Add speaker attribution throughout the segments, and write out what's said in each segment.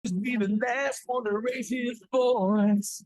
Speaker 1: Be the last one to raise his voice.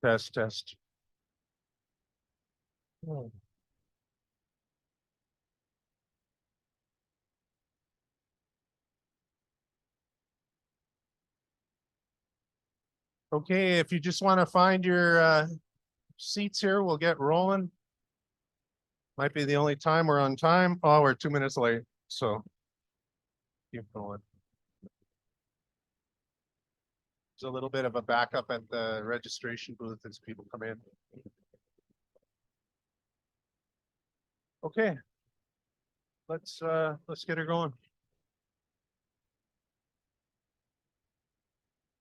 Speaker 2: Test, test. Okay, if you just want to find your seats here, we'll get rolling. Might be the only time we're on time. Oh, we're 2 minutes late, so keep going. There's a little bit of a backup at the registration booth as people come in. Okay, let's get her going.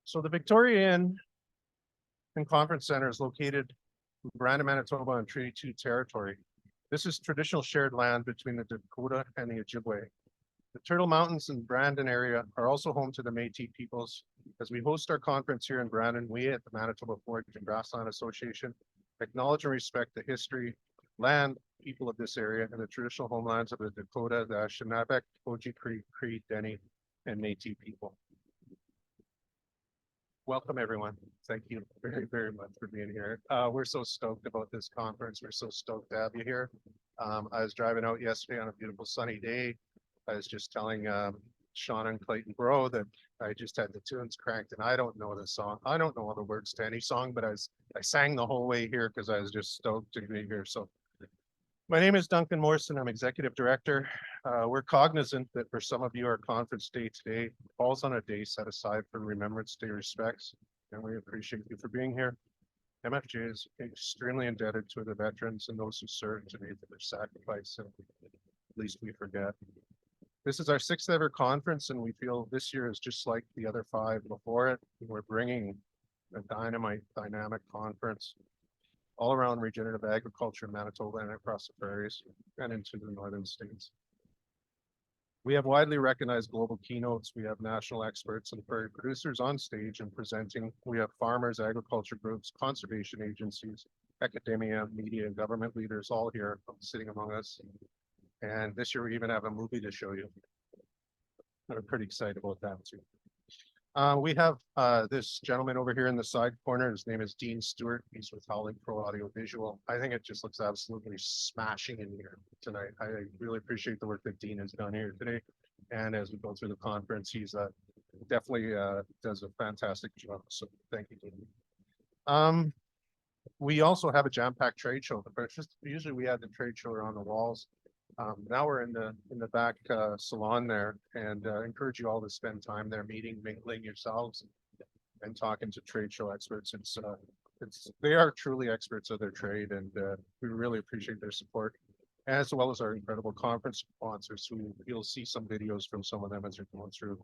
Speaker 2: So the Victoria Inn and Conference Center is located in Brandon, Manitoba on Treaty 2 territory. This is traditional shared land between the Dakota and the Ojibwe. The Turtle Mountains and Brandon area are also home to the Métis peoples. As we host our conference here in Brandon, we at the Manitoba Forage and Grassland Association acknowledge and respect the history, land, people of this area, and the traditional homelands of the Dakota, the Anishinaabe, Oji-Cree, Cree, Dene, and Métis people. Welcome, everyone. Thank you very, very much for being here. We're so stoked about this conference. We're so stoked to have you here. I was driving out yesterday on a beautiful sunny day. I was just telling Sean and Clayton Bro that I just had the tunes cranked and I don't know the song. I don't know all the words to any song, but I sang the whole way here because I was just stoked to be here. So my name is Duncan Morrison. I'm Executive Director. We're cognizant that for some of you, our conference day today falls on a day set aside for Remembrance Day respects, and we appreciate you for being here. MFGA is extremely indebted to the veterans and those who served today for their sacrifice, and least we forget. This is our 6th ever conference, and we feel this year is just like the other 5 before it. We're bringing a dynamic conference all around regenerative agriculture in Manitoba and across the prairies and into the northern states. We have widely recognized global keynotes. We have national experts and prairie producers on stage and presenting. We have farmers, agriculture groups, conservation agencies, academia, media, and government leaders all here sitting among us. And this year we even have a movie to show you. We're pretty excited about that too. We have this gentleman over here in the side corner. His name is Dean Stewart. He's with Howling Pro Audio Visual. I think it just looks absolutely smashing in here tonight. I really appreciate the work that Dean has done here today. And as we go through the conference, he's definitely does a fantastic job. So thank you, Dean. We also have a jam-packed trade show. Usually we had the trade show around the walls. Now we're in the back salon there, and encourage you all to spend time there meeting, mingling yourselves, and talking to trade show experts. They are truly experts of their trade, and we really appreciate their support, as well as our incredible conference sponsors, who you'll see some videos from some of them as you're going through.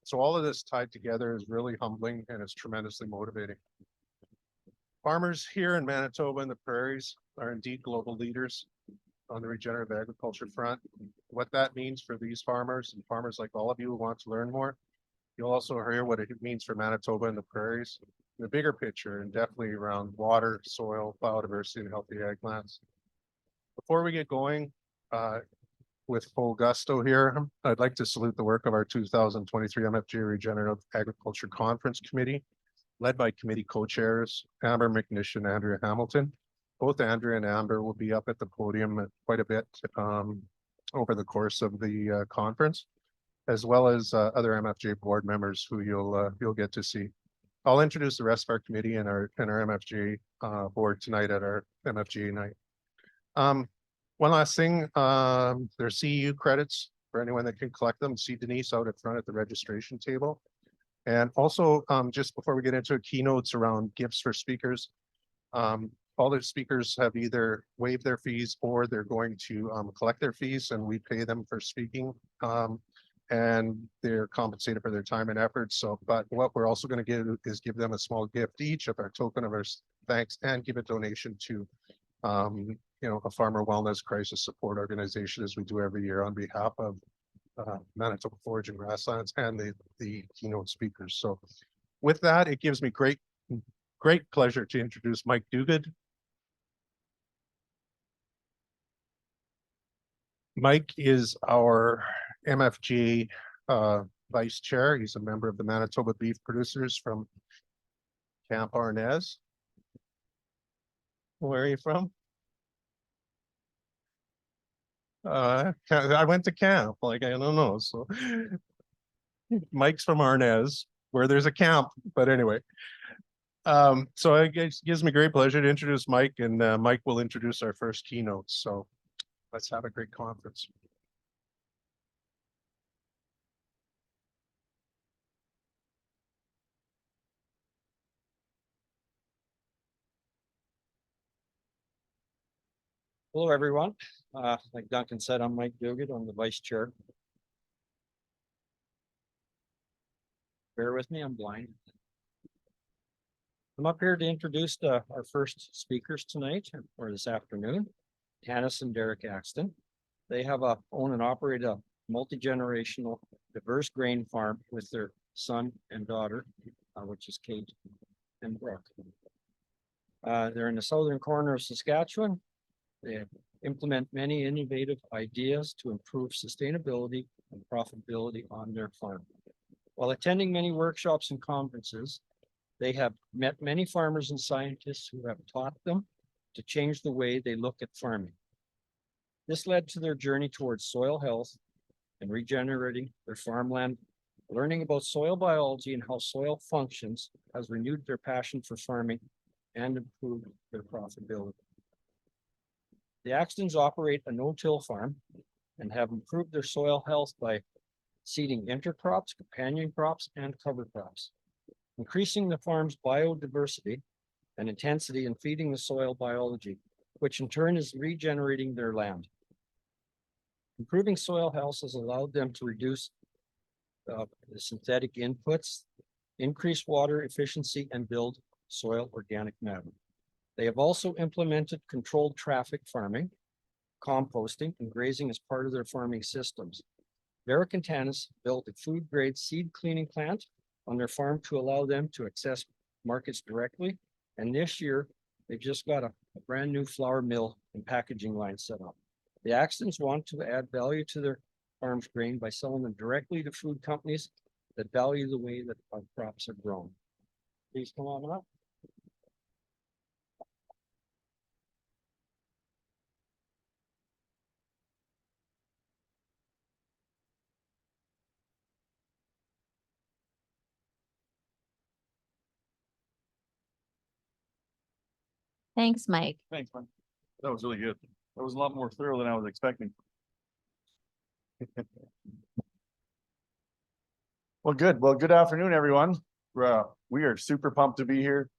Speaker 2: So all of this tied together is really humbling, and it's tremendously motivating. Farmers here in Manitoba and the prairies are indeed global leaders on the regenerative agriculture front. What that means for these farmers and farmers like all of you who want to learn more, you'll also hear what it means for Manitoba and the prairies, the bigger picture, and definitely around water, soil, biodiversity, and healthy ag lands. Before we get going with full gusto here, I'd like to salute the work of our 2023 MFGA Regenerative Agriculture Conference Committee, led by committee co-chairs Amber McNish and Andrea Hamilton. Both Andrea and Amber will be up at the podium quite a bit over the course of the conference, as well as other MFGA board members who you'll get to see. I'll introduce the rest of our committee and our MFGA board tonight at our MFGA night. One last thing, there's CEU credits for anyone that can collect them. See Denise out at front at the registration table. And also, just before we get into keynotes around gifts for speakers, all the speakers have either waived their fees or they're going to collect their fees, and we pay them for speaking, and they're compensated for their time and effort. So, but what we're also going to give them a small gift each of our token of our thanks, and give a donation to a farmer wellness crisis support organization, as we do every year on behalf of Manitoba Forage and Grasslands and the keynote speakers. So with that, it gives me great pleasure to introduce Mike Duguid. Mike is our MFGA vice chair. He's a member of the Manitoba Beef Producers from Camp Arnez. Where are you from? I went to camp, like, I don't know. So Mike's from Arnez, where there's a camp, but anyway. So it gives me great pleasure to introduce Mike, and Mike will introduce our first keynote. So let's have a great conference.
Speaker 3: Hello, everyone. Like Duncan said, I'm Mike Duguid. I'm the vice chair. Bear with me, I'm blind. I'm up here to introduce our first speakers tonight or this afternoon, Tanis and Derek Axten. They have own and operate a multi-generational diverse grain farm with their son and daughter, which is Kate and Brook. They're in the southern corner of Saskatchewan. They implement many innovative ideas to improve sustainability and profitability on their farm. While attending many workshops and conferences, they have met many farmers and scientists who have taught them to change the way they look at farming. This led to their journey towards soil health and regenerating their farmland. Learning about soil biology and how soil functions has renewed their passion for farming and improved their profitability. The Axtens operate a no-till farm and have improved their soil health by seeding intercrops, companion crops, and cover crops, increasing the farm's biodiversity and intensity and feeding the soil biology, which in turn is regenerating their land. Improving soil health has allowed them to reduce the synthetic inputs, increase water efficiency, and build soil organic matter. They have also implemented controlled traffic farming, composting, and grazing as part of their farming systems. Derek and Tanis built a food-grade seed cleaning plant on their farm to allow them to access markets directly. And this year, they just got a brand new flour mill and packaging line set up. The Axtens want to add value to their farm's grain by selling them directly to food companies that value the way that our crops are grown. Please come on up.
Speaker 4: Thanks, Mike.
Speaker 1: Thanks, man. That was really good. That was a lot more thorough than I was expecting. Well, good. Well, good afternoon, everyone. We are super pumped to be here.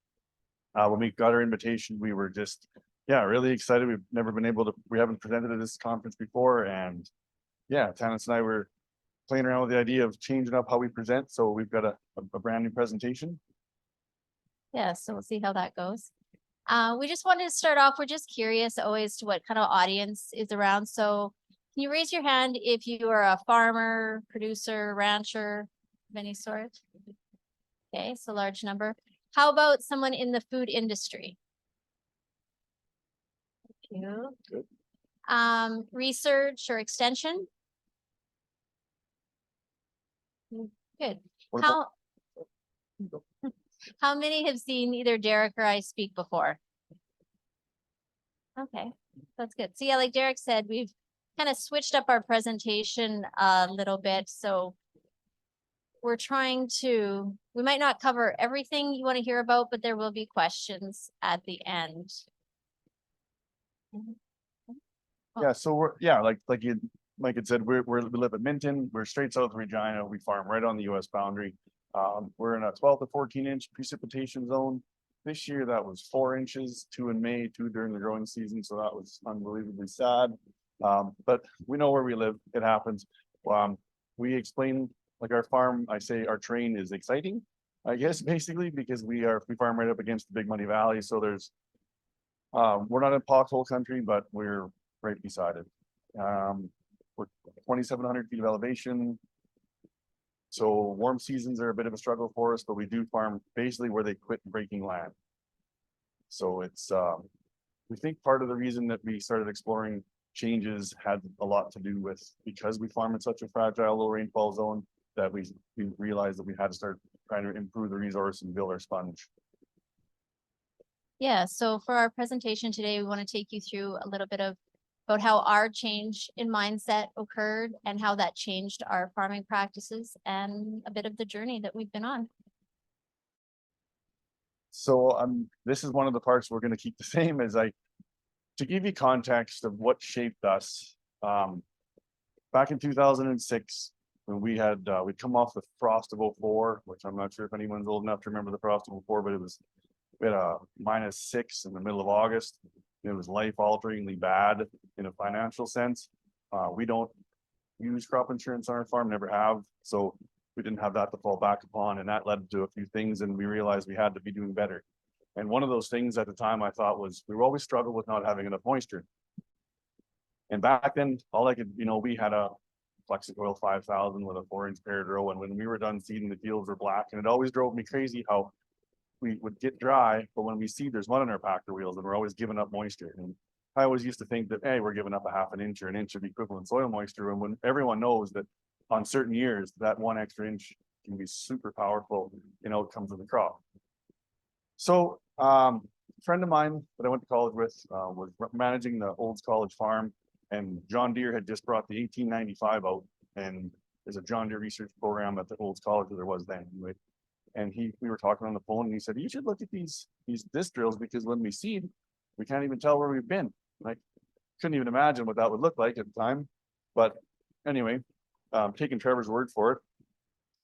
Speaker 1: When we got our invitation, we were just, really excited. We've never been able to, we haven't presented at this conference before. And Tanis and I were playing around with the idea of changing up how we present. So we've got a brand new presentation.
Speaker 4: Yeah, so we'll see how that goes. We just wanted to start off, we're just curious always to what kind of audience is around. So can you raise your hand if you are a farmer, producer, rancher of any sort? Okay, so large number. How about someone in the food industry? Thank you.
Speaker 1: Good.
Speaker 4: Research or extension? Good.
Speaker 1: What
Speaker 4: How? How many have seen either Derek or I speak before? Okay, that's good. So like Derek said, we've kind of switched up our presentation a little bit. So we're trying to, we might not cover everything you want to hear about, but there will be questions at the end.
Speaker 1: Yeah, so we're Mike had said, we live at Minton. We're straight south of Regina. We farm right on the US boundary. We're in a 12 to 14 inch precipitation zone. This year that was 4 inches, 2 in May, 2 during the growing season. So that was unbelievably sad. But we know where we live. It happens. We explain like our farm, I say our terrain is exciting, I guess, basically, because we farm right up against the Big Muddy Valley. So there's, we're not in pothole country, but we're right beside it. We're 2,700 feet of elevation. So warm seasons are a bit of a struggle for us, but we do farm basically where they quit breaking land. So it's, we think part of the reason that we started exploring changes had a lot to do with, because we farm in such a fragile low rainfall zone, that we realized that we had to start trying to improve the resource and build our sponge.
Speaker 4: Yeah, so for our presentation today, we want to take you through a little bit of about how our change in mindset occurred and how that changed our farming practices and a bit of the journey that we've been on.
Speaker 1: So this is one of the parts we're going to keep the same as to give you context of what shaped us. Back in 2006, when we'd come off the frost of 04, which I'm not sure if anyone's old enough to remember the frost of 04, but we had a -6 in the middle of August. It was life-alteringly bad in a financial sense. We don't use crop insurance on our farm, never have. So we didn't have that to fall back upon, and that led to a few things, and we realized we had to be doing better. And one of those things at the time I thought was, we always struggled with not having enough moisture. And back then, all I could, we had a Flexicoil 5000 with a 4-inch paired row. And when we were done seeding, the fields were black. And it always drove me crazy how we would get dry, but when we seed, there's mud in our packer wheels and we're always giving up moisture. And I always used to think that, hey, we're giving up a half an inch or an inch of equivalent soil moisture. And when everyone knows that on certain years, that 1 extra inch can be super powerful in outcomes of the crop. So a friend of mine that I went to college with was managing the Olds College farm, and John Deere had just brought the 1895 out, and there's a John Deere research program at the Olds College that there was then anyway. And we were talking on the phone, and he said, you should look at these disc drills, because when we seed, we can't even tell where we've been. Like, couldn't even imagine what that would look like at the time. But anyway, taking Trevor's word for it,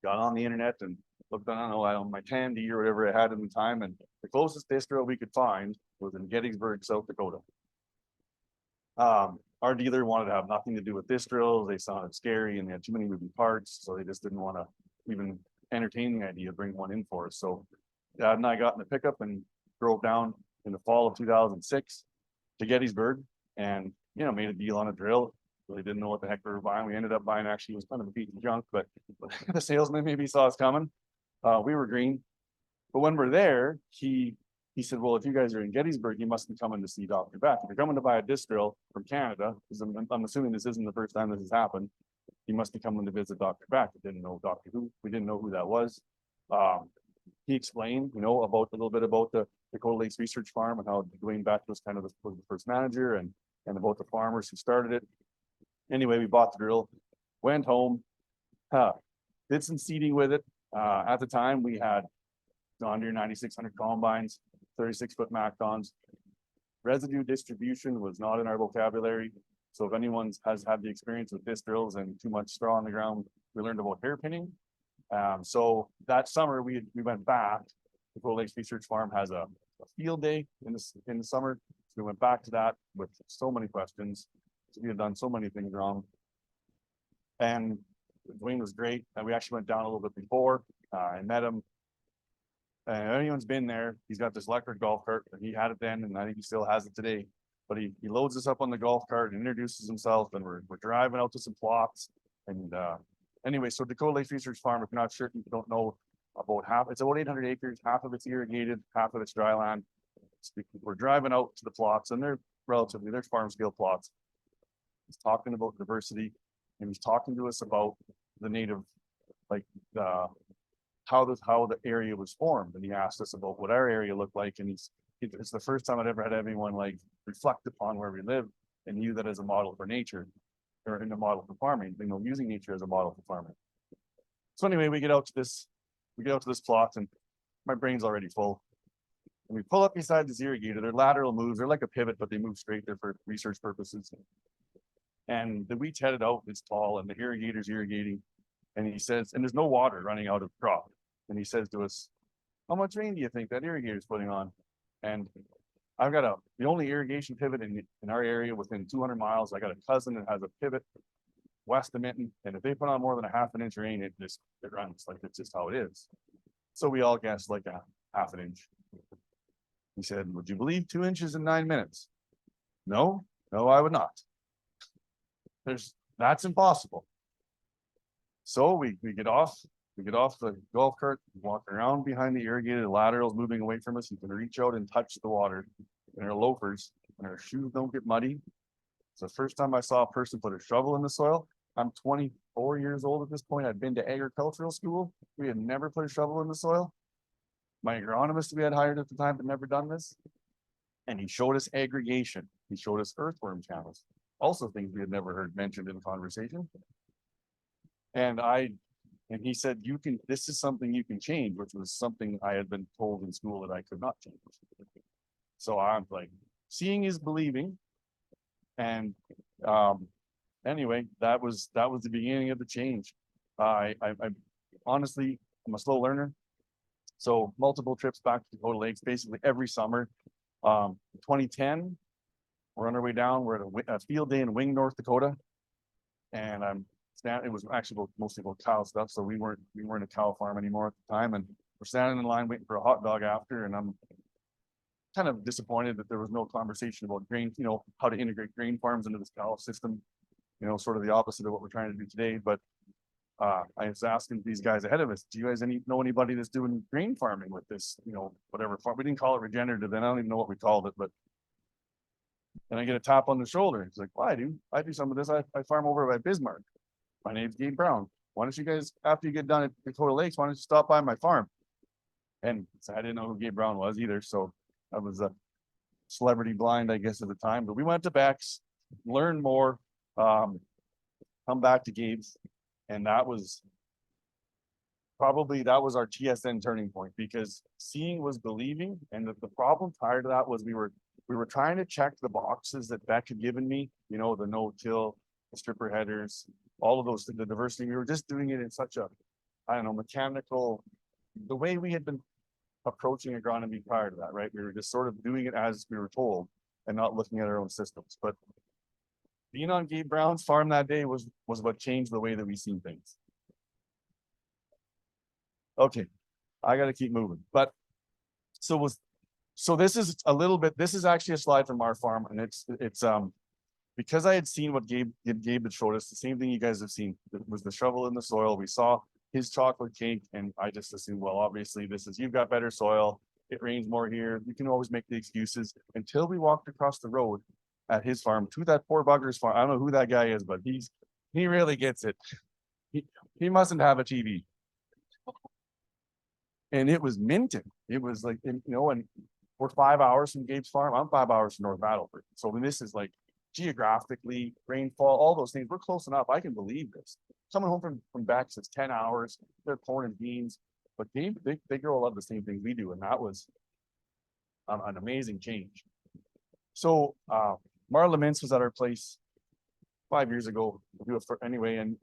Speaker 1: got on the internet and looked on my Tandy or whatever I had at the time, and the closest disc drill we could find was in Gettysburg, South Dakota. Our dealer wanted to have nothing to do with disc drills. They sounded scary and they had too many moving parts, so they just didn't want to even entertain the idea of bringing one in for us. So Dad and I got in the pickup and drove down in the fall of 2006 to Gettysburg, and made a deal on a drill. Really didn't know what the heck we were buying. We ended up buying, actually, it was kind of a piece of junk, but the salesman maybe saw us coming. We were green. But when we're there, he said, well, if you guys are in Gettysburg, you must be coming to see Dr. Beck. If you're coming to buy a disc drill from Canada, because I'm assuming this isn't the first time this has happened, you must be coming to visit Dr. Beck. I didn't know Dr. Who. We didn't know who that was. He explained, about a little bit about the Dakota Lakes Research Farm and how Dwayne Beck was kind of was the first manager, and about the farmers who started it. Anyway, we bought the drill, went home, did some seeding with it. At the time, we had John Deere 9600 combines, 36-foot Macdons. Residue distribution was not in our vocabulary. So if anyone has had the experience with disc drills and too much straw on the ground, we learned about hairpinning. So that summer we went back. The Dakota Lakes Research Farm has a field day in the summer. So we went back to that with so many questions. So we had done so many things wrong. And Dwayne was great. And we actually went down a little bit before. I met him. And if anyone's been there, he's got this electric golf cart, and he had it then, and I think he still has it today. But he loads us up on the golf cart and introduces himself, and we're driving out to some plots. And anyway, so Dakota Lakes Research Farm, if you're not sure, you don't know, it's about 800 acres, half of it's irrigated, half of it's dry land. We're driving out to the plots, and they're farm scale plots. He's talking about diversity, and he's talking to us about the native, like how the area was formed. And he asked us about what our area looked like, and it's the first time I'd ever had anyone like reflect upon where we live and use that as a model for nature, or in a model for farming, using nature as a model for farming. So anyway, we get out to this plot, and my brain's already full. And we pull up beside this irrigator. They're lateral moves. They're like a pivot, but they move straight. They're for research purposes. And the wheat's headed out, it's tall, and the irrigator's irrigating. And he says, and there's no water running out of the crop. And he says to us, how much rain do you think that irrigator's putting on? And I've got the only irrigation pivot in our area within 200 miles. I got a cousin that has a pivot west of Minton. And if they put on more than a half an inch of rain, it runs. Like, it's just how it is. So we all guessed like a half an inch. He said, would you believe 2 inches in 9 minutes? No, I would not. That's impossible. So we get off the golf cart, walk around behind the irrigated laterals moving away from us. You can reach out and touch the water in our loafers, and our shoes don't get muddy. It's the first time I saw a person put a shovel in the soil. I'm 24 years old at this point. I'd been to agricultural school. We had never put a shovel in the soil. My agronomist we had hired at the time had never done this. And he showed us aggregation. He showed us earthworm channels. Also things we had never heard mentioned in conversation. And he said, this is something you can change, which was something I had been told in school that I could not change. So I'm like, seeing is believing. And anyway, that was the beginning of the change. I honestly, I'm a slow learner. So multiple trips back to Dakota Lakes, basically every summer. 2010, we're on our way down. We're at a field day in Wing, North Dakota. And it was actually mostly about cow stuff. So we weren't a cow farm anymore at the time. And we're standing in line waiting for a hot dog after. And I'm kind of disappointed that there was no conversation about grain, you know, how to integrate grain farms into this PAL system. You know, sort of the opposite of what we're trying to do today, but I was asking these guys ahead of us, do you guys know anybody that's doing grain farming with this, you know, whatever farm? We didn't call it regenerative, then I don't even know what we called it, but then I get a tap on the shoulder. It's like, well, I do some of this. I farm over by Bismarck. My name's Gabe Brown. Why don't you guys, after you get done at Dakota Lakes, why don't you stop by my farm? And so I didn't know who Gabe Brown was either, so I was a celebrity blind, I guess, at the time. But we went to Beck's, learned more, come back to Gabe's, and that was our TSN turning point, because seeing was believing. And the problem prior to that was we were trying to check the boxes that Beck had given me, you know, the no-till, the stripper headers, all of those, the diversity. We were just doing it in such a, I don't know, mechanical, the way we had been approaching agronomy prior to that, right? We were just sort of doing it as we were told and not looking at our own systems. But being on Gabe Brown's farm that day was what changed the way that we seen things. Okay, I got to keep moving. But so this is a little bit, this is actually a slide from our farm, and it's because I had seen what Gabe had showed us, the same thing you guys have seen. It was the shovel in the soil. We saw his chocolate cake, and I just assumed, well, obviously you've got better soil. It rains more here. You can always make the excuses, until we walked across the road at his farm to that poor bugger's farm. I don't know who that guy is, but he really gets it. He mustn't have a TV. And it was minting. It was like, you know, and we're 5 hours from Gabe's farm. I'm 5 hours from North Battleford. So when this is like geographically, rainfall, all those things, we're close enough. I can believe this. Coming home from Beck's, it's 10 hours. They're corn and beans. But Gabe, they grow a lot of the same things we do. And that was an amazing change. So Marla Mintz was at our place 5 years ago. Anyway, and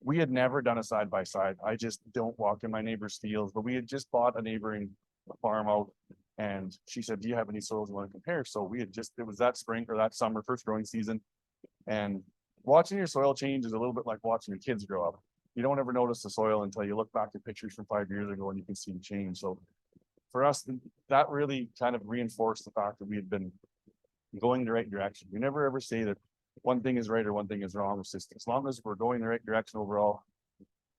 Speaker 1: we had never done a side by side. I just don't walk in my neighbor's fields, but we had just bought a neighboring farm out, and she said, do you have any soils you want to compare? So we had it was that spring or that summer, first growing season. And watching your soil change is a little bit like watching your kids grow up. You don't ever notice the soil until you look back at pictures from 5 years ago and you can see the change. So for us, that really kind of reinforced the fact that we had been going the right direction. We never ever say that one thing is right or one thing is wrong. It's just, as long as we're going the right direction overall,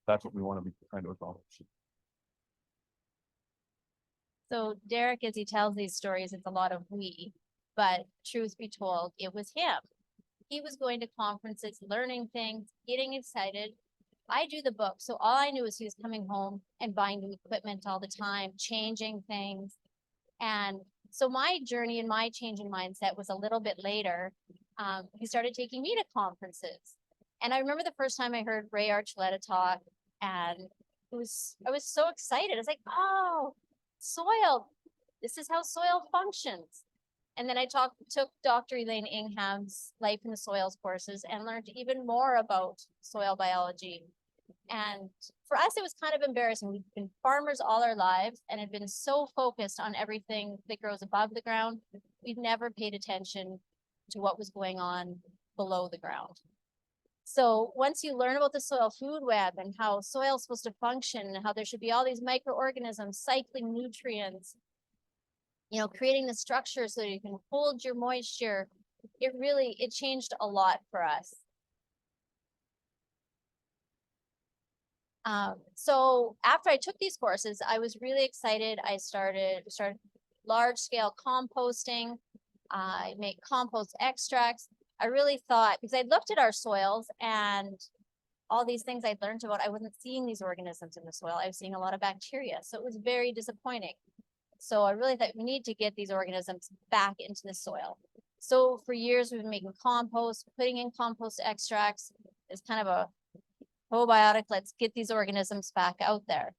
Speaker 1: that's what we want to be trying to accomplish.
Speaker 4: So Derek, as he tells these stories, it's a lot of we, but truth be told, it was him. He was going to conferences, learning things, getting excited. I do the book, so all I knew was he was coming home and buying new equipment all the time, changing things. And so my journey and my change in mindset was a little bit later. He started taking me to conferences. And I remember the first time I heard Ray Archuleta talk, and I was so excited. I was like, oh, soil, this is how soil functions. And then I took Dr. Elaine Ingham's Life in the Soils courses and learned even more about soil biology. And for us, it was kind of embarrassing. We've been farmers all our lives and had been so focused on everything that grows above the ground. We've never paid attention to what was going on below the ground. So once you learn about the soil food web and how soil is supposed to function and how there should be all these microorganisms cycling nutrients, you know, creating the structure so you can hold your moisture, it changed a lot for us. So after I took these courses, I was really excited. I started large scale composting. I make compost extracts. I really thought, because I looked at our soils and all these things I'd learned about, I wasn't seeing these organisms in the soil. I was seeing a lot of bacteria. So it was very disappointing. So I really thought we need to get these organisms back into the soil. So for years, we've been making compost, putting in compost extracts. It's kind of a probiotic. Let's get these organisms back out there.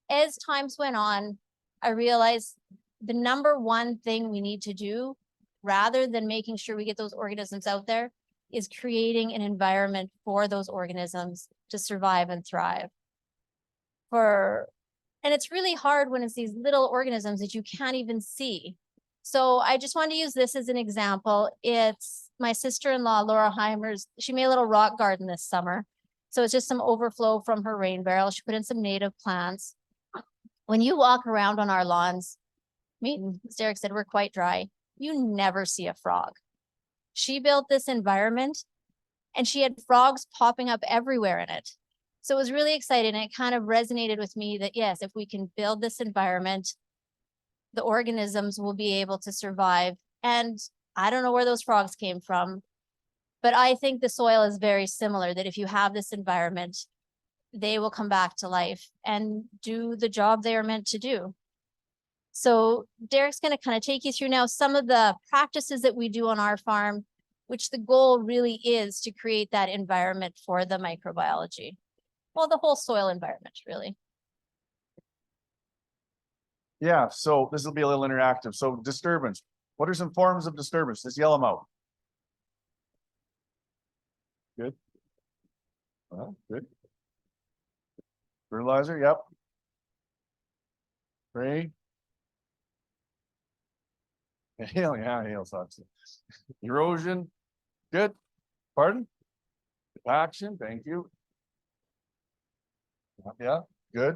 Speaker 4: As times went on, I realized the number one thing we need to do, rather than making sure we get those organisms out there, is creating an environment for those organisms to survive and thrive. And it's really hard when it's these little organisms that you can't even see. So I just want to use this as an example. It's my sister-in-law, Laura Heimer's. She made a little rock garden this summer. So it's just some overflow from her rain barrel. She put in some native plants. When you walk around on our lawns, mean, as Derek said, we're quite dry. You never see a frog. She built this environment and she had frogs popping up everywhere in it. So it was really exciting. It kind of resonated with me that yes, if we can build this environment, the organisms will be able to survive. And I don't know where those frogs came from, but I think the soil is very similar, that if you have this environment, they will come back to life and do the job they are meant to do. So Derek's going to kind of take you through now some of the practices that we do on our farm, which the goal really is to create that environment for the microbiology. Well, the whole soil environment, really.
Speaker 1: Yeah, so this will be a little interactive. So disturbance. What are some forms of disturbance? Just yell them out. Good. Well, good. Fertilizer, yep. Spray. Hail, yeah, hail sucks. Erosion, good. Pardon? Action, thank you. Yeah, good.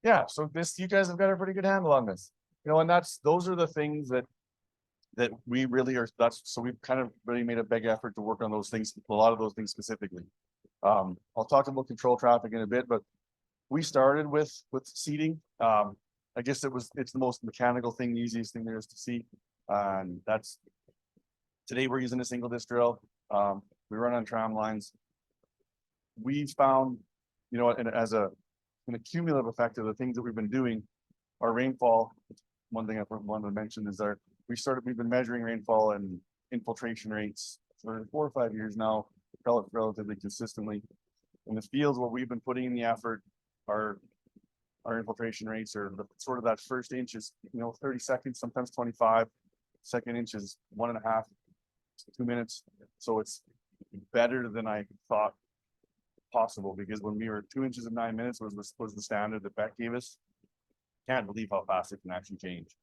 Speaker 1: Yeah, so this, you guys have got a pretty good handle on this. You know, and those are the things that we really are, so we've kind of really made a big effort to work on those things, a lot of those things specifically. I'll talk about control traffic in a bit, but we started with seeding. I guess it's the most mechanical thing, the easiest thing there is to see. And today we're using a single disc drill. We run on tram lines. We've found, you know, and as an accumulative effect of the things that we've been doing, our rainfall, one thing I wanted to mention is we've been measuring rainfall and infiltration rates for 4 or 5 years now, relatively consistently. In the fields where we've been putting in the effort, our infiltration rates are sort of that first inch is, you know, 30 seconds, sometimes 25. Second inch is 1.5 to 2 minutes. So it's better than I thought possible, because when we were 2 inches in 9 minutes was the standard that Beck gave us. Can't believe how fast it can actually change.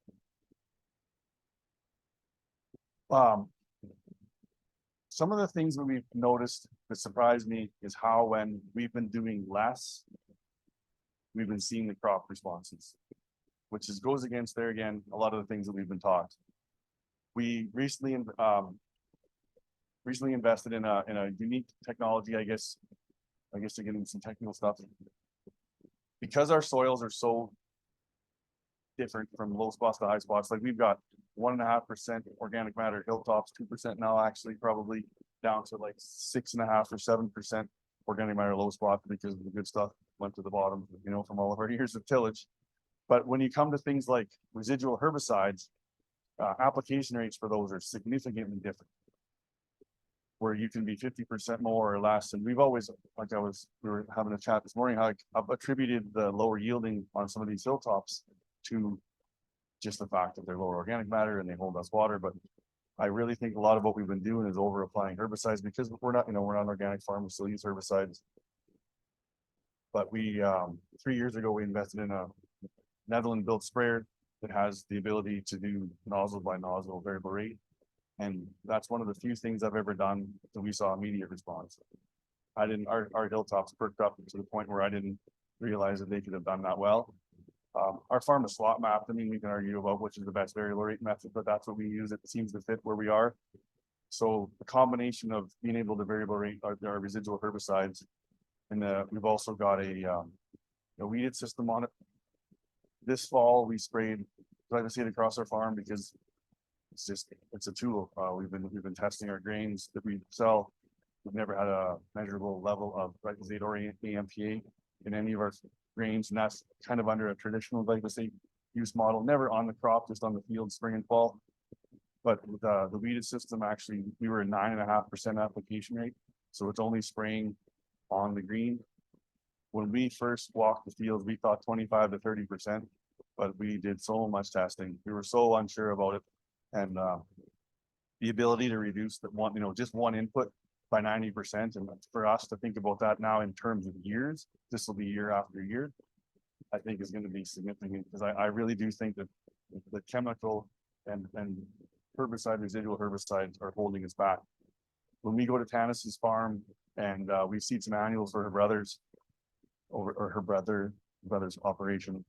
Speaker 1: Some of the things that we've noticed that surprised me is how when we've been doing less, we've been seeing the crop responses, which goes against there again, a lot of the things that we've been taught. We recently invested in a unique technology, I guess to get into some technical stuff. Because our soils are so different from low spots to high spots, like we've got 1.5% organic matter hilltops, 2% now, actually probably down to like 6.5 or 7% organic matter low spot, because the good stuff went to the bottom, you know, from all of our years of tillage. But when you come to things like residual herbicides, application rates for those are significantly different, where you can be 50% more or less. And we've always, like we were having a chat this morning, how I've attributed the lower yielding on some of these hilltops to just the fact that they're lower organic matter and they hold less water. But I really think a lot of what we've been doing is over applying herbicides, because we're not an organic farm, we still use herbicides. But we 3 years ago we invested in a Netherlands built sprayer that has the ability to do nozzle by nozzle variable rate. And that's one of the few things I've ever done that we saw immediate response. Our hilltops perked up to the point where I didn't realize that they could have done that well. Our farm is slot mapped. I mean, we can argue about which is the best variable rate method, but that's what we use. It seems to fit where we are. So the combination of being able to variable rate our residual herbicides, and we've also got a weeded system on it. This fall we sprayed glyphosate across our farm because it's a tool. We've been testing our grains that we sell. We've never had a measurable level of glyphosate or AMPA in any of our grains, and that's kind of under a traditional glyphosate use model, never on the crop, just on the field, spring and fall. But with the weeded system, actually, we were at 9.5% application rate, so it's only spraying on the green. When we first walked the fields, we thought 25 to 30%, but we did so much testing. We were so unsure about it, and the ability to reduce that one, just one input by 90%. And for us to think about that now in terms of years, this will be year after year, I think is going to be significant, because I really do think that the chemical and residual herbicides are holding us back. When we go to Tanis's farm and we see some annuals for her brother's operation,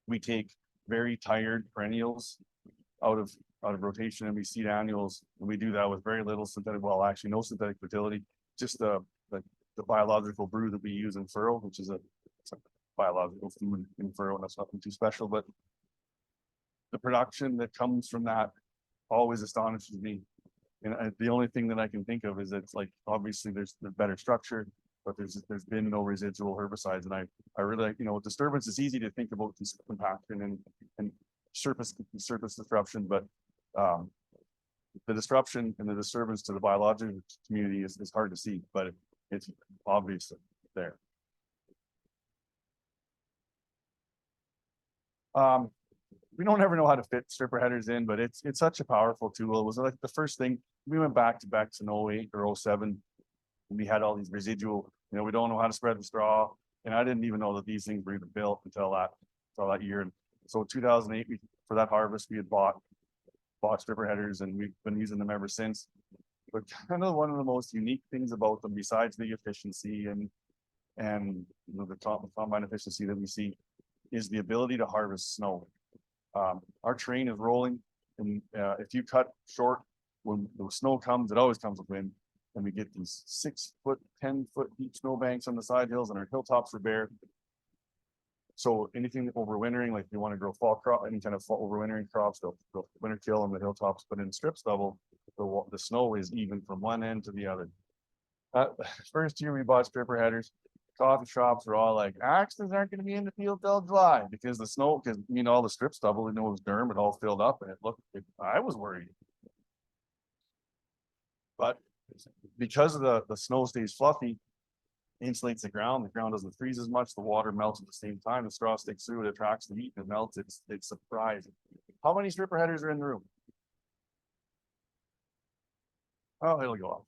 Speaker 1: we take very tired perennials out of rotation, and we seed annuals, and we do that with very little synthetic, well, actually no synthetic fertility, just the biological brew that we use in furrow, which is it's a biological food in furrow, and that's nothing too special, but the production that comes from that always astonishes me. And the only thing that I can think of is it's like, obviously there's better structure, but there's been no residual herbicides. And I really, disturbance is easy to think about this compaction and surface disruption, but the disruption and the disturbance to the biological community is hard to see, but it's obviously there. We don't ever know how to fit stripper headers in, but it's such a powerful tool. It was like the first thing we went back to in 08 or 07. And we had all these residual, we don't know how to spread the straw. And I didn't even know that these things were even built until that year. And so 2008, for that harvest, we had bought stripper headers, and we've been using them ever since. But kind of one of the most unique things about them, besides the efficiency and the combine efficiency that we see, is the ability to harvest snow. Our train is rolling, and if you cut short when the snow comes, it always comes with wind, and we get these 6 foot, 10 foot deep snow banks on the side hills, and our hilltops are bare. So anything overwintering, like if you want to grow fall crop, any kind of fall overwintering crops, they'll winter kill on the hilltops. But in strip stubble, the snow is even from one end to the other. First year we bought stripper headers, coffee shops were all like, Axtens aren't going to be in the field till July because the snow, because all the strip stubble, it was derm, it all filled up, and I was worried. But because of the snow stays fluffy, insulates the ground doesn't freeze as much, the water melts at the same time, the straw sticks through, it attracts the heat and it melts. It's surprising. How many stripper headers are in the room? Oh, it'll go off.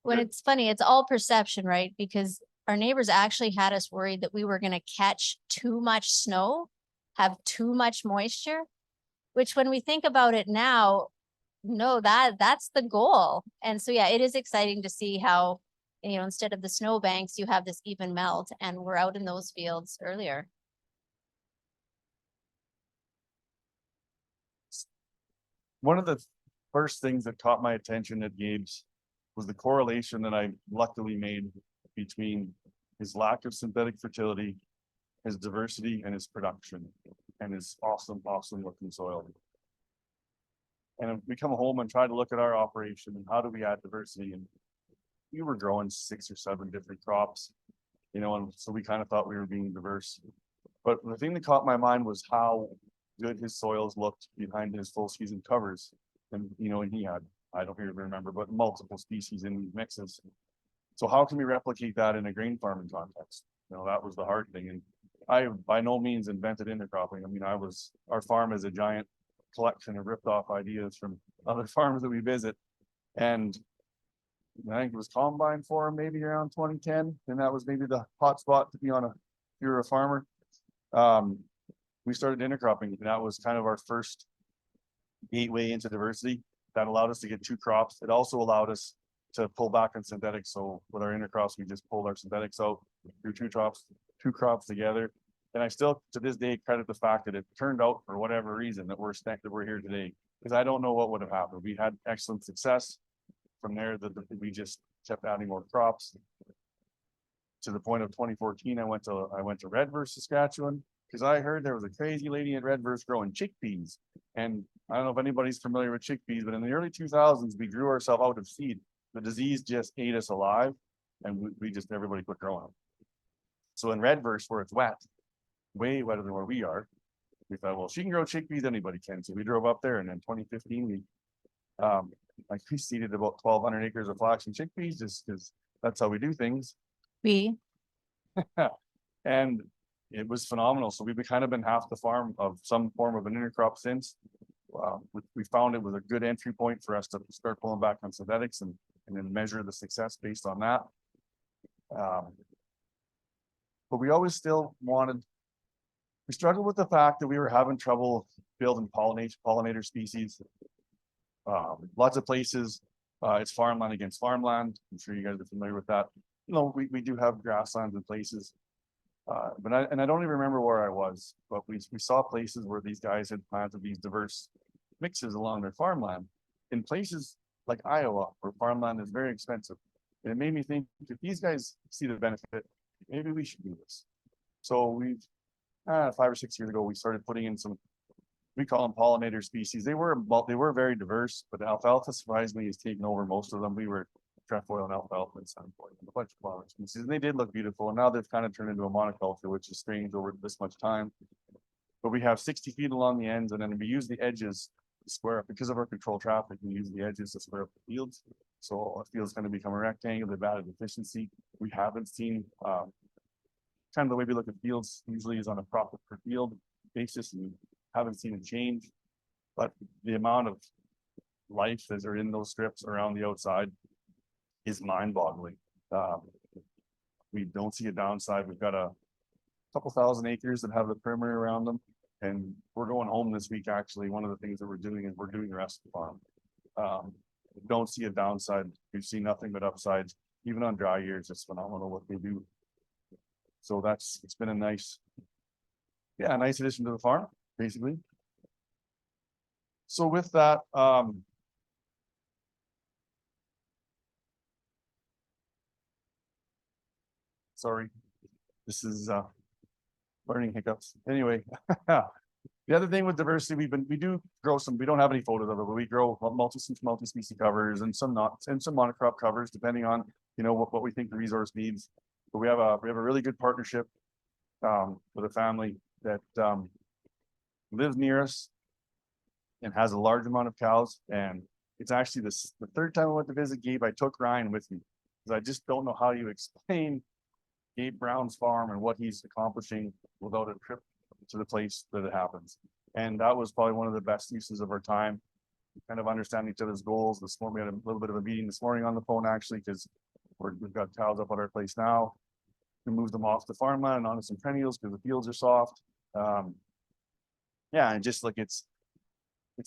Speaker 4: When it's funny, it's all perception, right? Because our neighbors actually had us worried that we were going to catch too much snow, have too much moisture, which when we think about it now, no, that's the goal. And so, yeah, it is exciting to see how, instead of the snow banks, you have this even melt, and we're out in those fields earlier.
Speaker 1: One of the first things that caught my attention at Gabe's was the correlation that I luckily made between his lack of synthetic fertility, his diversity, and his production, and his awesome looking soil. And if we come home and try to look at our operation and how do we add diversity, and we were growing 6 or 7 different crops, and so we kind of thought we were being diverse. But the thing that caught my mind was how good his soils looked behind his full season covers. And, and he had, I don't even remember, but multiple species in these mixes. So how can we replicate that in a grain farming context? That was the hard thing. And I by no means invented intercropping. I mean, our farm is a giant collection of ripped off ideas from other farms that we visit. And I think it was Combine Forum maybe around 2010. And that was maybe the hot spot to be on if you're a farmer. We started intercropping, and that was kind of our first gateway into diversity. That allowed us to get 2 crops. It also allowed us to pull back on synthetics. So with our intercrops, we just pulled our synthetics out, grew 2 crops together. And I still, to this day, credit the fact that it turned out, for whatever reason, that we're here today, because I don't know what would have happened. We had excellent success. From there, we just kept adding more crops. To the point of 2014, I went to Redverse, Saskatchewan, because I heard there was a crazy lady at Redverse growing chickpeas. And I don't know if anybody's familiar with chickpeas, but in the early 2000s, we grew ourselves out of seed. The disease just ate us alive, and everybody quit growing them. So in Redverse, where it's wet, way wetter than where we are, we thought, well, she can grow chickpeas, anybody can. So we drove up there, and in 2015, we seeded about 1,200 acres of flax and chickpeas, just because that's how we do things. And it was phenomenal. So we've kind of been half the farm of some form of an intercrop since. We found it was a good entry point for us to start pulling back on synthetics and then measure the success based on that. But we always still we struggled with the fact that we were having trouble building pollinator species. Lots of places, it's farmland against farmland. I'm sure you guys are familiar with that. We do have grasslands in places. And I don't even remember where I was, but we saw places where these guys had planted these diverse mixes along their farmland in places like Iowa, where farmland is very expensive. And it made me think, if these guys see the benefit, maybe we should do this. So we've 5 or 6 years ago, we started putting in some, we call them pollinator species. They were very diverse, but alfalfa surprisingly has taken over most of them. We were trefoil and alfalfa and sunflower and a bunch of flower species, and they did look beautiful. And now they've kind of turned into a monoculture, which is strange over this much time. But we have 60 feet along the ends, and then we use the edges to square up because of our control traffic. We use the edges to square up the fields. So a field's going to become a rectangle. They've added efficiency. We haven't seen kind of the way we look at fields usually is on a profit per field basis, and haven't seen a change. But the amount of life that are in those strips around the outside is mind-boggling. We don't see a downside. We've got a couple thousand acres that have the perimeter around them, and we're going home this week. Actually, one of the things that we're doing is we're doing the rest of the farm. Don't see a downside. We've seen nothing but upsides. Even on dry years, it's phenomenal what they do. So it's been a nice addition to the farm, basically. So with that, sorry, this is learning hiccups. Anyway, the other thing with diversity, we do grow some. We don't have any photos of it, but we grow multi-species covers and some monocrop covers, depending on what we think the resource needs. But we have a really good partnership with a family that lives near us and has a large amount of cows. And it's actually the third time I went to visit Gabe, I took Ryan with me, because I just don't know how you explain Gabe Brown's farm and what he's accomplishing without a trip to the place that it happens. And that was probably one of the best uses of our time, kind of understanding each other's goals. This morning, we had a little bit of a meeting this morning on the phone, actually, because we've got cows up at our place now. We moved them off the farmland and onto some perennials because the fields are soft. And just like it's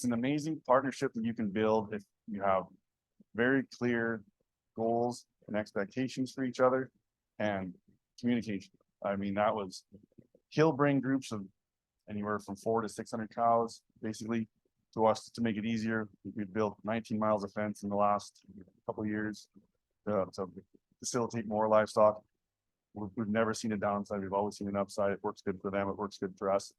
Speaker 1: an amazing partnership that you can build if you have very clear goals and expectations for each other and communication. I mean, he'll bring groups of anywhere from 400 to 600 cows, basically, to us to make it easier. We've built 19 miles of fence in the last couple of years to facilitate more livestock. We've never seen a downside. We've always seen an upside. It works good for them. It works good for us.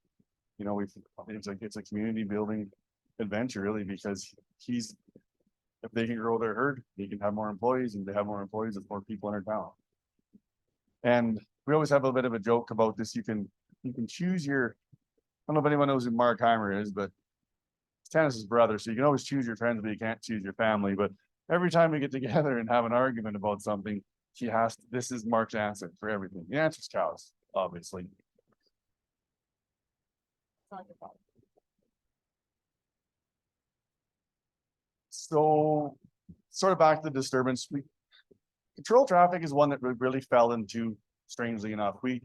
Speaker 1: It's a community building adventure, really, because if they can grow their herd, they can have more employees, and they have more employees, there's more people in our town. And we always have a bit of a joke about this. You can choose I don't know if anyone knows who Mark Heimer is, but it's Tannis's brother. So you can always choose your friends, but you can't choose your family. But every time we get together and have an argument about something, this is Mark's answer for everything. The answer's cows, obviously. So sort of back to the disturbance. Control traffic is one that we really fell into, strangely enough. When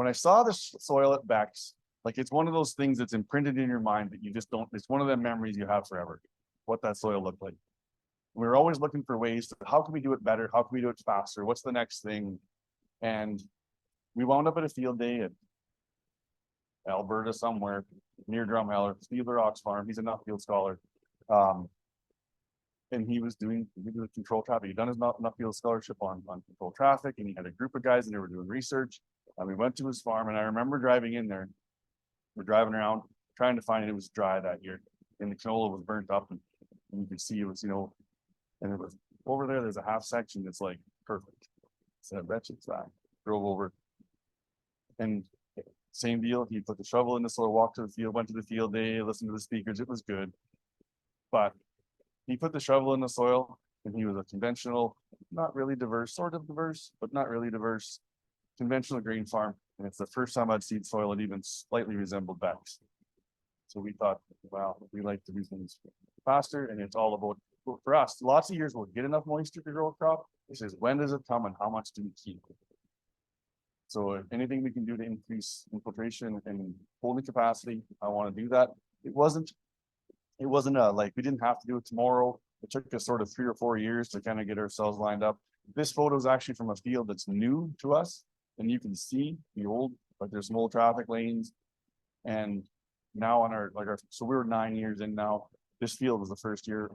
Speaker 1: I saw the soil at Beck's, like, it's one of those things that's imprinted in your mind that you just don't, it's one of the memories you have forever, what that soil looked like. We were always looking for ways to, how can we do it better? How can we do it faster? What's the next thing? And we wound up at a field day at Alberta somewhere near Drumheller, Steve Rock's farm. He's a Nuffield scholar. And he was doing control traffic. He'd done his Nuffield scholarship on control traffic, and he had a group of guys and they were doing research. And we went to his farm, and I remember driving in there. We're driving around trying to find it was dry that year, and the canola was burnt up, and you could see it was, and it was over there. There's a half section that's like perfect. So I bet you it's that. Drove over, and same deal. He put the shovel in the soil, walked to the field, went to the field day, listened to the speakers. It was good, but he put the shovel in the soil, and he was a conventional, not really diverse, sort of diverse, but not really diverse, conventional grain farm. And it's the first time I'd seen soil that even slightly resembled Beck's. So we thought, wow, we like to do things faster, and it's all about, for us, lots of years we'll get enough moisture to grow a crop. It says, when does it come and how much do we keep? So if anything we can do to increase infiltration and holding capacity, I want to do that. It wasn't like we didn't have to do it tomorrow. It took us sort of 3 or 4 years to kind of get ourselves lined up. This photo is actually from a field that's new to us, and you can see the old, like there's some old traffic lanes. And now on our, so we were 9 years in now. This field was the first year,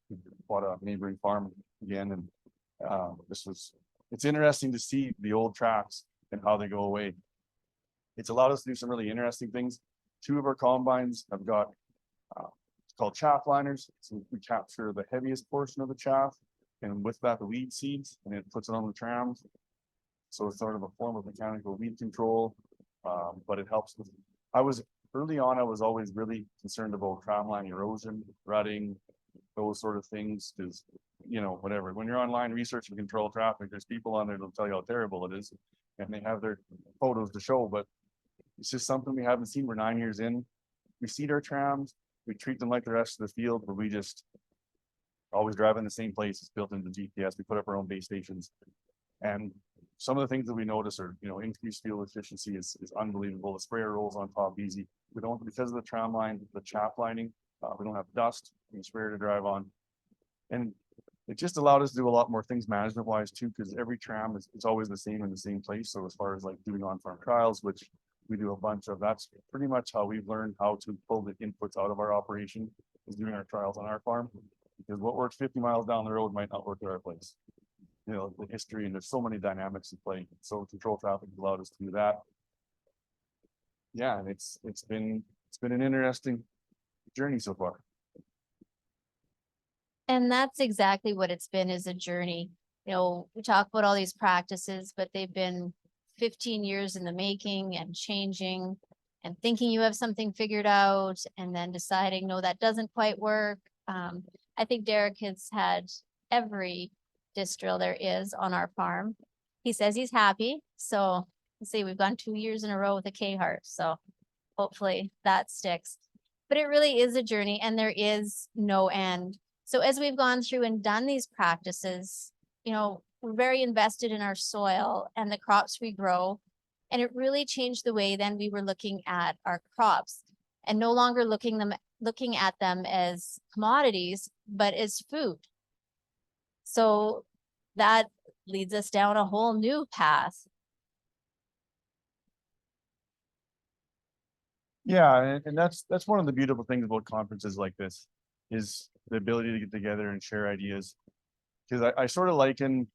Speaker 1: we bought a neighboring farm again, and it's interesting to see the old tracks and how they go away. It's allowed us to do some really interesting things. 2 of our combines have got, it's called chaff liners. So we capture the heaviest portion of the chaff, and with that, the weed seeds, and it puts it on the trams. So it's sort of a form of mechanical weed control, but it helps with, early on, I was always really concerned about tramline erosion, rutting, those sort of things, because, you know, whatever, when you're online researching control traffic, there's people on there that'll tell you how terrible it is, and they have their photos to show, but it's just something we haven't seen. We're 9 years in. We seed our trams, we treat them like the rest of the field, but we just always drive in the same place. It's built into the GPS. We put up our own base stations, and some of the things that we notice are, you know, increased fuel efficiency is unbelievable. The sprayer rolls on top easy. We don't, because of the tram line, the chaff lining, we don't have dust in the sprayer to drive on. And it just allowed us to do a lot more things management wise too, because every tram is always the same in the same place. So as far as like doing on-farm trials, which we do a bunch of, that's pretty much how we've learned how to pull the inputs out of our operation, is doing our trials on our farm. Because what works 50 miles down the road might not work at our place. You know, the history, and there's so many dynamics in play. So control traffic allowed us to do that. Yeah, and it's been an interesting journey so far.
Speaker 4: And that's exactly what it's been, is a journey. You know, we talk about all these practices, but they've been 15 years in the making and changing and thinking you have something figured out and then deciding, no, that doesn't quite work. I think Derek has had every disc drill there is on our farm. He says he's happy. So let's see, we've gone 2 years in a row with a K-Heart. So hopefully that sticks. But it really is a journey, and there is no end. So as we've gone through and done these practices, you know, we're very invested in our soil and the crops we grow. And it really changed the way then we were looking at our crops, and no longer looking at them as commodities, but as food. So that leads us down a whole new path.
Speaker 1: Yeah, and that's one of the beautiful things about conferences like this, is the ability to get together and share ideas. Because I sort of liken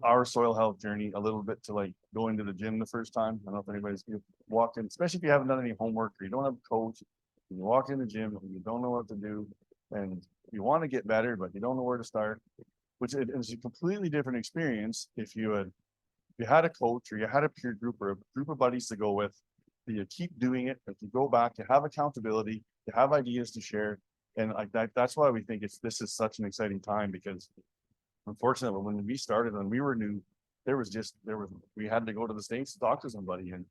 Speaker 1: our soil health journey a little bit to like going to the gym the first time. I don't know if anybody's walking, especially if you haven't done any homework or you don't have a coach. You walk in the gym and you don't know what to do, and you want to get better, but you don't know where to start. Which is a completely different experience if you had a coach, or you had a peer group, or a group of buddies to go with. You keep doing it, but you go back, you have accountability, you have ideas to share. And like that's why we think this is such an exciting time, because unfortunately when we started, when we were new, we had to go to the States to talk to somebody, and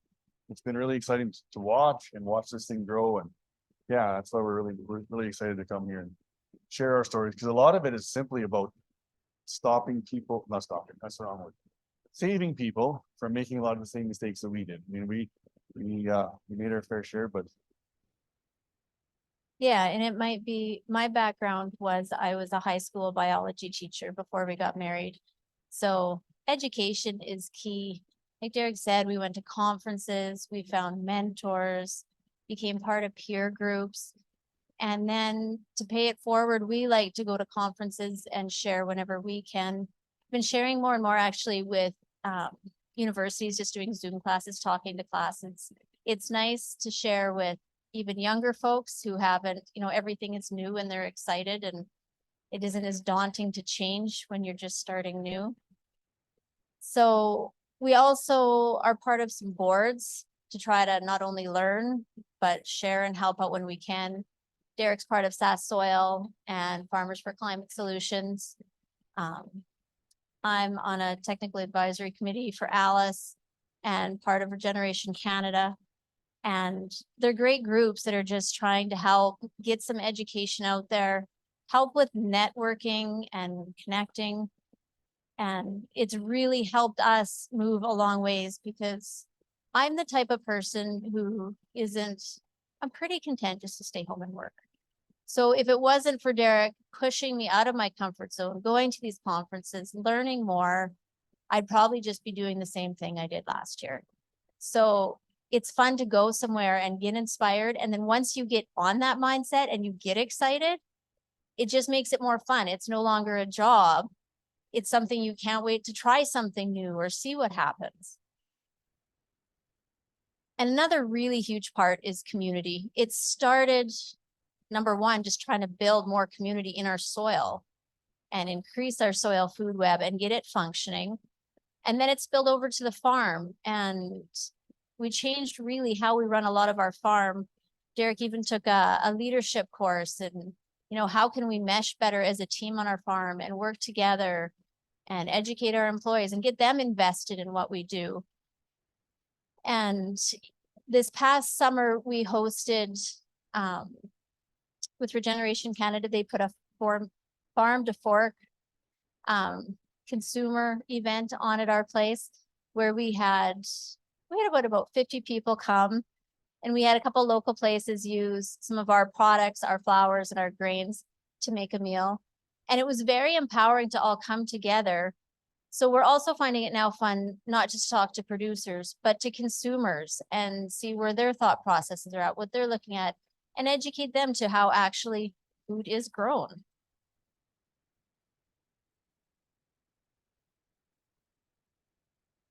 Speaker 1: it's been really exciting to watch this thing grow. And yeah, that's why we're really excited to come here and share our stories, because a lot of it is simply about saving people from making a lot of the same mistakes that we did. I mean, we made our fair share, but
Speaker 4: Yeah, and it might be, my background was I was a high school biology teacher before we got married. So education is key. Like Derek said, we went to conferences, we found mentors, became part of peer groups. And then to pay it forward, we like to go to conferences and share whenever we can. Been sharing more and more actually with universities, just doing Zoom classes, talking to classes. It's nice to share with even younger folks who haven't, you know, everything is new and they're excited, and it isn't as daunting to change when you're just starting new. So we also are part of some boards to try to not only learn, but share and help out when we can. Derek's part of SAS Soil and Farmers for Climate Solutions. I'm on a technical advisory committee for Alice and part of Regeneration Canada. And they're great groups that are just trying to help get some education out there, help with networking and connecting. And it's really helped us move a long ways, because I'm the type of person who I'm pretty content just to stay home and work. So if it wasn't for Derek pushing me out of my comfort zone, going to these conferences, learning more, I'd probably just be doing the same thing I did last year. So it's fun to go somewhere and get inspired. And then once you get on that mindset and you get excited, it just makes it more fun. It's no longer a job. It's something you can't wait to try something new or see what happens. And another really huge part is community. It started, number one, just trying to build more community in our soil and increase our soil food web and get it functioning. And then it spilled over to the farm, and we changed really how we run a lot of our farm. Derek even took a leadership course, and how can we mesh better as a team on our farm and work together and educate our employees and get them invested in what we do. And this past summer, we hosted, with Regeneration Canada, they put a farm to fork consumer event on at our place, where we had about 50 people come, and we had a couple local places use some of our products, our flours and our grains to make a meal. And it was very empowering to all come together. So we're also finding it now fun, not just to talk to producers, but to consumers and see where their thought processes are at, what they're looking at, and educate them to how actually food is grown.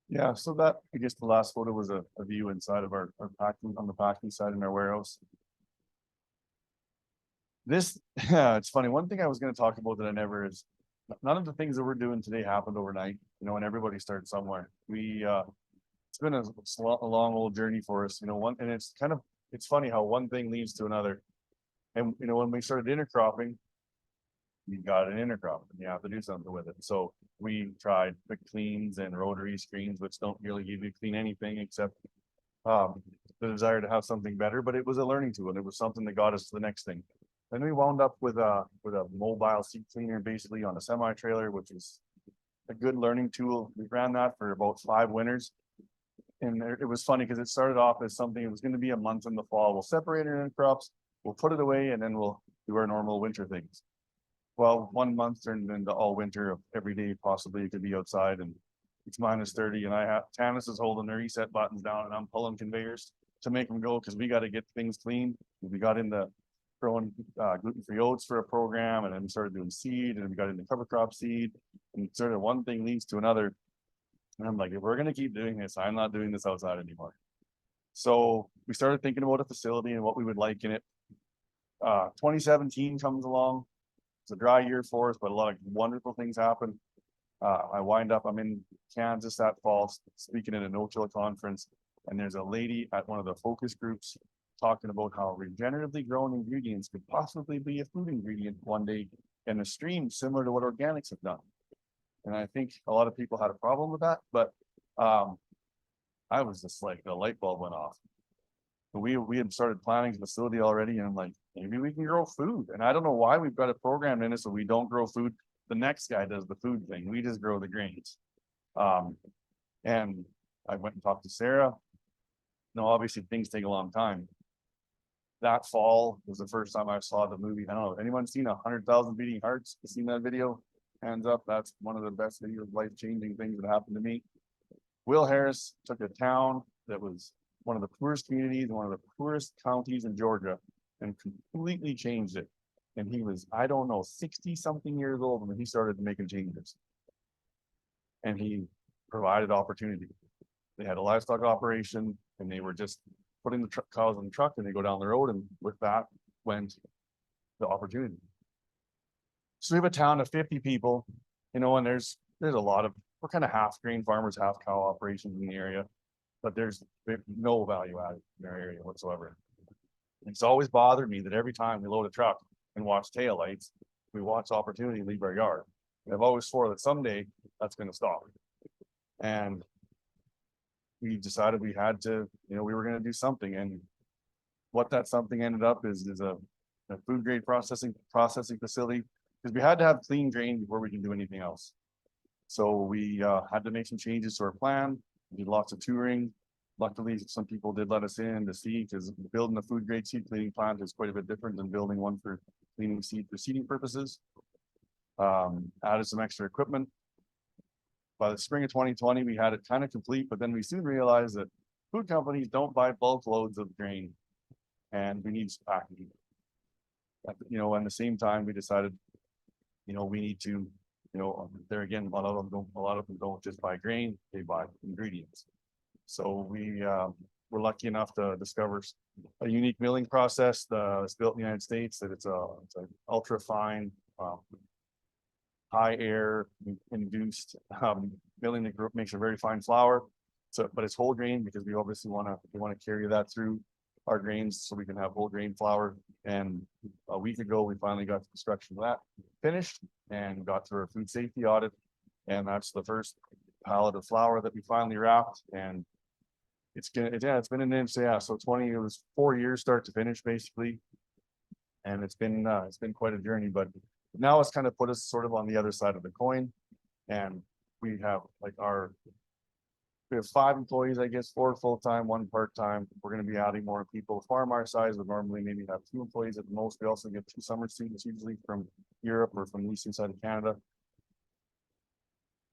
Speaker 1: Yeah, so that, I guess the last photo was a view inside of our packing, on the packing side in our warehouse. This, it's funny, one thing I was gonna talk about that I never is, none of the things that we're doing today happened overnight, and everybody started somewhere. It's been a long old journey for us, and it's funny how one thing leads to another. And, when we started intercropping, you got an intercrop and you have to do something with it. So we tried quick cleans and rotary screens, which don't really give you clean anything except the desire to have something better, but it was a learning tool and it was something that got us to the next thing. Then we wound up with a mobile seed cleaner, basically on a semi trailer, which is a good learning tool. We ran that for about 5 winters. And it was funny because it started off as something, it was going to be a month in the fall. We'll separate our intercrops, we'll put it away, and then we'll do our normal winter things. Well, 1 month turned into all winter of every day possibly you could be outside, and it's -30, and Tanis is holding the reset buttons down and I'm pulling conveyors to make them go because we got to get things clean. We got into growing gluten-free oats for a program, and then we started doing seed, and we got into cover crop seed, and sort of one thing leads to another. And I'm like, if we're going to keep doing this, I'm not doing this outside anymore. So we started thinking about a facility and what we would like in it. 2017 comes along. It's a dry year for us, but a lot of wonderful things happen. I'm in Kansas that fall speaking at a no-till conference, and there's a lady at one of the focus groups talking about how regeneratively grown ingredients could possibly be a food ingredient one day in a stream similar to what organics have done. And I think a lot of people had a problem with that, but I was just like, the light bulb went off. We had started planning the facility already, and I'm like, maybe we can grow food. And I don't know why we've got a program in it so we don't grow food. The next guy does the food thing. We just grow the grains. And I went and talked to Sarah. No, obviously things take a long time. That fall was the first time I saw the movie. I don't know, anyone seen 100,000 Beating Hearts? You seen that video? Hands up. That's one of the best videos, life-changing things that happened to me. Will Harris took a town that was one of the poorest communities, one of the poorest counties in Georgia, and completely changed it. And he was, I don't know, 60 something years old when he started making changes. And he provided opportunity. They had a livestock operation, and they were just putting the cows on the truck, and they go down the road, and with that went the opportunity. So we have a town of 50 people, and there's a lot of, we're kind of half grain farmers, half cow operations in the area, but there's no value added in our area whatsoever. It's always bothered me that every time we load a truck and watch taillights, we watch opportunity leave our yard. And I've always swore that someday that's going to stop. And we decided we had to, we were going to do something. And what that something ended up is a food grade processing facility, because we had to have clean grain before we can do anything else. So we had to make some changes to our plan. We did lots of touring. Luckily, some people did let us in to see, because building a food grade seed cleaning plant is quite a bit different than building one for cleaning seed for seeding purposes. Added some extra equipment. By the spring of 2020, we had it kind of complete, but then we soon realized that food companies don't buy bulk loads of grain, and we need packaging. You know, at the same time, we decided, you know, we need to, you know, there again, a lot of them don't just buy grain, they buy ingredients. So we were lucky enough to discover a unique milling process that's built in the United States, that it's an ultra fine, high air induced milling that makes a very fine flour. So, but it's whole grain because we obviously want to carry that through our grains so we can have whole grain flour. And a week ago, we finally got the construction of that finished and got through our food safety audit. And that's the first pallet of flour that we finally wrapped. And it's been an inch, yeah. So it was 4 years start to finish basically. And it's been quite a journey, but now it's kind of put us sort of on the other side of the coin. And we have we have 5 employees, I guess, 4 full-time, 1 part-time. We're going to be adding more people. Farm our size would normally maybe have 2 employees at the most. We also get 2 summer students usually from Europe or from the eastern side of Canada.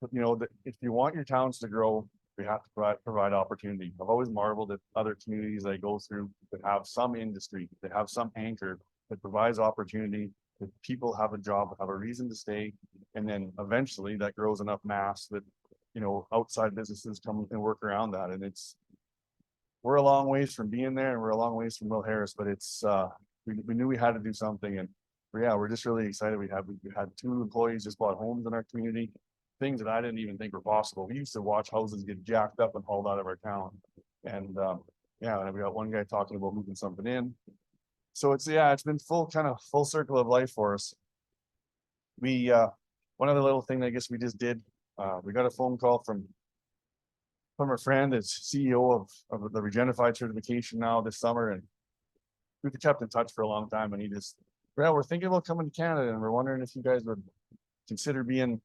Speaker 1: But you know, if you want your towns to grow, we have to provide opportunity. I've always marveled at other communities I go through that have some industry, that have some anchor that provides opportunity, that people have a job, have a reason to stay, and then eventually that grows enough mass that, you know, outside businesses come and work around that. And we're a long ways from being there, and we're a long ways from Will Harris, but we knew we had to do something. And yeah, we're just really excited. We had 2 employees just bought homes in our community, things that I didn't even think were possible. We used to watch houses get jacked up and hauled out of our town. And yeah, and we got one guy talking about moving something in. So it's been full circle of life for us. One other little thing I guess we just did, we got a phone call from a friend that's CEO of the Regenerative certification now this summer, and we've kept in touch for a long time. And we're thinking about coming to Canada, and we're wondering if you guys would consider being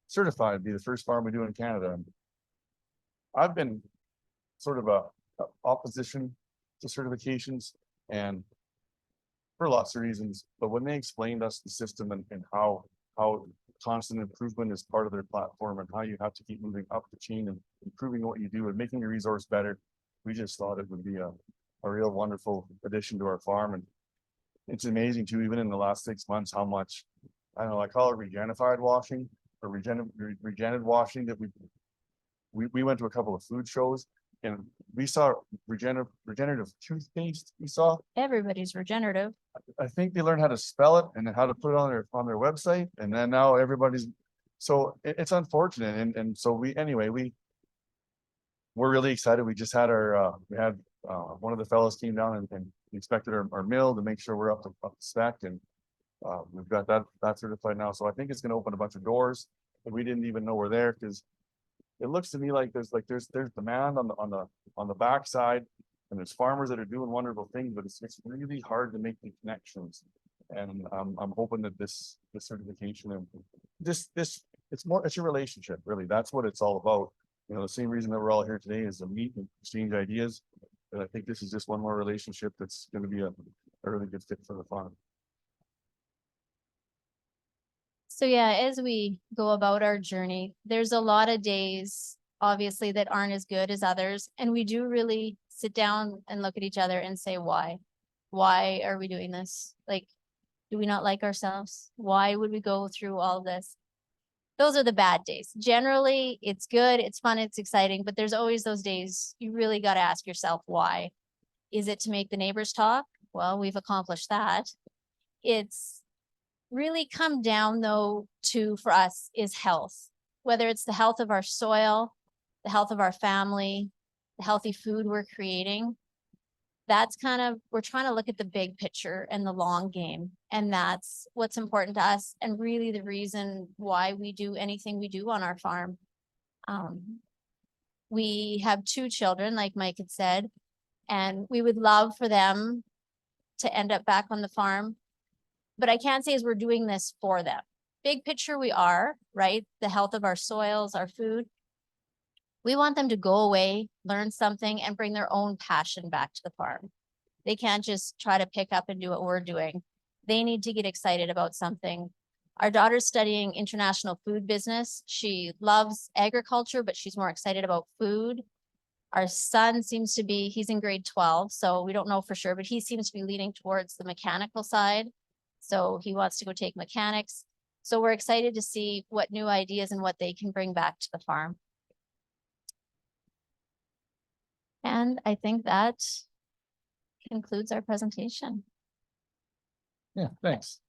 Speaker 1: certified, be the first farm we do in Canada. And I've been sort of a opposition to certifications, and for lots of reasons, but when they explained us the system and how constant improvement is part of their platform and how you have to keep moving up the chain and improving what you do and making your resource better, we just thought it would be a real wonderful addition to our farm. And it's amazing too, even in the last 6 months, how much, I don't know, I call it regenerative washing or regenerative washing, that we went to a couple of food shows and we saw regenerative toothpaste. We saw
Speaker 4: Everybody's regenerative.
Speaker 1: I think they learned how to spell it and then how to put it on their website, and then now everybody's, so it's unfortunate. And so we're really excited. We just had one of the fellows came down and inspected our mill to make sure we're up to spec, and we've got that certified now. So I think it's going to open a bunch of doors that we didn't even know were there, because it looks to me like there's demand on the backside, and there's farmers that are doing wonderful things, but it's really hard to make the connections. And I'm hoping that this certification and it's a relationship, really. That's what it's all about. You know, the same reason that we're all here today is to meet and exchange ideas. And I think this is just one more relationship that's going to be a really good fit for the farm.
Speaker 4: So yeah, as we go about our journey, there's a lot of days, obviously, that aren't as good as others. And we do really sit down and look at each other and say, why? Why are we doing this? Like, do we not like ourselves? Why would we go through all this? Those are the bad days. Generally, it's good, it's fun, it's exciting, but there's always those days you really got to ask yourself, why? Is it to make the neighbors talk? Well, we've accomplished that. It's really come down though to, for us, is health, whether it's the health of our soil, the health of our family, the healthy food we're creating. That's we're trying to look at the big picture and the long game. And that's what's important to us, and really the reason why we do anything we do on our farm. We have 2 children, like Mike had said, and we would love for them to end up back on the farm. But I can't say is we're doing this for them. Big picture, we are, right? The health of our soils, our food. We want them to go away, learn something, and bring their own passion back to the farm. They can't just try to pick up and do what we're doing. they need to get excited about something. Our daughter's studying international food business. She loves agriculture, but she's more excited about food. Our son seems to be, he's in grade 12, so we don't know for sure, but he seems to be leaning towards the mechanical side. So he wants to go take mechanics. So we're excited to see what new ideas and what they can bring back to the farm. And I think that concludes our presentation.
Speaker 5: Yeah, thanks.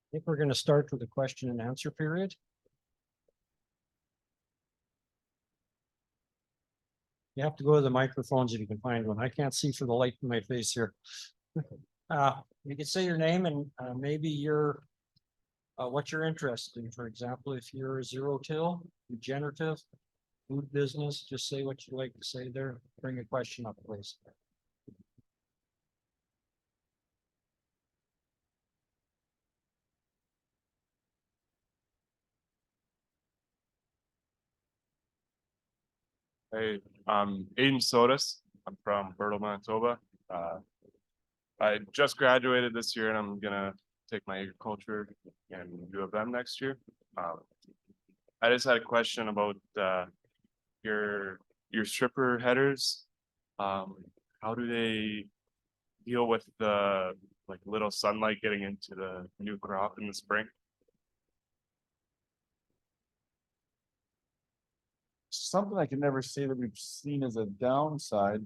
Speaker 3: I think we're going to start with a question and answer period. You have to go to the microphones if you can find one. I can't see for the light in my face here. You can say your name and maybe your what you're interested in. For example, if you're a zero-till, regenerative, food business, just say what you'd like to say there. Bring a question up, please.
Speaker 6: Hey, I'm Aiden Sodas. I'm from Bertle, Manitoba. I just graduated this year and I'm gonna take my agriculture and U of M next year. I just had a question about your stripper headers. How do they deal with the like little sunlight getting into the new crop in the spring?
Speaker 1: Something I can never say that we've seen as a downside.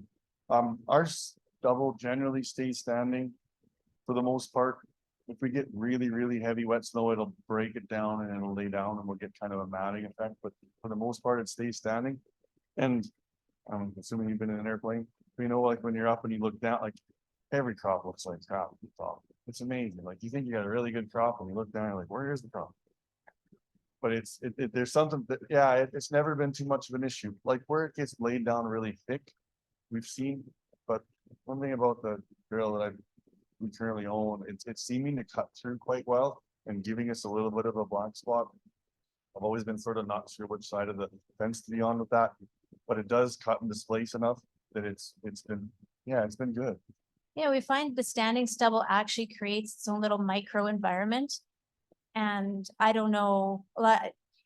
Speaker 1: Our stubble generally stays standing for the most part. If we get really, really heavy wet snow, it'll break it down and it'll lay down and we'll get kind of a matting effect, but for the most part, it stays standing. And I'm assuming you've been in an airplane, you know, like when you're up and you look down, like every crop looks like crap. at the top. It's amazing. Like you think you got a really good crop and you look down, you're like, where is the crop? But there's something that, yeah, it's never been too much of an issue. Like where it gets laid down really thick, we've seen. But one thing about the drill that we currently own, it's seeming to cut through quite well and giving us a little bit of a black spot. I've always been sort of not sure which side of the fence to be on with that, but it does cut and displace enough that it's been good.
Speaker 4: Yeah, we find the standing stubble actually creates its own little micro environment. And I don't know,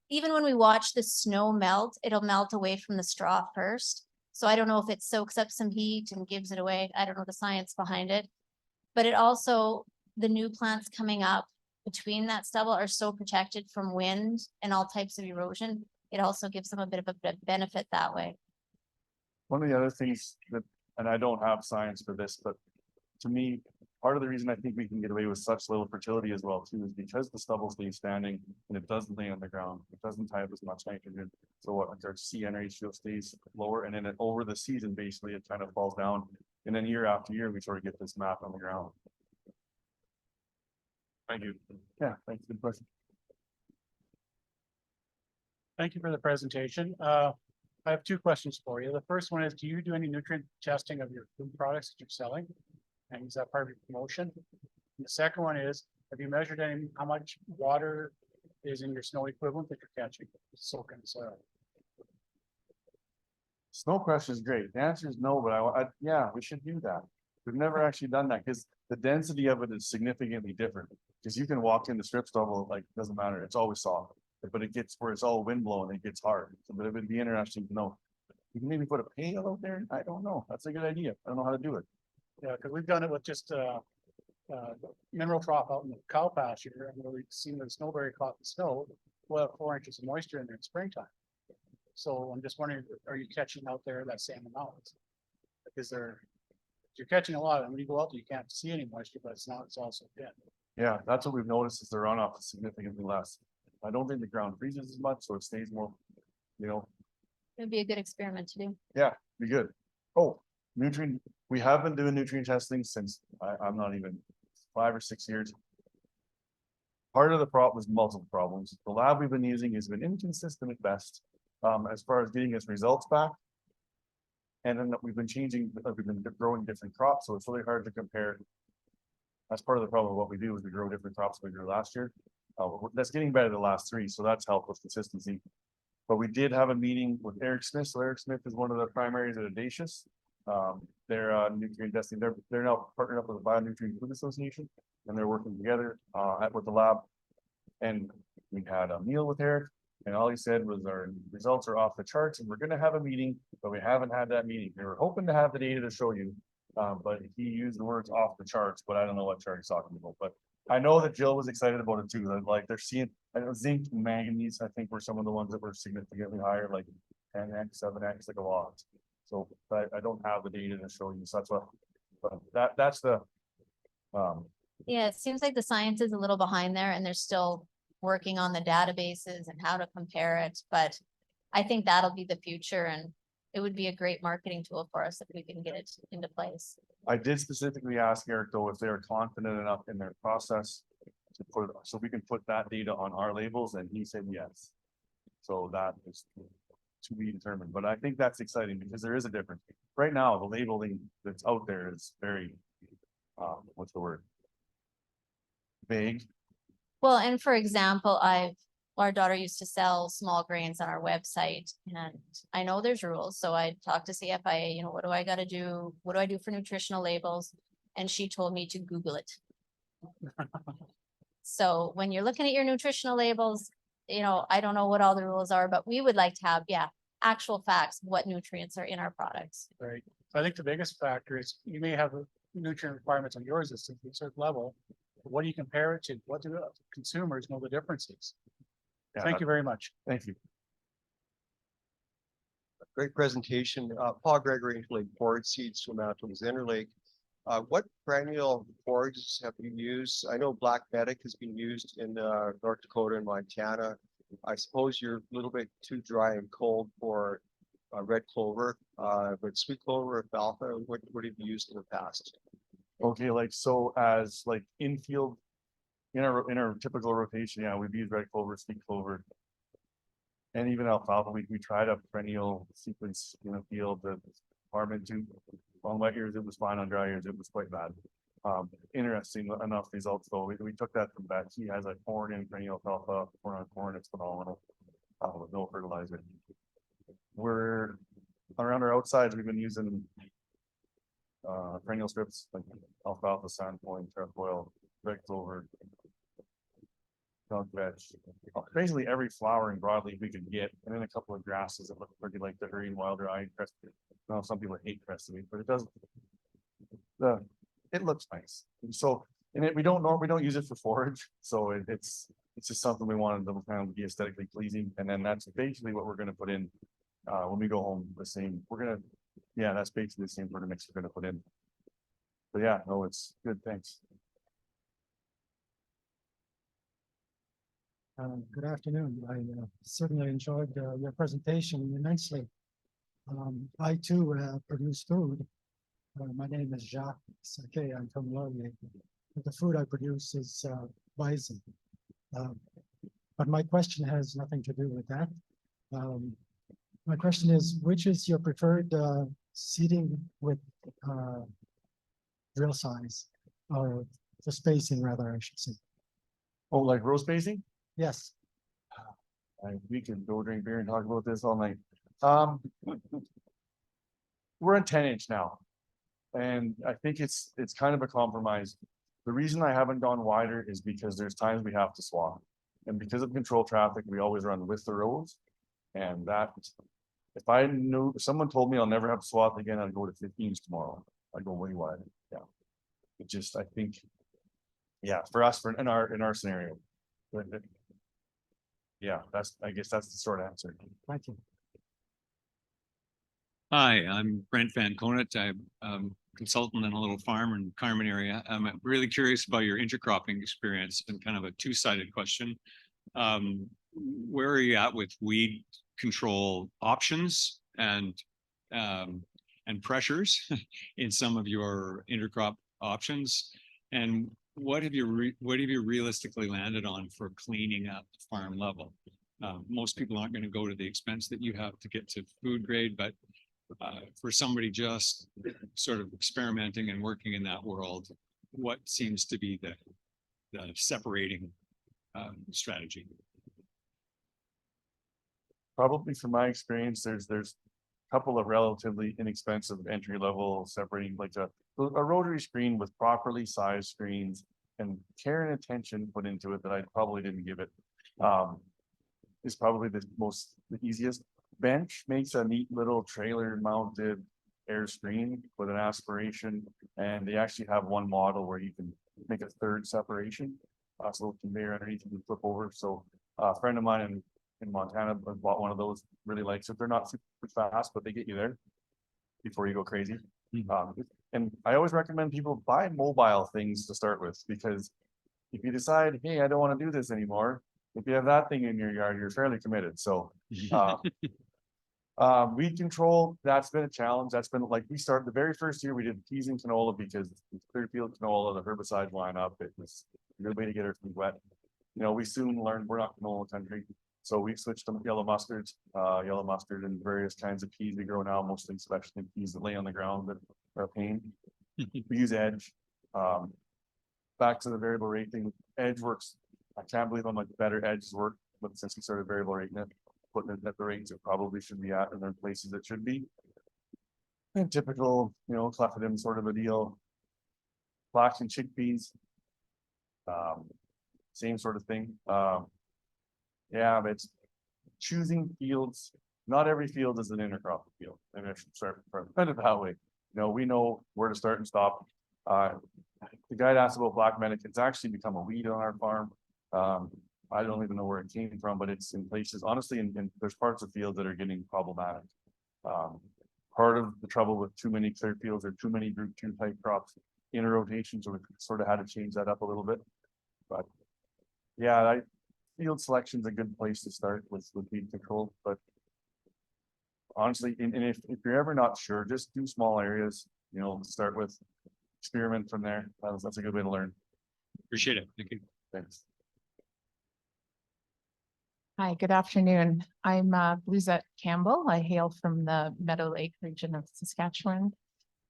Speaker 4: even when we watch the snow melt, it'll melt away from the straw first. So I don't know if it soaks up some heat and gives it away. I don't know the science behind it. But it also, the new plants coming up between that stubble are so protected from wind and all types of erosion. It also gives them a bit of a benefit that way.
Speaker 1: One of the other things that, and I don't have science for this, but to me, part of the reason I think we can get away with such little fertility as well too is because the stubble stays standing and it doesn't lay on the ground. It doesn't tie up as much nitrogen. So what our CN ratio stays lower, and then over the season, basically it kind of falls down. And then year after year, we sort of get this map on the ground.
Speaker 6: Thank you.
Speaker 1: Yeah, thanks. Good question.
Speaker 7: Thank you for the presentation. I have two questions for you. The first one is, do you do any nutrient testing of your food products that you're selling? And is that part of your promotion? And the second one is, have you measured how much water is in your snow equivalent that you're catching, soaking in soil?
Speaker 1: Snow crush is great. The answer is no, but yeah, we should do that. We've never actually done that because the density of it is significantly different. Because you can walk in the strip stubble, like, it doesn't matter, it's always soft. But it gets where it's all wind blowing, it gets hard. So, but it would be interesting to know. You can maybe put a pail out there. I don't know. That's a good idea. I don't know how to do it.
Speaker 7: Yeah, because we've done it with just mineral crop out in the cow pasture, and we've seen the snowberry caught in snow, we'll have 4 inches of moisture in there in springtime. So I'm just wondering, are you catching out there that same amount? Because you're catching a lot, and when you go out there, you can't see any moisture, but it's also thin.
Speaker 1: Yeah, that's what we've noticed is the runoff is significantly less. I don't think the ground freezes as much, so it stays more, you know.
Speaker 4: It'd be a good experiment to do.
Speaker 1: Yeah, be good. Oh, nutrient, we have been doing nutrient testing since I'm not even 5 or 6 years. Part of the problem is multiple problems. The lab we've been using has been inconsistent at best, as far as getting us results back. And then we've been growing different crops, so it's really hard to compare. That's part of the problem. What we do is we grow different crops we grew last year. That's getting better the last 3, so that's helped with consistency. But we did have a meeting with Eric Smith. So Eric Smith is one of the primaries at Audacious. They're nutrient testing. They're now partnered up with the Bionutrient Food Association, and they're working together with the lab. And we had a meal with Eric, and all he said was our results are off the charts, and we're gonna have a meeting, but we haven't had that meeting. We were hoping to have the data to show you. But he used the words off the charts, but I don't know what chart he's talking about. But I know that Jill was excited about it too. That, like they're seeing, I know zinc and manganese, I think were some of the ones that were significantly higher, like 10x, 7x, like a lot. So I don't have the data to show you. So that's what, but that's the,
Speaker 4: Yeah, it seems like the science is a little behind there and they're still working on the databases and how to compare it, but I think that'll be the future and it would be a great marketing tool for us if we can get it into place.
Speaker 1: I did specifically ask Eric though, if they are confident enough in their process to put, so we can put that data on our labels, and he said yes. So that is to be determined, but I think that's exciting because there is a difference. Right now, the labeling that's out there is very, what's the word? Vague.
Speaker 4: Well, and for example, our daughter used to sell small grains on our website and I know there's rules. So I talked to CFIA, you know, what do I gotta do? What do I do for nutritional labels? And she told me to Google it. So when you're looking at your nutritional labels, you know, I don't know what all the rules are, but we would like to have, yeah, actual facts, what nutrients are in our products.
Speaker 7: Right. So I think the biggest factor is you may have nutrient requirements on yours at a certain level. But what do you compare it to? What do consumers know the differences?
Speaker 1: Yeah,
Speaker 7: Thank you very much.
Speaker 1: Thank you.
Speaker 8: Great presentation. Paul Gregory, like forage seeds from Mountains Interlake. What perennial forages have you used? I know Black Medic has been used in North Dakota and Montana. I suppose you're a little bit too dry and cold for red clover, but sweet clover, alfalfa, what have you used in the past?
Speaker 1: Okay, like so as like infield, in our typical rotation, yeah, we've used red clover, sweet clover. And even alfalfa, we tried a perennial sequence in the field that farm into. On wet years, it was fine. On dry years, it was quite bad. Interesting enough results though. We took that from Beck. He has a corn and perennial alfalfa, corn on corn. It's phenomenal. With no fertilizer. We're around our outsides. We've been using perennial strips like alfalfa, sandpoint, trefoil, red clover, skunk vetch, basically every flowering broadleaf we could get, and then a couple of grasses that look pretty like the Hurricane wilder eye crest. Well, some people hate crested, but it doesn't. It looks nice. And so, and we don't use it for forage, so it's just something we wanted to kind of be aesthetically pleasing, and then that's basically what we're going to put in when we go home. The same. Yeah, that's basically the same sort of mix we're going to put in. But yeah, no, it's good. Thanks.
Speaker 9: Good afternoon. I certainly enjoyed your presentation immensely. I too produce food. My name is Jacques Saquet. I'm from Laurier. The food I produce is bison. But my question has nothing to do with that. My question is, which is your preferred seeding with drill size, or the spacing rather, I should say?
Speaker 1: Oh, like row spacing?
Speaker 9: Yes.
Speaker 1: We can go drink beer and talk about this all night. We're in 10-inch now, and I think it's kind of a compromise. The reason I haven't gone wider is because there's times we have to swap, and because of control traffic, we always run with the rows. And that, if someone told me I'll never have to swap again, I'd go to 15s tomorrow. I'd go way wider. Yeah, it just, I think, yeah, for us, in our scenario. Yeah, I guess that's the short answer.
Speaker 9: Thank you.
Speaker 10: Hi, I'm Brent Van Conant. I'm consultant in a little farm in Carmen area. I'm really curious about your intercropping experience, and kind of a two-sided question. Where are you at with weed control options and pressures in some of your intercrop options? And what have you realistically landed on for cleaning up farm level? Most people aren't going to go to the expense that you have to get to food grade, but for somebody just sort of experimenting and working in that world, what seems to be the separating strategy?
Speaker 1: probably from my experience, there's a couple of relatively inexpensive entry level separating, like a rotary screen with properly sized screens and care and attention put into it that I probably didn't give it. Is probably the easiest. Bench makes a neat little trailer mounted air screen with an aspiration, and they actually have one model where you can make a third separation. So conveyor underneath you can flip over. So a friend of mine in Montana bought one of those, really likes it. They're not super fast, but they get you there before you go crazy. And I always recommend people buy mobile things to start with, because if you decide, hey, I don't want to do this anymore, if you have that thing in your yard, you're fairly committed. So weed control, that's been a challenge. That's been like, we started the very first year we did peas and canola because Clearfield canola, the herbicide lineup, it was a good way to get our food wet. You know, we soon learned we're not canola country. So we switched to yellow mustard and various kinds of peas we grow now, mostly specialty peas that lay on the ground that are a pain. We use Edge. Back to the variable rate thing, Edge works. I can't believe how much better Edges work, but since we started variable rating it, putting it at the rates it probably should be at, and there are places it should be. And typical, you know, clethodim sort of a deal. Flax and chickpeas. Same sort of thing. Yeah, but it's choosing fields. Not every field is an intercrop field. And I should start put it that way. You know, we know where to start and stop. The guy asked about black medic. It's actually become a weed on our farm. I don't even know where it came from, but it's in places, honestly, and there's parts of fields that are getting problematic. Part of the trouble with too many clear fields or too many group 2 type crops in a rotation, so we sort of had to change that up a little bit. But yeah, field selection is a good place to start with weed control. But honestly, and if you're ever not sure, just do small areas, you know, start with, experiment from there. That's a good way to learn.
Speaker 10: Appreciate it. Thank you.
Speaker 1: Thanks.
Speaker 11: Hi, good afternoon. I'm Bluesette Campbell. I hail from the Meadow Lake region of Saskatchewan.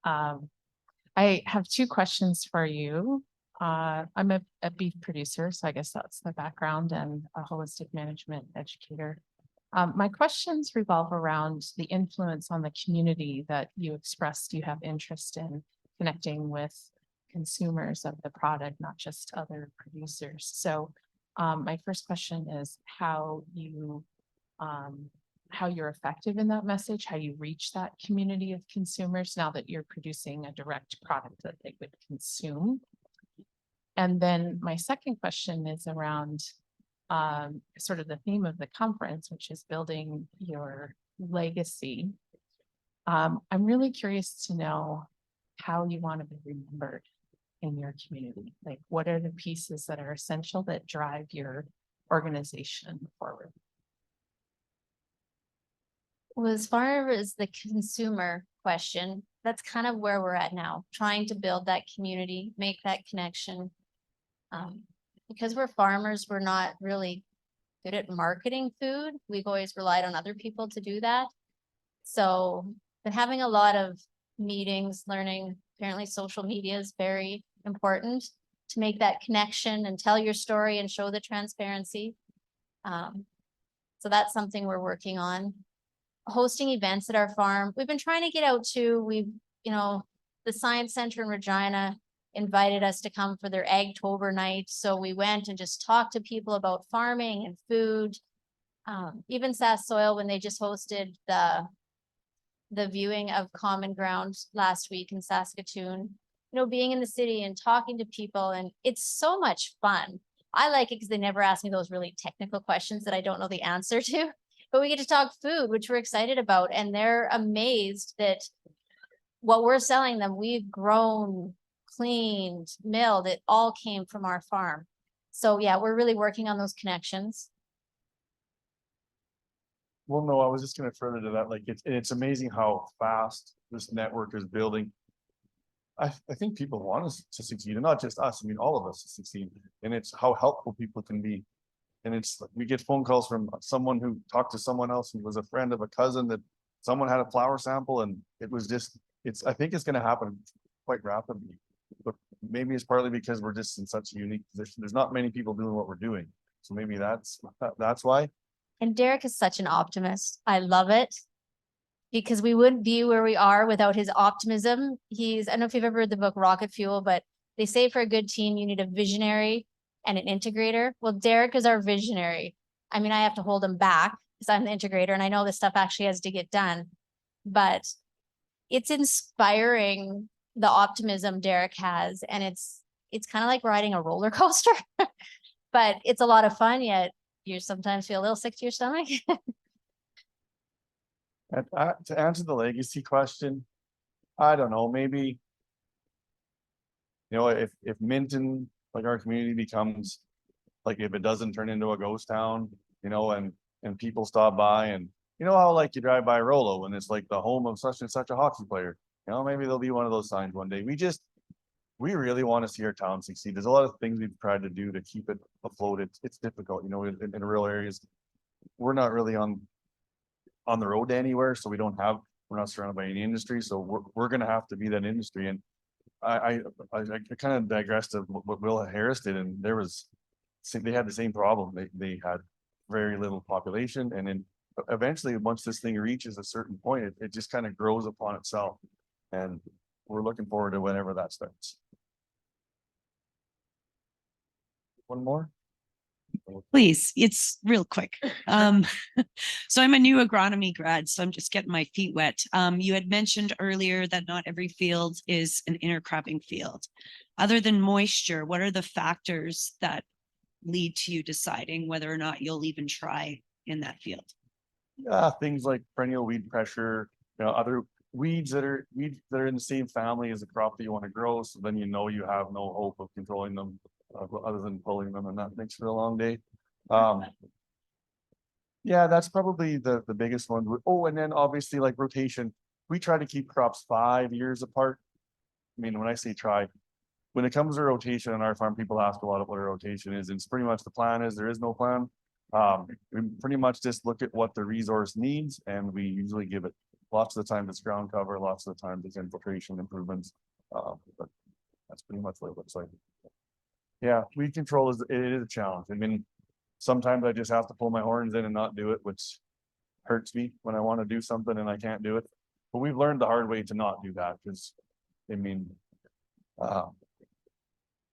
Speaker 11: I have 2 questions for you. I'm a beef producer, so I guess that's the background, and a holistic management educator. My questions revolve around the influence on the community that you expressed you have interest in connecting with consumers of the product, not just other producers. So my first question is how you're effective in that message, how you reach that community of consumers now that you're producing a direct product that they would consume. And then my second question is around sort of the theme of the conference, which is building your legacy. I'm really curious to know how you want to be remembered in your community. Like, what are the pieces that are essential that drive your organization forward?
Speaker 4: Well, as far as the consumer question, that's kind of where we're at now, trying to build that community, make that connection. Because we're farmers, we're not really good at marketing food. We've always relied on other people to do that. So, been having a lot of meetings, learning. Apparently social media is very important to make that connection and tell your story and show the transparency. So that's something we're working on. Hosting events at our farm. We've been trying to get out to, the Science Center in Regina invited us to come for their Agtober night. So we went and just talked to people about farming and food. Even Sask Soil, when they just hosted the viewing of Common Ground last week in Saskatoon, being in the city and talking to people, and it's so much fun. I like it because they never ask me those really technical questions that I don't know the answer to, but we get to talk food, which we're excited about. And they're amazed that what we're selling them, we've grown, cleaned, milled, it all came from our farm. So yeah, we're really working on those connections.
Speaker 1: Well, no, I was just gonna further to that, like it's amazing how fast this network is building. I think people want us to succeed, and not just us, I mean, all of us to succeed, and it's how helpful people can be. And it's like, we get phone calls from someone who talked to someone else who was a friend of a cousin, that someone had a flower sample, and it was just, I think it's gonna happen quite rapidly. But maybe it's partly because we're just in such a unique position. There's not many people doing what we're doing. So maybe that's why.
Speaker 4: And Derek is such an optimist. I love it. Because we wouldn't be where we are without his optimism. I don't know if you've ever read the book Rocket Fuel, but they say for a good team, you need a visionary and an integrator. Well, Derek is our visionary. I mean, I have to hold him back because I'm the integrator and I know this stuff actually has to get done. But it's inspiring the optimism Derek has. And it's kind of like riding a roller coaster, but it's a lot of fun, yet you sometimes feel a little sick to your stomach.
Speaker 1: To answer the legacy question, I don't know, maybe. You know, if Minton, like our community becomes, like if it doesn't turn into a ghost town, you know, and people stop by and, you know how like you drive by Rollo and it's like the home of such and such a hockey player, you know, maybe there'll be one of those signs one day. We really want to see our town succeed. There's a lot of things we've tried to do to keep it afloat. It's difficult, you know, in rural areas. We're not really on the road anywhere, so we're not surrounded by any industry, so we're gonna have to be that industry. And I kind of digressed to what Will Harris did, and they had the same problem. They had very little population, and then eventually, once this thing reaches a certain point, it just kind of grows upon itself. And we're looking forward to whenever that starts. One more?
Speaker 12: Please, it's real quick. So I'm a new agronomy grad, so I'm just getting my feet wet. You had mentioned earlier that not every field is an intercropping field. Other than moisture, what are the factors that lead to you deciding whether or not you'll even try in that field?
Speaker 1: Things like perennial weed pressure, you know, other weeds that are in the same family as the crop that you want to grow. So then you know you have no hope of controlling them other than pulling them, and that makes for a long day. Yeah, that's probably the biggest one. Oh, and then obviously like rotation. We try to keep crops 5 years apart. I mean, when I say try, when it comes to rotation on our farm, people ask a lot of what a rotation is. And it's pretty much the plan is there is no plan. We pretty much just look at what the resource needs and we usually give it. Lots of the time it's ground cover, lots of the time it's infiltration improvements. But that's pretty much what it looks like. Yeah, weed control it is a challenge. I mean, sometimes I just have to pull my horns in and not do it, which hurts me when I want to do something and I can't do it. But we've learned the hard way to not do that because, I mean,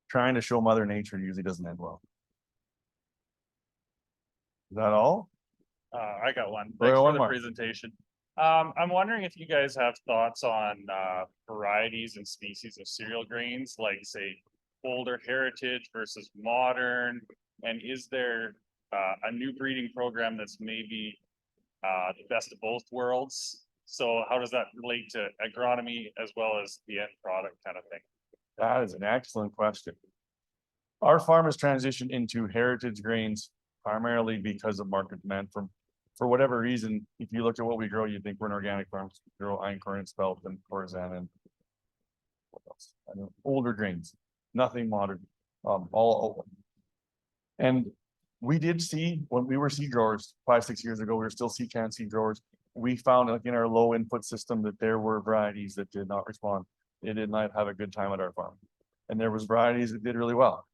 Speaker 1: trying to show Mother Nature usually doesn't end well. Is that all?
Speaker 13: I got one.
Speaker 1: Well,
Speaker 13: Thanks
Speaker 1: one
Speaker 13: for the
Speaker 1: more.
Speaker 13: presentation. I'm wondering if you guys have thoughts on varieties and species of cereal grains, like say older heritage versus modern, and is there a new breeding program that's maybe the best of both worlds? So how does that relate to agronomy as well as the end product kind of thing?
Speaker 1: That is an excellent question. Our farm has transitioned into heritage grains primarily because of market demand. For whatever reason, if you look at what we grow, you think we're an organic farm. We grow einkorn and spelt and corzan and what else? I don't know, older grains, nothing modern. All. And we did see when we were seed growers 5-6 years ago, we were still can seed growers. We found like in our low input system that there were varieties that did not respond. They did not have a good time at our farm. And there was varieties that did really well.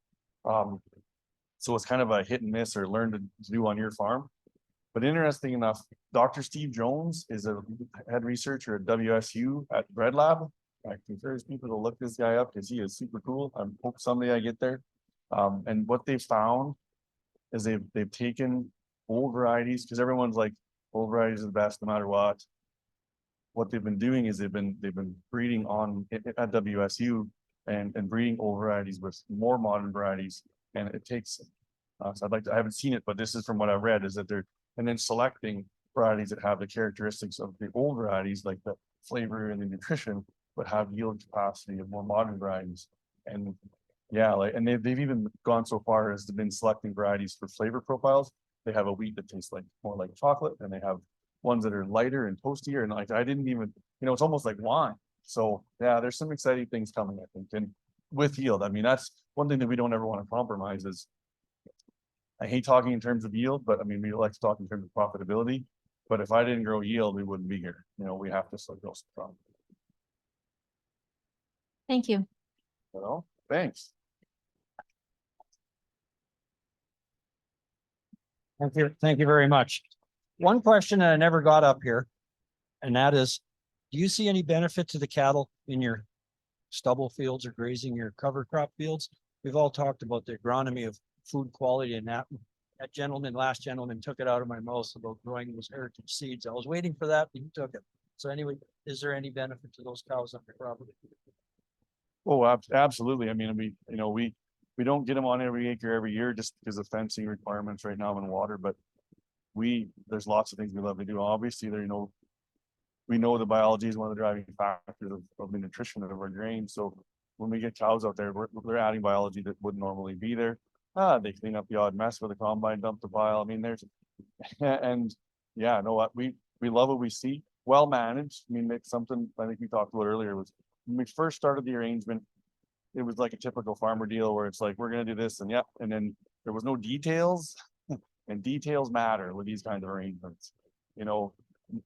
Speaker 1: So it's kind of a hit and miss or learn to do on your farm. But interesting enough, Dr. Steve Jones is a head researcher at WSU at Bread Lab. I encourage people to look this guy up because he is super cool. I hope someday I get there. And what they've found is they've taken old varieties because everyone's like old varieties are the best no matter what. What they've been doing is they've been breeding on at WSU and breeding old varieties with more modern varieties. And it takes so I haven't seen it, but this is from what I've read is that they're and then selecting varieties that have the characteristics of the old varieties, like the flavor and the nutrition, but have yield capacity of more modern varieties. And yeah, like and they've even gone so far as to been selecting varieties for flavor profiles. They have a wheat that tastes like more like chocolate, and they have ones that are lighter and toastier. And like I didn't even, it's almost like wine. So yeah, there's some exciting things coming, I think. And with yield, I mean, that's one thing that we don't ever want to compromise is I hate talking in terms of yield, but I mean, we like to talk in terms of profitability. But if I didn't grow yield, we wouldn't be here. We have to still grow some profit.
Speaker 4: Thank you.
Speaker 1: Thanks.
Speaker 3: Thank you very much. One question that I never got up here, and that is, do you see any benefit to the cattle in your stubble fields or grazing your cover crop fields? We've all talked about the agronomy of food quality and that. Last gentleman took it out of my mouth about growing those heritage seeds. I was waiting for that, but he took it. So anyway, is there any benefit to those cows on your property?
Speaker 1: Oh, absolutely. I mean, we don't get them on every acre every year just because of fencing requirements right now and water, but there's lots of things we love to do. Obviously, we know the biology is one of the driving factors of the nutrition of our grain. So when we get cows out there, they're adding biology that wouldn't normally be there. They clean up the odd mess with the combine, dump the pile. I mean, and yeah, no, what we love what we see. Well managed. I mean, it's something I think we talked about earlier was when we first started the arrangement, it was like a typical farmer deal where it's like, we're going to do this and yep. And then there was no details and details matter with these kinds of arrangements. The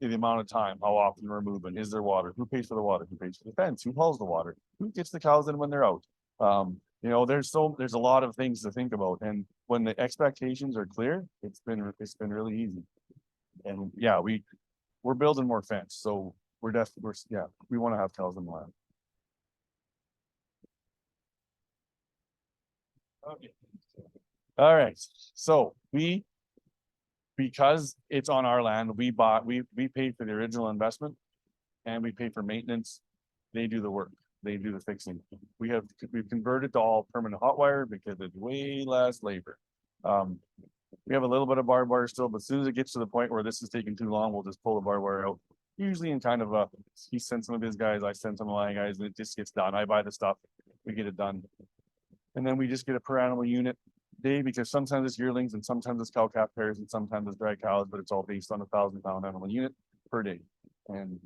Speaker 1: amount of time, how often we're moving, is there water, who pays for the water, who pays for the fence, who hauls the water, who gets the cows in when they're out. There's a lot of things to think about. And when the expectations are clear, it's been really easy. And yeah, we're building more fence. So we want to have cows in the land. Okay. All right. So because it's on our land, we paid for the original investment and we pay for maintenance. They do the work. They do the fixing. We've converted to all permanent hot wire because it's way less labor. We have a little bit of barbed wire still, but as soon as it gets to the point where this is taking too long, we'll just pull the barbed wire out. Usually in kind of he sends some of his guys, I send some of my guys, and it just gets done. I buy the stuff, we get it done. And then we just get a per animal unit day because sometimes it's yearlings and sometimes it's cow calf pairs and sometimes it's dry cows, but it's all based on 1,000-pound animal unit per day. And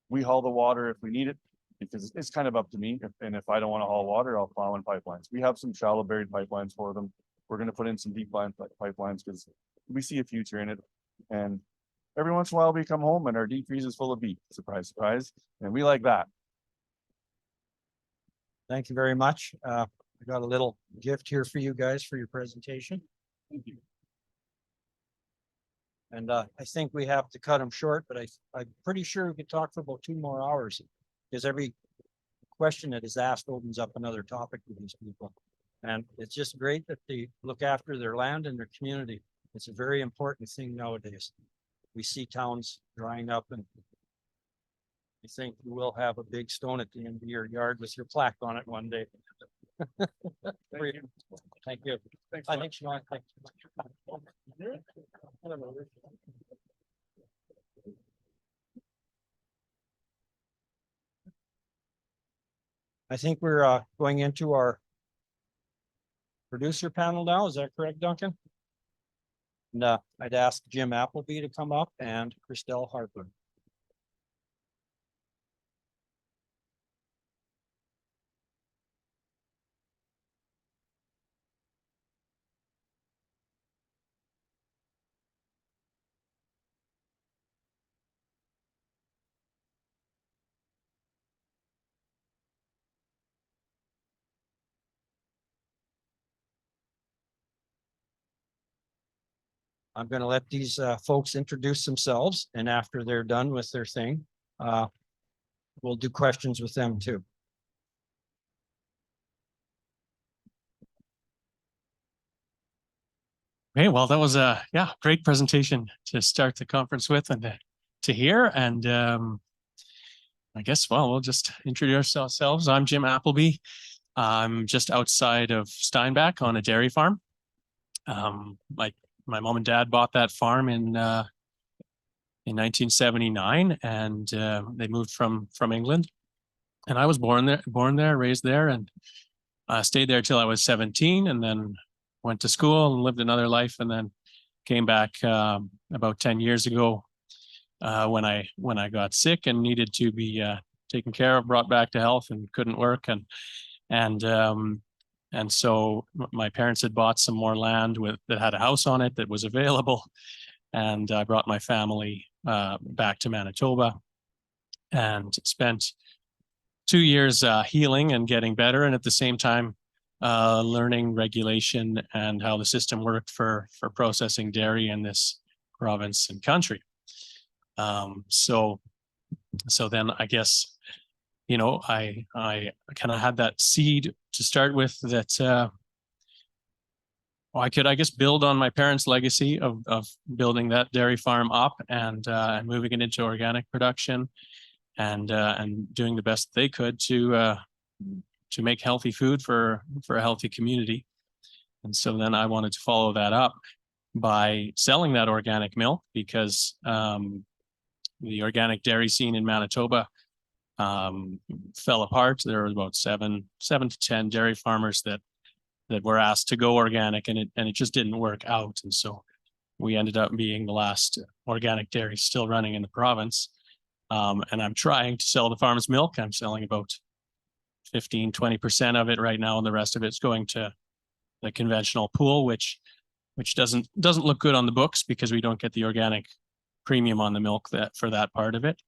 Speaker 1: we haul the water if we need it because it's kind of up to me. And if I don't want to haul water, I'll plow in pipelines. We have some shallow buried pipelines for them. We're going to put in some deep line pipelines because we see a future in it. And every once in a while we come home and our deep freeze is full of beef. Surprise, surprise. And we like that.
Speaker 3: Thank you very much. I got a little gift here for you guys for your presentation.
Speaker 1: Thank you.
Speaker 3: And I think we have to cut them short, but I'm pretty sure we could talk for about 2 more hours because every question that is asked opens up another topic for these people. And it's just great that they look after their land and their community. It's a very important thing nowadays. We see towns drying up and I think you will have a big stone at the end of your yard with your plaque on it one day. Thank you. Thank you.
Speaker 7: Thanks,
Speaker 3: I think Sean, thank you. I think we're going into our producer panel now. Is that correct, Duncan? And I'd ask Jim Appleby to come up and Kristelle Harper. I'm going to let these folks introduce themselves, and after they're done with their thing, we'll do questions with them too.
Speaker 14: Okay, well, that was a great presentation to start the conference with and to hear. And I guess, well, we'll just introduce ourselves. I'm Jim Appleby. I'm just outside of Steinbach on a dairy farm. My mom and dad bought that farm in 1979, and they moved from England. And I was born there, raised there, and stayed there till I was 17, and then went to school and lived another life, and then came back about 10 years ago when I got sick and needed to be taken care of, brought back to health, and couldn't work, and so my parents had bought some more land that had a house on it that was available. And I brought my family back to Manitoba and spent 2 years healing and getting better. And at the same time, learning regulation and how the system worked for processing dairy in this province and country. So then I guess, you know, I kind of had that seed to start with that I could, I guess, build on my parents' legacy of building that dairy farm up and moving it into organic production and doing the best they could to make healthy food for a healthy community. And so then I wanted to follow that up by selling that organic milk because the organic dairy scene in Manitoba fell apart. There were about seven to 10 dairy farmers that were asked to go organic, and it just didn't work out. And so we ended up being the last organic dairy still running in the province. And I'm trying to sell the farm's milk. I'm selling about 15-20% of it right now, and the rest of it's going to the conventional pool, which doesn't look good on the books because we don't get the organic premium on the milk that for that part of it.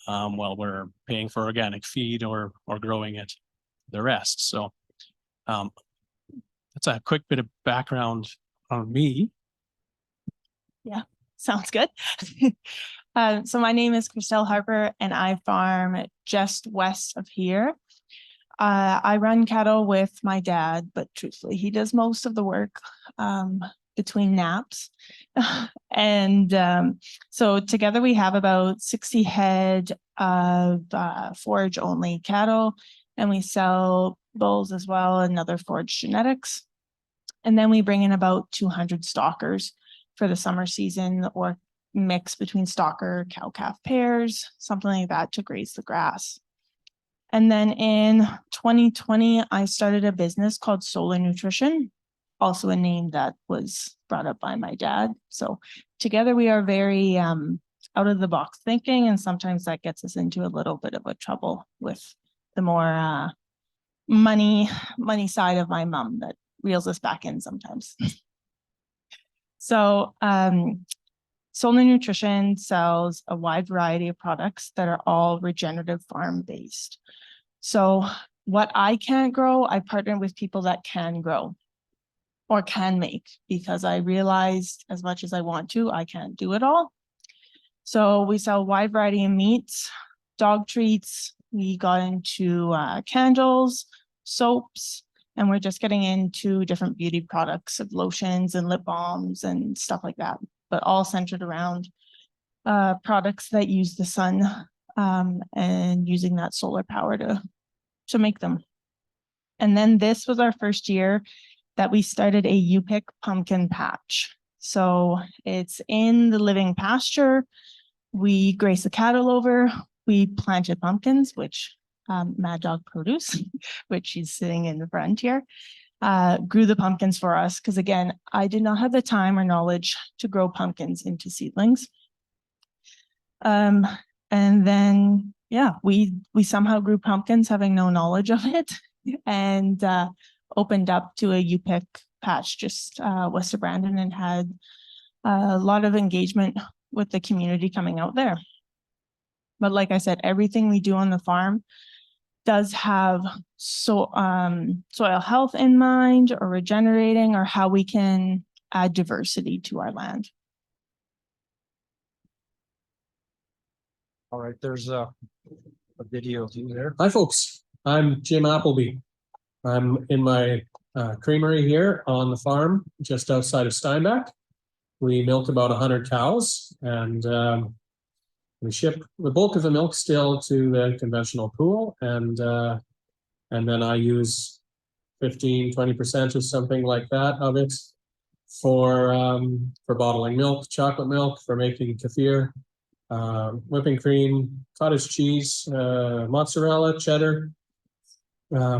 Speaker 14: While we're paying for organic feed or growing it the rest. So that's a quick bit of background on me.
Speaker 15: Yeah, sounds good. So my name is Kristelle Harper and I farm just west of here. I run cattle with my dad, but truthfully, he does most of the work between naps. And so together we have about 60 head of forage only cattle, and we sell bulls as well and other forage genetics. And then we bring in about 200 stockers for the summer season, or mix between stocker cow-calf pairs, something like that, to graze the grass. And then in 2020, I started a business called Solar Nutrition, also a name that was brought up by my dad. So together we are very out of the box thinking, and sometimes that gets us into a little bit of a trouble with the more money side of my mom that reels us back in sometimes. So Solar Nutrition sells a wide variety of products that are all regenerative farm based. So what I can't grow, I partner with people that can grow or can make, because I realized as much as I want to, I can't do it all. So we sell a wide variety of meats, dog treats. We got into candles, soaps, and we're just getting into different beauty products of lotions and lip balms and stuff like that, but all centered around products that use the sun and using that solar power to make them. And then this was our first year that we started a U-pick pumpkin patch. So it's in the living pasture. We graze the cattle over. We planted pumpkins, which Mad Dog Produce, which she's sitting in the front here, grew the pumpkins for us. Because again, I did not have the time or knowledge to grow pumpkins into seedlings. And then, yeah, we somehow grew pumpkins having no knowledge of it, and opened up to a U-pick patch just west of Brandon, and had a lot of engagement with the community coming out there. But like I said, everything we do on the farm does have soil health in mind, or regenerating, or how we can add diversity to our land.
Speaker 3: All right, there's a video of you there.
Speaker 14: Hi, folks. I'm Jim Appleby. I'm in my creamery here on the farm just outside of Steinbach. We milk about 100 cows, and we ship the bulk of the milk still to the conventional pool, and then I use 15-20% or something like that of it for bottling milk, chocolate milk, for making kefir, whipping cream, cottage cheese, mozzarella, cheddar,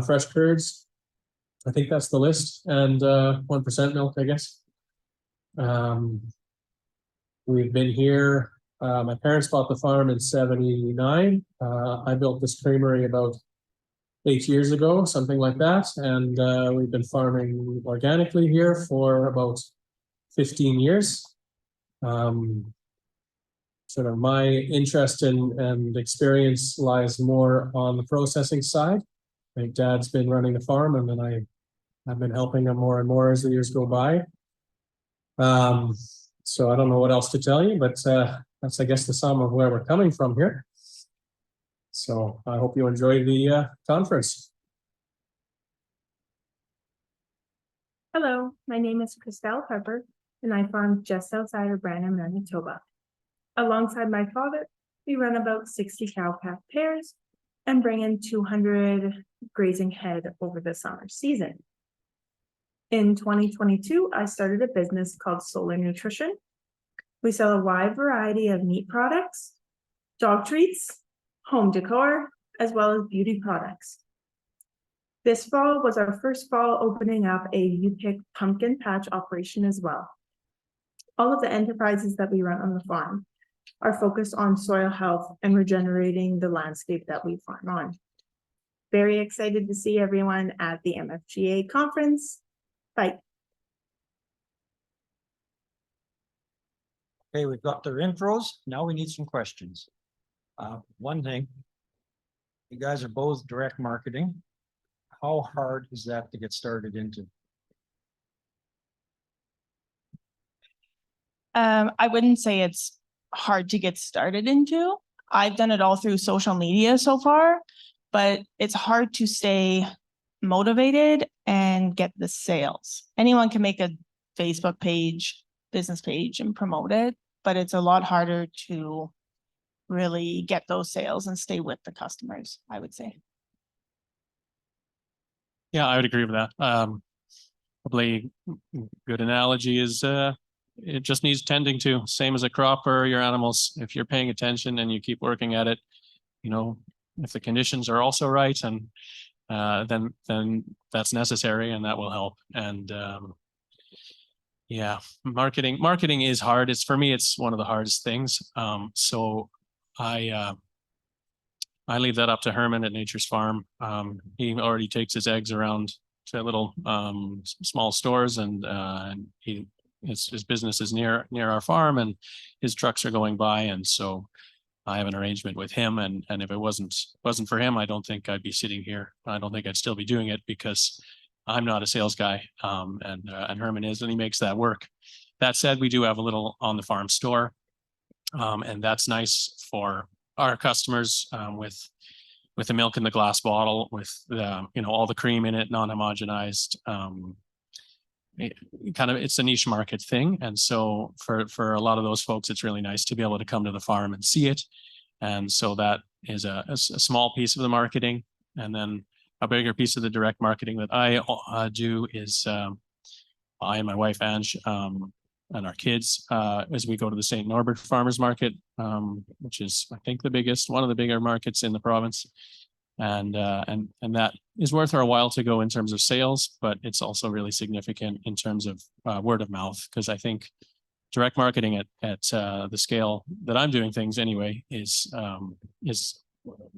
Speaker 14: fresh curds. I think that's the list, and 1% milk, I guess. We've been here. My parents bought the farm in '79. I built this creamery about 8 years ago, something like that. And we've been farming organically here for about 15 years. Sort of my interest and experience lies more on the processing side. My dad's been running the farm, and then I I've been helping them more and more as the years go by. So I don't know what else to tell you, but that's, I guess, the sum of where we're coming from here. So I hope you enjoy the conference.
Speaker 16: Hello, my name is Kristelle Harper, and I farm just outside of Brandon, Manitoba. Alongside my father, we run about 60 cow-calf pairs and bring in 200 grazing head over the summer season. In 2022, I started a business called Solar Nutrition. We sell a wide variety of meat products, dog treats, home decor, as well as beauty products. This fall was our first fall opening up a U-Pick pumpkin patch operation as well. All of the enterprises that we run on the farm are focused on soil health and regenerating the landscape that we farm on. Very excited to see everyone at the MFGA conference. Bye.
Speaker 3: Okay, we've got their intros. Now we need some questions. One thing, you guys are both direct marketing. How hard is that to get started into?
Speaker 15: I wouldn't say it's hard to get started into. I've done it all through social media so far, but it's hard to stay motivated and get the sales. Anyone can make a Facebook page, business page and promote it, but it's a lot harder to really get those sales and stay with the customers, I would say.
Speaker 14: Yeah, I would agree with that. Probably good analogy is it just needs tending to, same as a crop or your animals. If you're paying attention and you keep working at it, you know, if the conditions are also right, and then that's necessary and that will help. And yeah, marketing is hard. It's, for me, it's one of the hardest things. So I leave that up to Herman at Nature's Farm. He already takes his eggs around to little small stores, and his business is near our farm, and his trucks are going by, and so I have an arrangement with him. And if it wasn't for him, I don't think I'd be sitting here. I don't think I'd still be doing it, because I'm not a sales guy, and Herman is, and he makes that work. That said, we do have a little on the farm store, and that's nice for our customers, with the milk in the glass bottle, with the, you know, all the cream in it, non-homogenized. It's a niche market thing, and so for a lot of those folks, it's really nice to be able to come to the farm and see it. And so that is a small piece of the marketing. And then a bigger piece of the direct marketing that I do is I and my wife Ange, and our kids, as we go to the St. Norbert Farmers Market, which is, I think, one of the bigger markets in the province. And that is worth our while to go in terms of sales, but it's also really significant in terms of word of mouth, because I think direct marketing at the scale that I'm doing things anyway is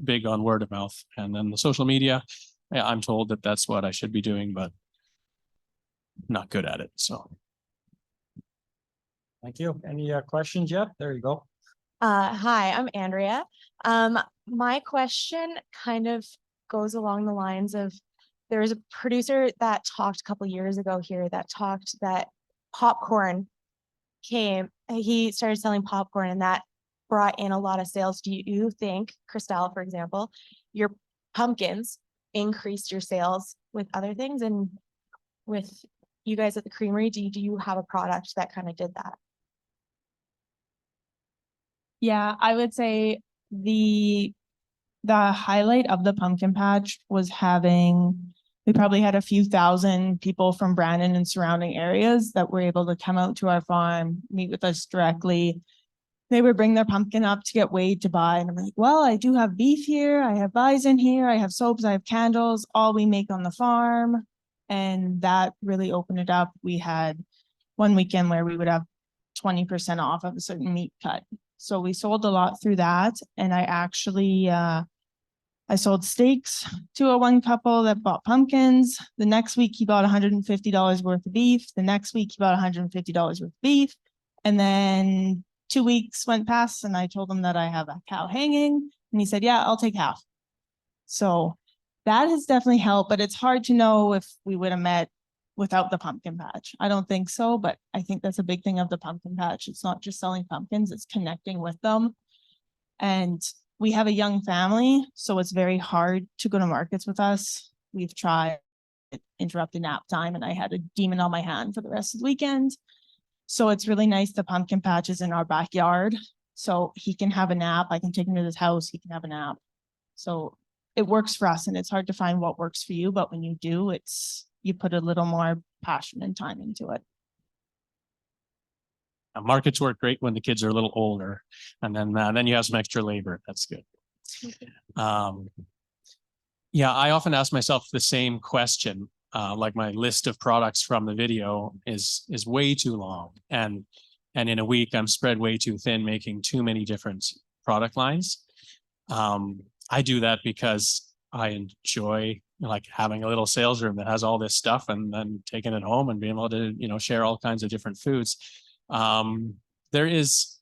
Speaker 14: big on word of mouth. And then the social media, I'm told that that's what I should be doing, but not good at it. So.
Speaker 3: Thank you. Any questions yet? There you go.
Speaker 17: Hi, I'm Andrea. My question kind of goes along the lines of, there was a producer that talked a couple years ago here that talked that popcorn he started selling popcorn, and that brought in a lot of sales. Do you think, Kristelle, for example, your pumpkins increased your sales with other things? And with you guys at the Creamery, do you have a product that kind of did that?
Speaker 15: Yeah, I would say the highlight of the pumpkin patch was we probably had a few thousand people from Brandon and surrounding areas that were able to come out to our farm, meet with us directly. They would bring their pumpkin up to get weighed to buy. And I'm like, well, I do have beef here. I have bison here. I have soaps. I have candles, all we make on the farm. And that really opened it up. We had one weekend where we would have 20% off of a certain meat cut. So we sold a lot through that. And I actually, I sold steaks to one couple that bought pumpkins. The next week he bought $150 worth of beef. The next week he bought $150 worth of beef. And then 2 weeks went past and I told him that I have a cow hanging. And he said, yeah, I'll take half. So that has definitely helped, but it's hard to know if we would have met without the pumpkin patch. I don't think so, but I think that's a big thing of the pumpkin patch. It's not just selling pumpkins, it's connecting with them. And we have a young family, so it's very hard to go to markets with us. We've tried interrupted nap time and I had a demon on my hand for the rest of the weekend. So it's really nice. The pumpkin patch is in our backyard. So he can have a nap. I can take him to his house. He can have a nap. So it works for us, and it's hard to find what works for you. But when you do, you put a little more passion and time into it.
Speaker 14: Markets work great when the kids are a little older, and then you have some extra labor. That's good. Yeah, I often ask myself the same question. Like my list of products from the video is way too long, and in a week I'm spread way too thin, making too many different product lines. I do that because I enjoy like having a little sales room that has all this stuff, and then taking it home and being able to, share all kinds of different foods. There is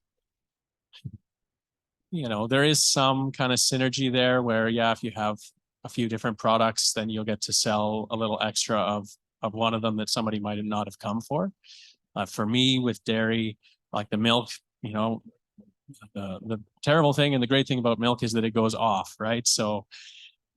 Speaker 14: some kind of synergy there where, yeah, if you have a few different products, then you'll get to sell a little extra of one of them that somebody might not have come for. For me with dairy, like the milk, the terrible thing and the great thing about milk is that it goes off, right? So,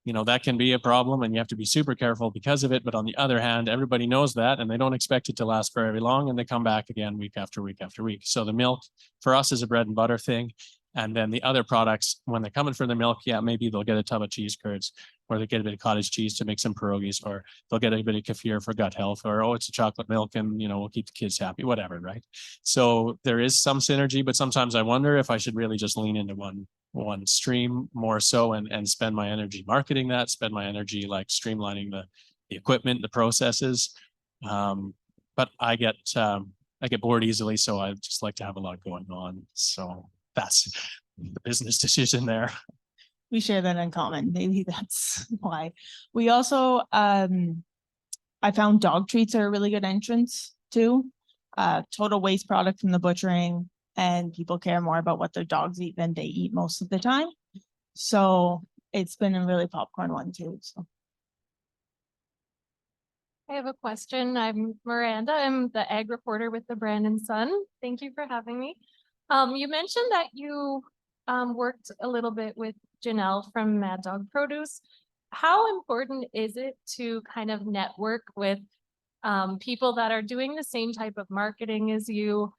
Speaker 14: that can be a problem and you have to be super careful because of it. But on the other hand, everybody knows that and they don't expect it to last very long, and they come back again week after week after week. So the milk for us is a bread and butter thing. And then the other products, when they're coming for the milk, yeah, maybe they'll get a tub of cheese curds, or they get a bit of cottage cheese to make some pierogies, or they'll get a bit of kefir for gut health, or, oh, it's a chocolate milk and, we'll keep the kids happy, whatever, right? So there is some synergy, but sometimes I wonder if I should really just lean into one stream more so and spend my energy marketing that, spend my energy like streamlining the equipment, the processes. But I get bored easily, so I just like to have a lot going on. So that's the business decision there.
Speaker 15: We share that in common. Maybe that's why. We also, I found dog treats are a really good entrance too. Total waste product from the butchering, and people care more about what their dogs eat than they eat most of the time. So it's been a really popcorn one too. So.
Speaker 18: I have a question. I'm Miranda. I'm the ag reporter with the Brandon Sun. Thank you for having me. You mentioned that you worked a little bit with Janelle from Mad Dog Produce. How important is it to kind of network with people that are doing the same type of marketing as you?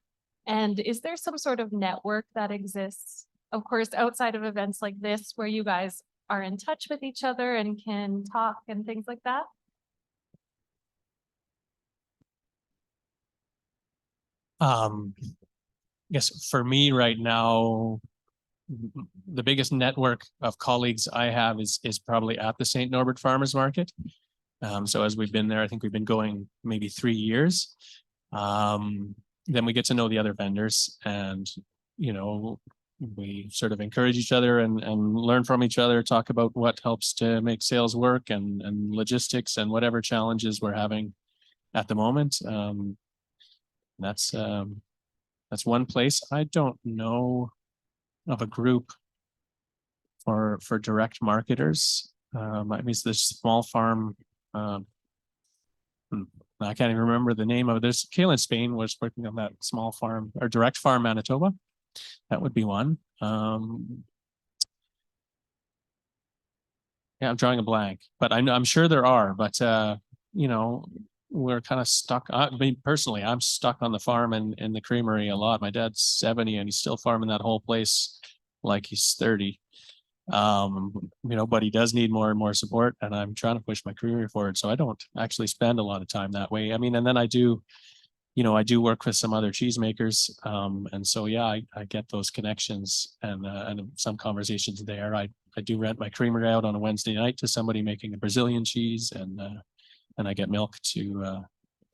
Speaker 18: And is there some sort of network that exists, of course, outside of events like this, where you guys are in touch with each other and can talk and things like that?
Speaker 14: Yes, for me right now, the biggest network of colleagues I have is probably at the St. Norbert Farmers Market. So as we've been there, I think we've been going maybe 3 years. Then we get to know the other vendors, and we sort of encourage each other and learn from each other, talk about what helps to make sales work and logistics and whatever challenges we're having at the moment. That's one place. I don't know of a group for direct marketers. I mean, it's this small farm. I can't even remember the name of this. Kalie Spain was working on that small farm or direct farm Manitoba. That would be one. Yeah, I'm drawing a blank, but I'm sure there are. But we're kind of stuck. I mean, personally, I'm stuck on the farm in the Creamery a lot. My dad's 70 and he's still farming that whole place like he's 30. But he does need more and more support, and I'm trying to push my career forward. So I don't actually spend a lot of time that way. I mean, and then I do work with some other cheesemakers. And so, yeah, I get those connections and some conversations there. I do rent my creamery out on a Wednesday night to somebody making a Brazilian cheese, and I get milk to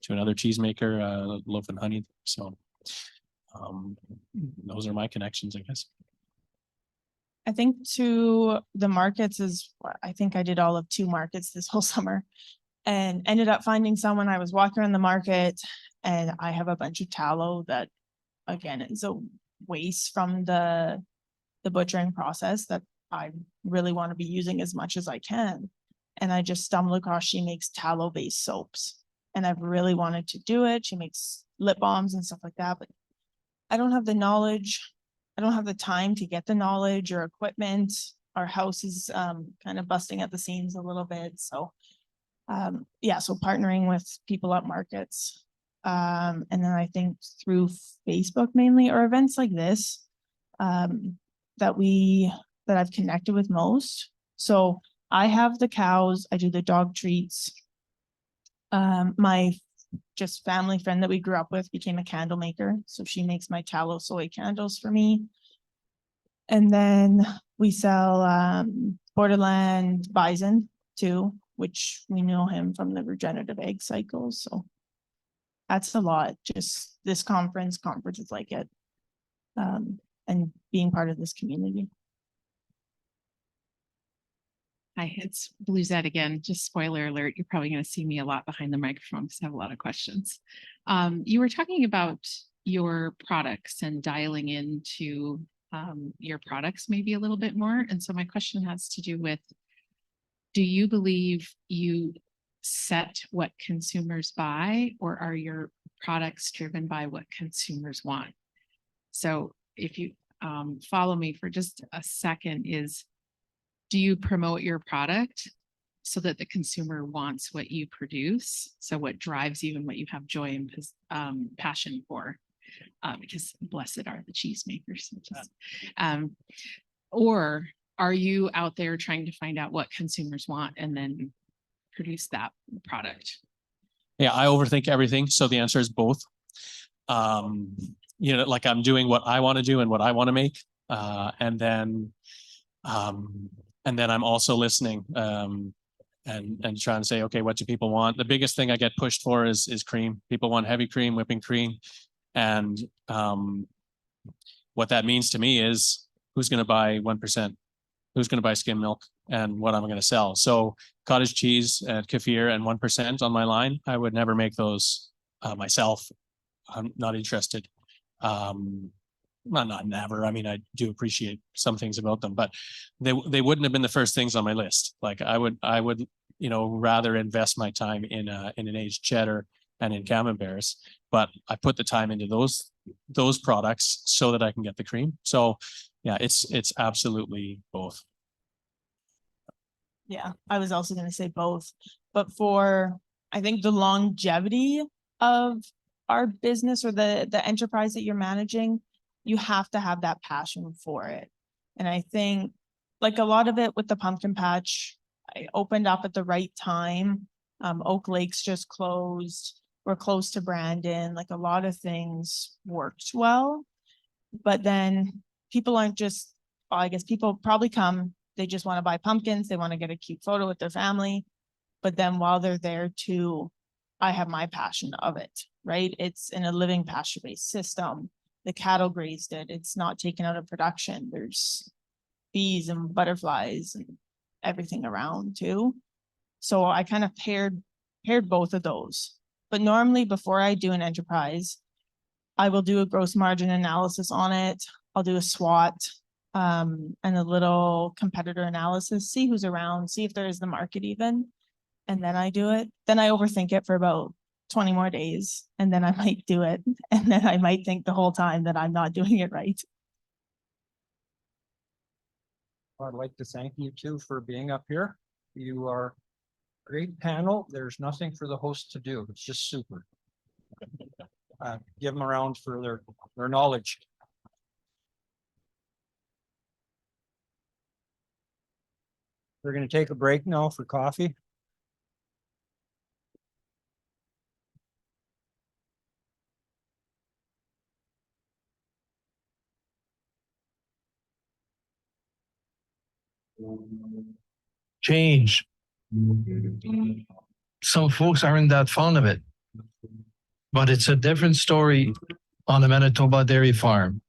Speaker 14: another cheesemaker, Loaf and Honey. So those are my connections, I guess.
Speaker 15: I think to the markets I think I did all of 2 markets this whole summer, and ended up finding someone. I was walking around the market, and I have a bunch of tallow that, again, is a waste from the butchering process that I really want to be using as much as I can. And I just stumbled across, she makes tallow-based soaps. And I've really wanted to do it. She makes lip balms and stuff like that, but I don't have the knowledge. I don't have the time to get the knowledge or equipment. Our house is kind of busting at the seams a little bit, so yeah, so partnering with people at markets. And then I think through Facebook mainly, or events like this, that I've connected with most. So I have the cows, I do the dog treats. My just family friend that we grew up with became a candle maker, so she makes my tallow soy candles for me. And then we sell Borderland bison too, which we know him from the regenerative egg cycles. So that's a lot. Just this conferences like it, and being part of this community.
Speaker 11: Hi, it's Bluezette again. Just spoiler alert, you're probably going to see me a lot behind the microphone because I have a lot of questions. You were talking about your products and dialing into your products maybe a little bit more. And so my question has to do with, do you believe you set what consumers buy, or are your products driven by what consumers want? So if you follow me for just a second, do you promote your product so that the consumer wants what you produce? So what drives you and what you have joy and passion for? Because blessed are the cheesemakers. Or are you out there trying to find out what consumers want and then produce that product?
Speaker 14: Yeah, I overthink everything. So the answer is both. Like I'm doing what I want to do and what I want to make. And then I'm also listening and trying to say, okay, what do people want? The biggest thing I get pushed for is cream. People want heavy cream, whipping cream. And what that means to me is who's going to buy 1%, who's going to buy skim milk, and what I'm going to sell. So cottage cheese and kefir and 1% on my line, I would never make those myself. I'm not interested. Not never. I mean, I do appreciate some things about them, but they wouldn't have been the first things on my list. Like I would, rather invest my time in an aged cheddar and in camemberts, but I put the time into those products so that I can get the cream. So yeah, it's absolutely both.
Speaker 15: Yeah, I was also going to say both, but for, I think, the longevity of our business or the enterprise that you're managing, you have to have that passion for it. And I think like a lot of it with the pumpkin patch, I opened up at the right time. Oak Lake's just closed. We're close to Brandon. Like a lot of things worked well, but then people aren't just, I guess people probably come, they just want to buy pumpkins. They want to get a cute photo with their family. But then while they're there too, I have my passion of it, right? It's in a living pasture-based system. The cattle grazed it. It's not taken out of production. There's bees and butterflies and everything around too. So I kind of paired both of those. But normally before I do an enterprise, I will do a gross margin analysis on it. I'll do a SWOT and a little competitor analysis, see who's around, see if there is the market even. And then I do it. Then I overthink it for about 20 more days, and then I might do it. And then I might think the whole time that I'm not doing it right.
Speaker 3: I'd like to thank you too for being up here. You are a great panel. There's nothing for the host to do. It's just super. Give them a round for their knowledge. We're going to take a break now for coffee.
Speaker 19: Change. Some folks aren't that fond of it, but it's a different story on a Manitoba dairy farm.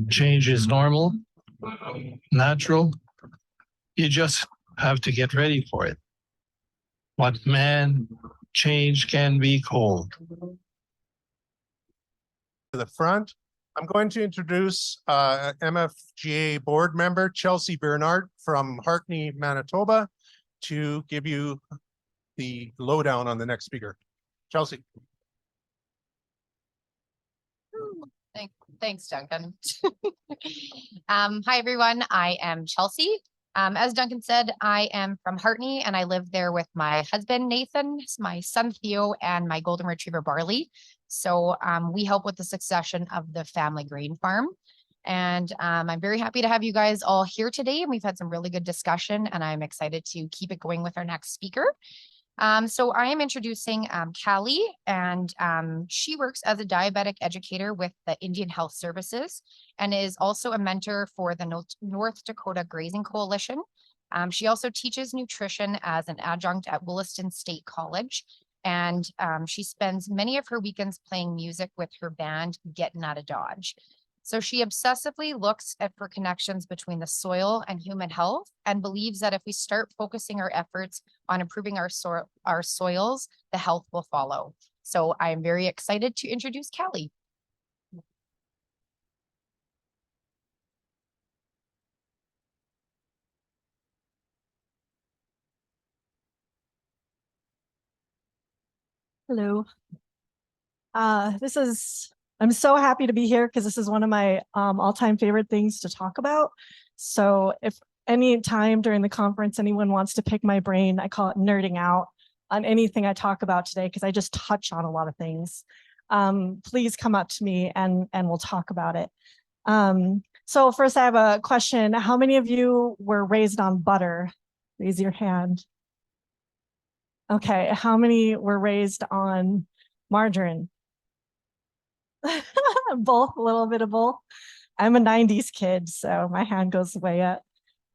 Speaker 19: Change is normal, natural. You just have to get ready for it. But man, change can be cold.
Speaker 2: To the front, I'm going to introduce MFGA board member Chelsea Bernard from Hartney, Manitoba. to give you the lowdown on the next speaker. Chelsea.
Speaker 20: Thanks, Duncan. Hi, everyone. I am Chelsea. As Duncan said, I am from Hartney and I live there with my husband, Nathan, my son, Theo, and my golden retriever, Barley. So we help with the succession of the family grain farm. And I'm very happy to have you guys all here today. We've had some really good discussion and I'm excited to keep it going with our next speaker. So I am introducing Kalie, and she works as a diabetic educator with the Indian Health Services and is also a mentor for the North Dakota Grazing Coalition. She also teaches nutrition as an adjunct at Williston State College, and she spends many of her weekends playing music with her band, Getting Out of Dodge. So she obsessively looks for connections between the soil and human health and believes that if we start focusing our efforts on improving our soils, the health will follow. So I am very excited to introduce Kalie.
Speaker 21: Hello. I'm so happy to be here because this is one of my all-time favorite things to talk about. So if any time during the conference anyone wants to pick my brain, I call it nerding out on anything I talk about today because I just touch on a lot of things. Please come up to me and we'll talk about it. So first I have a question. How many of you were raised on butter? Raise your hand. Okay, how many were raised on margarine? Both, a little bit of both. I'm a 90s kid, so my hand goes way up.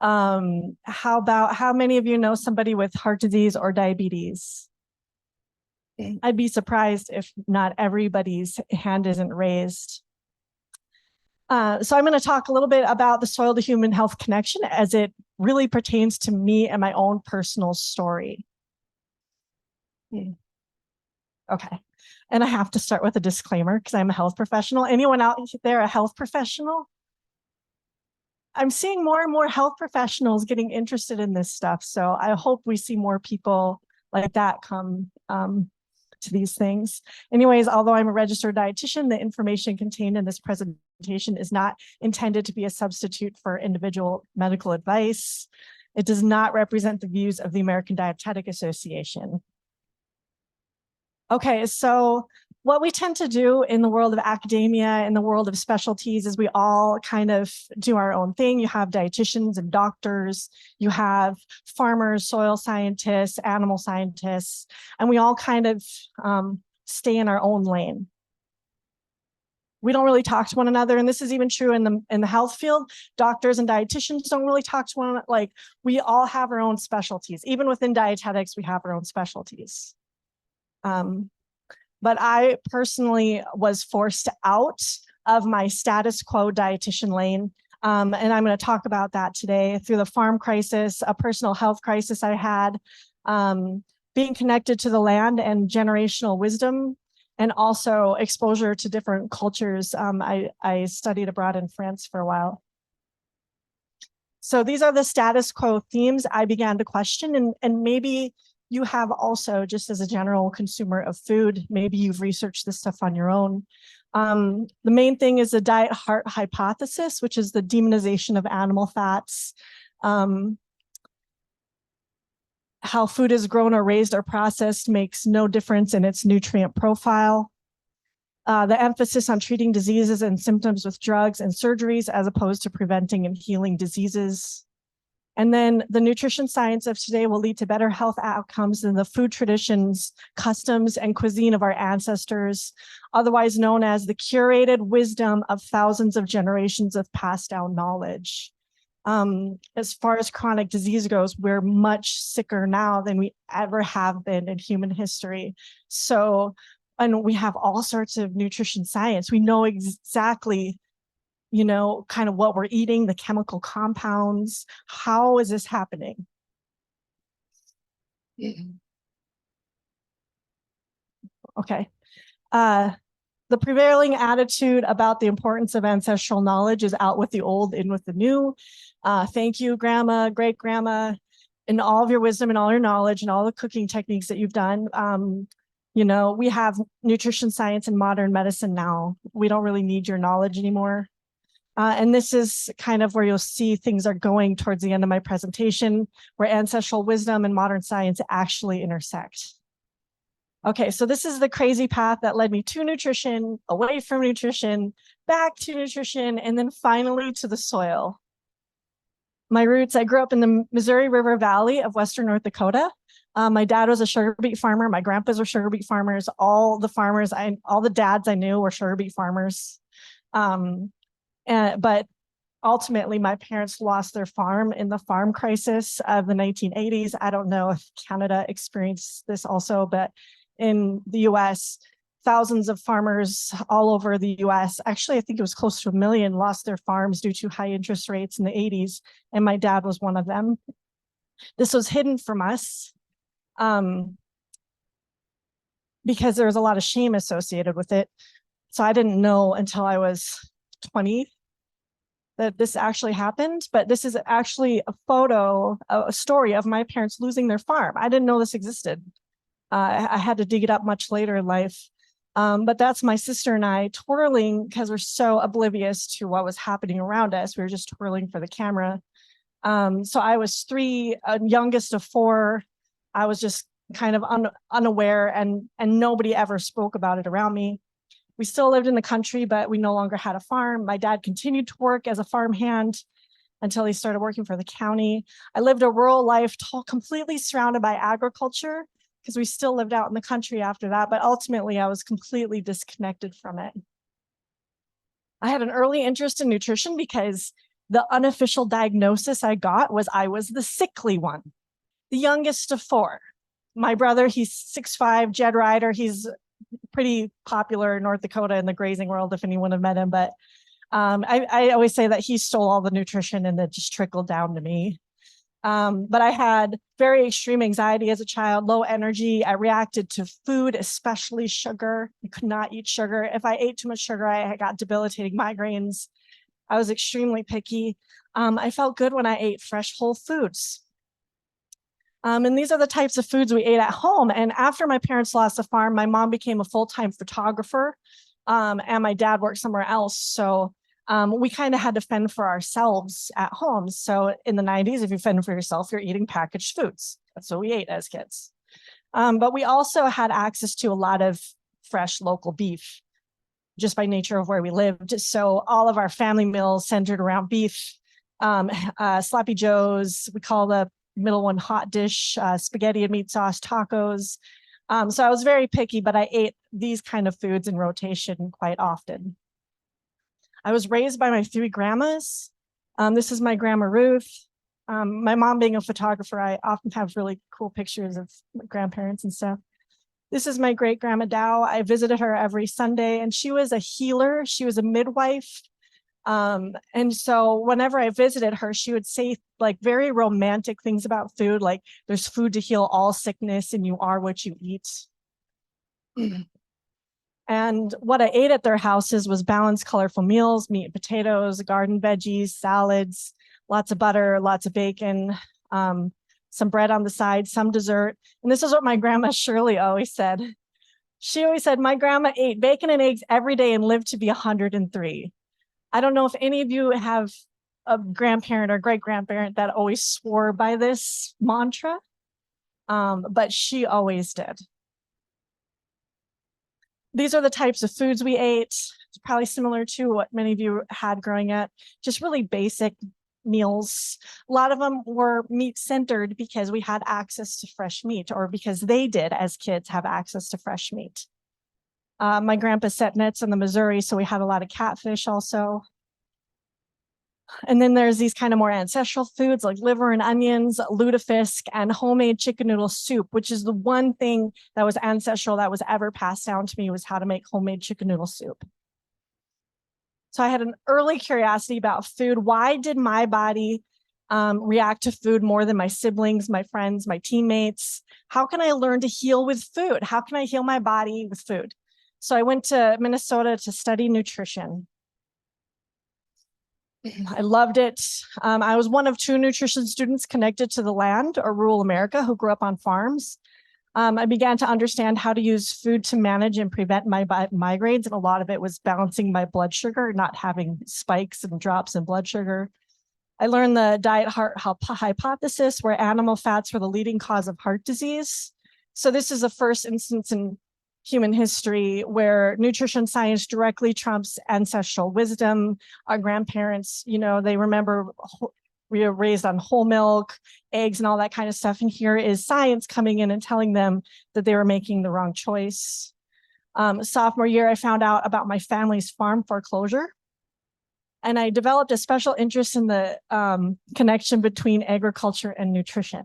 Speaker 21: How many of you know somebody with heart disease or diabetes? I'd be surprised if not everybody's hand isn't raised. So I'm going to talk a little bit about the soil to human health connection as it really pertains to me and my own personal story. Okay. And I have to start with a disclaimer because I'm a health professional. Anyone out there a health professional? I'm seeing more and more health professionals getting interested in this stuff. So I hope we see more people like that come to these things. Anyways, although I'm a registered dietitian, the information contained in this presentation is not intended to be a substitute for individual medical advice. It does not represent the views of the American Dietetic Association. Okay, so what we tend to do in the world of academia, in the world of specialties, is we all kind of do our own thing. You have dietitians and doctors, you have farmers, soil scientists, animal scientists, and we all kind of stay in our own lane. We don't really talk to one another, and this is even true in the health field. Doctors and dietitians don't really talk to one another. Like, we all have our own specialties. Even within dietetics, we have our own specialties. But I personally was forced out of my status quo dietitian lane. And I'm going to talk about that today through the farm crisis, a personal health crisis I had, being connected to the land and generational wisdom, and also exposure to different cultures. I studied abroad in France for a while. So these are the status quo themes I began to question, and maybe you have also, just as a general consumer of food, maybe you've researched this stuff on your own. The main thing is the diet heart hypothesis, which is the demonization of animal fats, how food is grown or raised or processed makes no difference in its nutrient profile. The emphasis on treating diseases and symptoms with drugs and surgeries as opposed to preventing and healing diseases. And then the nutrition science of today will lead to better health outcomes than the food traditions, customs, and cuisine of our ancestors, otherwise known as the curated wisdom of thousands of generations of passed down knowledge. As far as chronic disease goes, we're much sicker now than we ever have been in human history. So, and we have all sorts of nutrition science. We know exactly, you know, kind of what we're eating, the chemical compounds. How is this happening? Okay. The prevailing attitude about the importance of ancestral knowledge is out with the old, in with the new. Thank you, grandma, great grandma. in all of your wisdom and all your knowledge and all the cooking techniques that you've done. You know, we have nutrition science and modern medicine now. We don't really need your knowledge anymore. And this is kind of where you'll see things are going towards the end of my presentation, where ancestral wisdom and modern science actually intersect. Okay, so this is the crazy path that led me to nutrition, away from nutrition, back to nutrition, and then finally to the soil. My roots, I grew up in the Missouri River Valley of Western North Dakota. My dad was a sugar beet farmer. My grandpas were sugar beet farmers. All the dads I knew were sugar beet farmers. But ultimately, my parents lost their farm in the farm crisis of the 1980s. I don't know if Canada experienced this also, but in the US, thousands of farmers all over the US, actually, I think it was close to 1 million, lost their farms due to high interest rates in the 80s. And my dad was one of them. This was hidden from us because there was a lot of shame associated with it. So I didn't know until I was 20 that this actually happened, but this is actually a photo, a story of my parents losing their farm. I didn't know this existed. I had to dig it up much later in life. But that's my sister and I twirling because we're so oblivious to what was happening around us. We were just twirling for the camera. So I was 3, youngest of 4. I was just kind of unaware and nobody ever spoke about it around me. We still lived in the country, but we no longer had a farm. My dad continued to work as a farmhand until he started working for the county. I lived a rural life, completely surrounded by agriculture, because we still lived out in the country after that, but ultimately I was completely disconnected from it. I had an early interest in nutrition because the unofficial diagnosis I got was I was the sickly one, the youngest of 4. My brother, he's 6'5", Jed Ryder, he's pretty popular in North Dakota in the grazing world, if anyone have met him, but I always say that he stole all the nutrition and it just trickled down to me. But I had very extreme anxiety as a child, low energy. I reacted to food, especially sugar. I could not eat sugar. If I ate too much sugar, I got debilitating migraines. I was extremely picky. I felt good when I ate fresh whole foods. And these are the types of foods we ate at home. And after my parents lost the farm, my mom became a full-time photographer, and my dad worked somewhere else. So we kind of had to fend for ourselves at home. So in the 90s, if you fend for yourself, you're eating packaged foods. That's what we ate as kids. But we also had access to a lot of fresh local beef, just by nature of where we lived. So all of our family meals centered around beef, sloppy joes, we call the middle one hot dish, spaghetti and meat sauce, tacos. So I was very picky, but I ate these kind of foods in rotation quite often. I was raised by my 3 grandmas. This is my grandma Ruth. My mom being a photographer, I often have really cool pictures of my grandparents and stuff. This is my great grandma Dow. I visited her every Sunday and she was a healer. She was a midwife. And so whenever I visited her, she would say like very romantic things about food, like there's food to heal all sickness and you are what you eat. And what I ate at their houses was balanced, colorful meals, meat and potatoes, garden veggies, salads, lots of butter, lots of bacon, some bread on the side, some dessert. And this is what my grandma Shirley always said. She always said, my grandma ate bacon and eggs every day and lived to be 103. I don't know if any of you have a grandparent or great-grandparent that always swore by this mantra, but she always did. These are the types of foods we ate. It's probably similar to what many of you had growing up, just really basic meals. A lot of them were meat-centered because we had access to fresh meat, or because they did as kids have access to fresh meat. My grandpa set nets in the Missouri, so we had a lot of catfish also. And then there's these kind of more ancestral foods like liver and onions, lutefisk, and homemade chicken noodle soup, which is the one thing that was ancestral that was ever passed down to me, was how to make homemade chicken noodle soup. So I had an early curiosity about food. Why did my body react to food more than my siblings, my friends, my teammates? How can I learn to heal with food? How can I heal my body with food? So I went to Minnesota to study nutrition. I loved it. I was one of 2 nutrition students connected to the land or rural America who grew up on farms. I began to understand how to use food to manage and prevent my migraines, and a lot of it was balancing my blood sugar, not having spikes and drops in blood sugar. I learned the diet heart hypothesis, where animal fats were the leading cause of heart disease. So this is the first instance in human history where nutrition science directly trumps ancestral wisdom. Our grandparents, you know, they remember we were raised on whole milk, eggs, and all that kind of stuff. And here is science coming in and telling them that they were making the wrong choice. Sophomore year, I found out about my family's farm foreclosure. And I developed a special interest in the connection between agriculture and nutrition.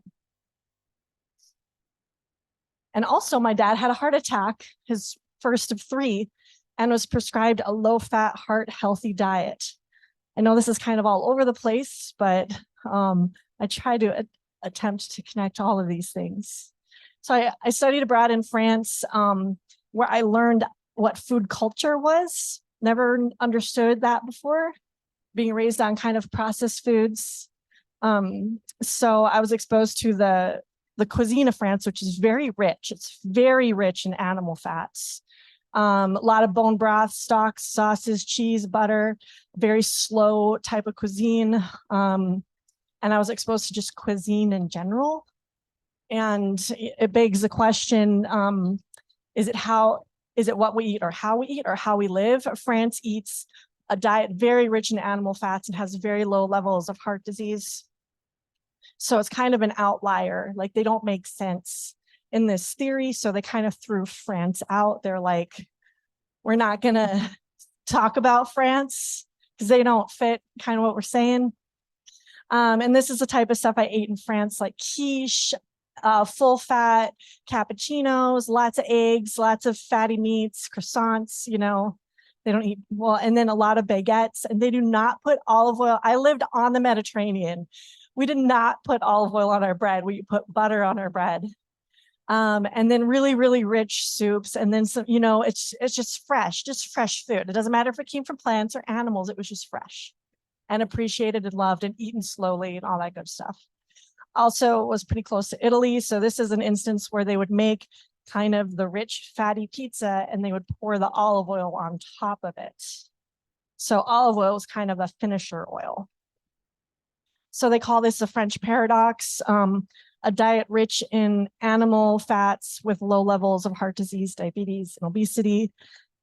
Speaker 21: And also, my dad had a heart attack, his first of 3, and was prescribed a low-fat, heart-healthy diet. I know this is kind of all over the place, but I try to attempt to connect all of these things. So I studied abroad in France, where I learned what food culture was. Never understood that before, being raised on kind of processed foods. So I was exposed to the cuisine of France, which is very rich. It's very rich in animal fats. A lot of bone broth, stocks, sauces, cheese, butter, very slow type of cuisine. And I was exposed to just cuisine in general. And it begs the question, is it what we eat or how we live? France eats a diet very rich in animal fats and has very low levels of heart disease. So it's kind of an outlier, like they don't make sense in this theory. So they kind of threw France out. They're like, we're not gonna talk about France because they don't fit kind of what we're saying. And this is the type of stuff I ate in France, like quiche, full fat cappuccinos, lots of eggs, lots of fatty meats, croissants, you know, they don't eat well, and then a lot of baguettes, and they do not put olive oil. I lived on the Mediterranean. We did not put olive oil on our bread. We put butter on our bread. And then really, really rich soups. And then some, you know, it's just fresh food. It doesn't matter if it came from plants or animals, it was just fresh and appreciated and loved and eaten slowly and all that good stuff. Also was pretty close to Italy. So this is an instance where they would make kind of the rich fatty pizza and they would pour the olive oil on top of it. So olive oil is kind of a finisher oil. So they call this the French paradox, a diet rich in animal fats with low levels of heart disease, diabetes, and obesity.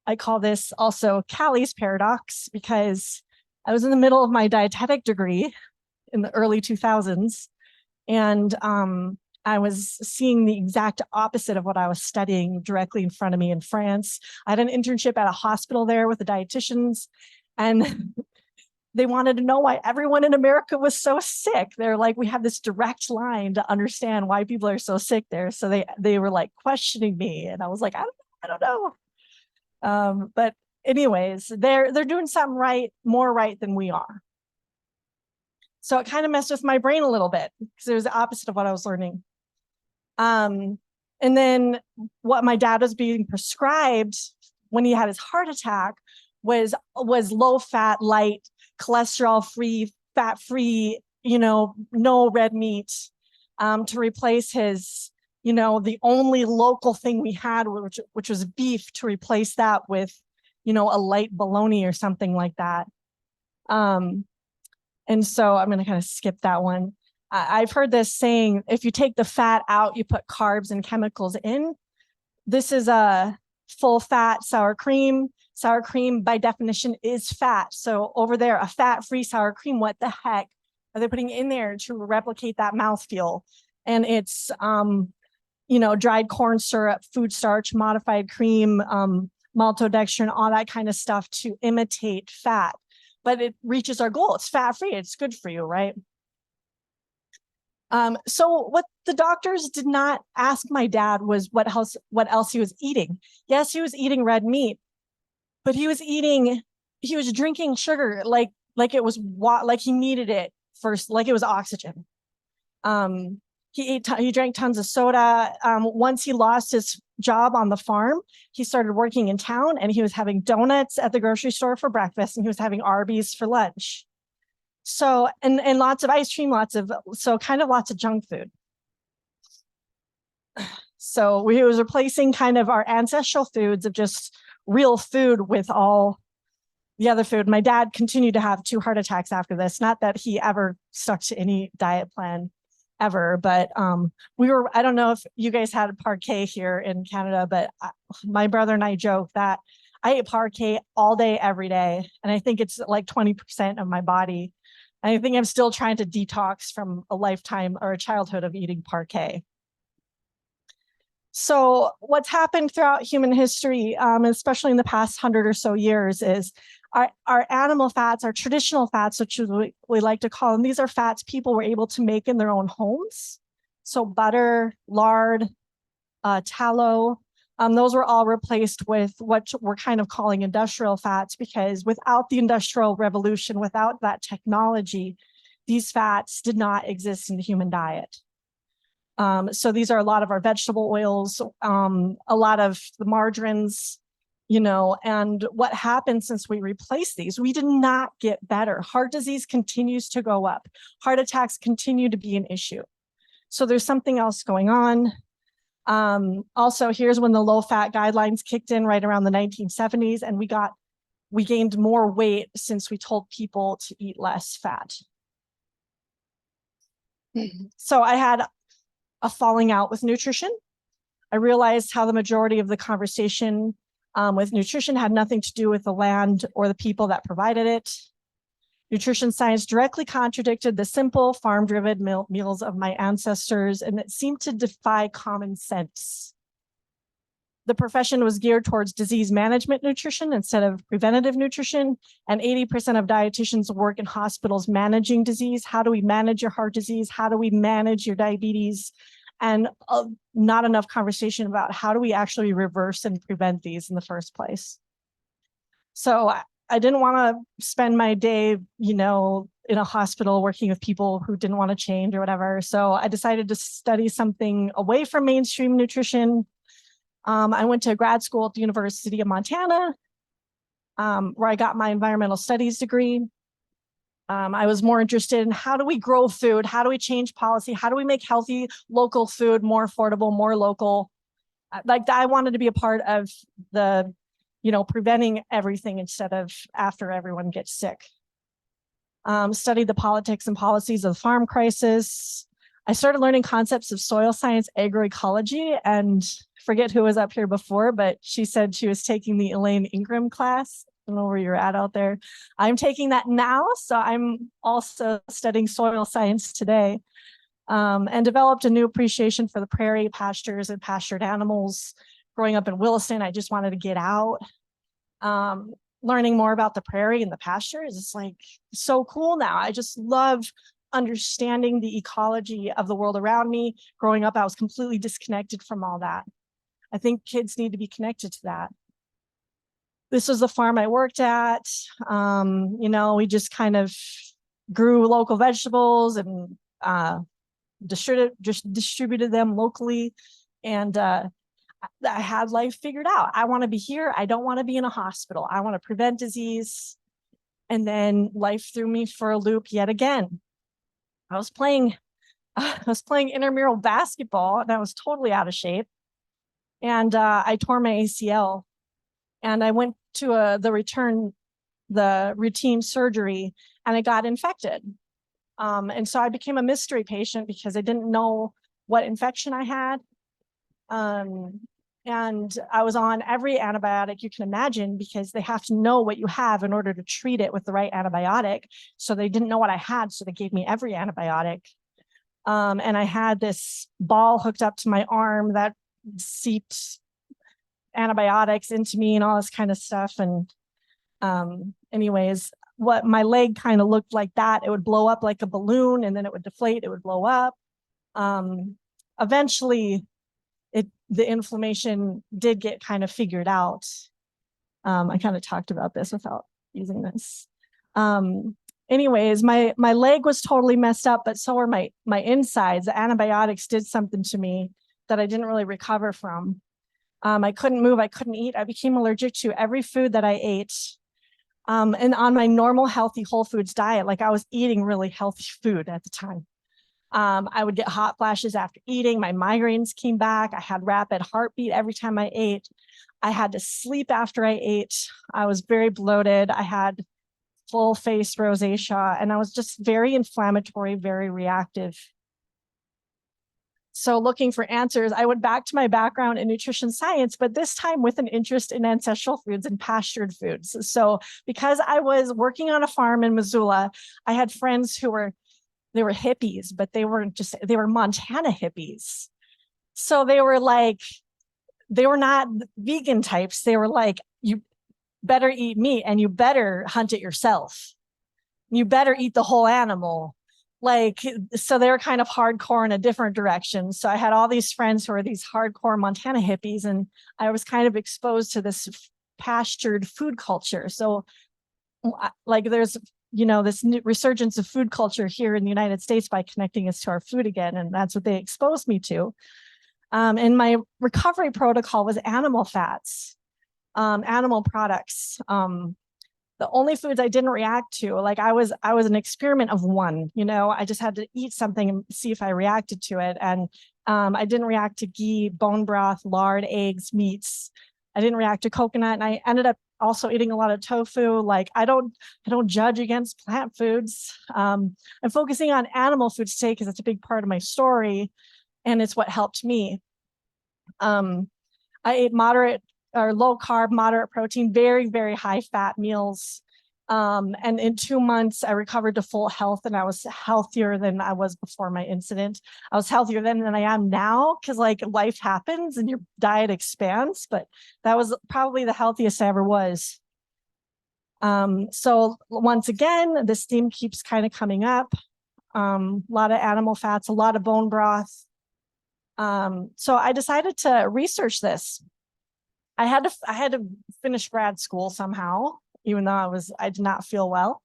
Speaker 21: I call this also Kalie's paradox because I was in the middle of my dietetic degree in the early 2000s. And I was seeing the exact opposite of what I was studying directly in front of me in France. I had an internship at a hospital there with the dietitians, and they wanted to know why everyone in America was so sick. They're like, we have this direct line to understand why people are so sick there. So they were like questioning me, and I was like, I don't know. But anyways, they're doing something right, more right than we are. So it kind of messed with my brain a little bit because it was the opposite of what I was learning. And then what my dad was being prescribed when he had his heart attack was low fat, light, cholesterol free, fat free, you know, no red meat, to replace his, you know, the only local thing we had, which was beef, to replace that with, you know, a light bologna or something like that. And so I'm going to kind of skip that one. I've heard this saying, if you take the fat out, you put carbs and chemicals in. This is a full fat sour cream. Sour cream by definition is fat. So over there, a fat-free sour cream, what the heck are they putting in there to replicate that mouthfeel? And it's, you know, dried corn syrup, food starch, modified cream, maltodextrin, all that kind of stuff to imitate fat. But it reaches our goal. It's fat-free. It's good for you, right? So what the doctors did not ask my dad was what else he was eating. Yes, he was eating red meat, but he was drinking sugar like it was like he needed it first, like it was oxygen. He drank tons of soda. Once he lost his job on the farm, he started working in town, and he was having donuts at the grocery store for breakfast, and he was having Arby's for lunch. So, and lots of ice cream, kind of lots of junk food. So we was replacing kind of our ancestral foods of just real food with all the other food. My dad continued to have 2 heart attacks after this. Not that he ever stuck to any diet plan ever, but I don't know if you guys had parquet here in Canada, but my brother and I joke that I ate parquet all day, every day. And I think it's like 20% of my body. And I think I'm still trying to detox from a lifetime or a childhood of eating parquet. So what's happened throughout human history, especially in the past 100 or so years, is our animal fats, our traditional fats, which we like to call them, these are fats people were able to make in their own homes. So butter, lard, tallow, those were all replaced with what we're kind of calling industrial fats, because without the Industrial Revolution, without that technology, these fats did not exist in the human diet. So these are a lot of our vegetable oils, a lot of the margarines, and what happened since we replaced these, we did not get better. Heart disease continues to go up. Heart attacks continue to be an issue. So there's something else going on. Also, here's when the low fat guidelines kicked in right around the 1970s, and we gained more weight since we told people to eat less fat. So I had a falling out with nutrition. I realized how the majority of the conversation with nutrition had nothing to do with the land or the people that provided it. Nutrition science directly contradicted the simple farm-driven meals of my ancestors, and it seemed to defy common sense. The profession was geared towards disease management nutrition instead of preventative nutrition, and 80% of dietitians work in hospitals managing disease. How do we manage your heart disease? How do we manage your diabetes? And not enough conversation about how do we actually reverse and prevent these in the first place. So I didn't want to spend my day, in a hospital working with people who didn't want to change or whatever. So I decided to study something away from mainstream nutrition. I went to grad school at the University of Montana, where I got my environmental studies degree. I was more interested in how do we grow food? How do we change policy? How do we make healthy local food more affordable, more local? I wanted to be a part of the, preventing everything instead of after everyone gets sick. Studied the politics and policies of the farm crisis. I started learning concepts of soil science, agroecology, and forget who was up here before, but she said she was taking the Elaine Ingram class. I don't know where you're at out there. I'm taking that now, so I'm also studying soil science today, and developed a new appreciation for the prairie, pastures, and pastured animals. Growing up in Williston, I just wanted to get out. Learning more about the prairie and the pastures, it's like so cool now. I just love understanding the ecology of the world around me. Growing up, I was completely disconnected from all that. I think kids need to be connected to that. This was the farm I worked at. We just kind of grew local vegetables and distributed them locally. And I had life figured out. I want to be here. I don't want to be in a hospital. I want to prevent disease. And then life threw me for a loop yet again. I was playing intramural basketball, and I was totally out of shape. And I tore my ACL. And I went to the routine surgery, and I got infected. And so I became a mystery patient because I didn't know what infection I had. And I was on every antibiotic you can imagine because they have to know what you have in order to treat it with the right antibiotic. So they didn't know what I had, so they gave me every antibiotic. And I had this ball hooked up to my arm that seeped antibiotics into me and all this kind of stuff. And anyways, what my leg kind of looked like that, it would blow up like a balloon, and then it would deflate, it would blow up. Eventually the inflammation did get kind of figured out. I kind of talked about this without using this. Anyways, my leg was totally messed up, but so were my insides. The antibiotics did something to me that I didn't really recover from. I couldn't move, I couldn't eat. I became allergic to every food that I ate. And on my normal healthy whole foods diet, like I was eating really healthy food at the time. I would get hot flashes after eating. My migraines came back. I had rapid heartbeat every time I ate. I had to sleep after I ate. I was very bloated. I had full face rosacea, and I was just very inflammatory, very reactive. So looking for answers, I went back to my background in nutrition science, but this time with an interest in ancestral foods and pastured foods. So because I was working on a farm in Missoula, I had friends who were hippies, but they were Montana hippies. So they were not vegan types. They were like, you better eat meat and you better hunt it yourself. You better eat the whole animal. So they were kind of hardcore in a different direction. So I had all these friends who were these hardcore Montana hippies, and I was kind of exposed to this pastured food culture. So there's, this new resurgence of food culture here in the United States by connecting us to our food again. And that's what they exposed me to. And my recovery protocol was animal fats, animal products. The only foods I didn't react to, I was an experiment of one, I just had to eat something and see if I reacted to it. And I didn't react to ghee, bone broth, lard, eggs, meats. I didn't react to coconut. And I ended up also eating a lot of tofu. I don't judge against plant foods. I'm focusing on animal foods today because it's a big part of my story. And it's what helped me. I ate moderate or low carb, moderate protein, very, very high fat meals. And in 2 months, I recovered to full health, and I was healthier than I was before my incident. I was healthier then than I am now because life happens and your diet expands, but that was probably the healthiest I ever was. So once again, this theme keeps kind of coming up. A lot of animal fats, a lot of bone broth. So I decided to research this. I had to finish grad school somehow, even though I did not feel well.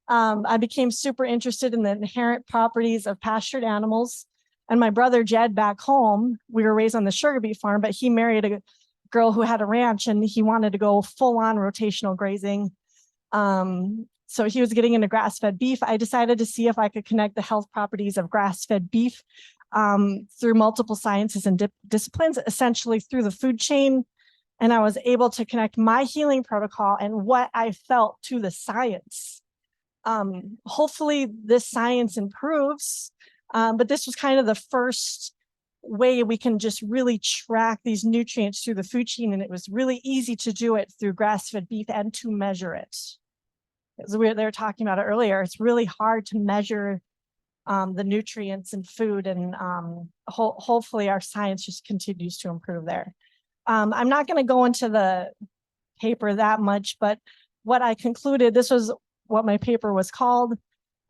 Speaker 21: I became super interested in the inherent properties of pastured animals. And my brother Jed back home, we were raised on the sugar beet farm, but he married a girl who had a ranch and he wanted to go full on rotational grazing. So he was getting into grass-fed beef. I decided to see if I could connect the health properties of grass-fed beef through multiple sciences and disciplines, essentially through the food chain. And I was able to connect my healing protocol and what I felt to the science. Hopefully this science improves, but this was kind of the first way we can just really track these nutrients through the food chain. And it was really easy to do it through grass-fed beef and to measure it. As they were talking about it earlier, it's really hard to measure the nutrients in food, and hopefully our science just continues to improve there. I'm not going to go into the paper that much, but what I concluded, this was what my paper was called,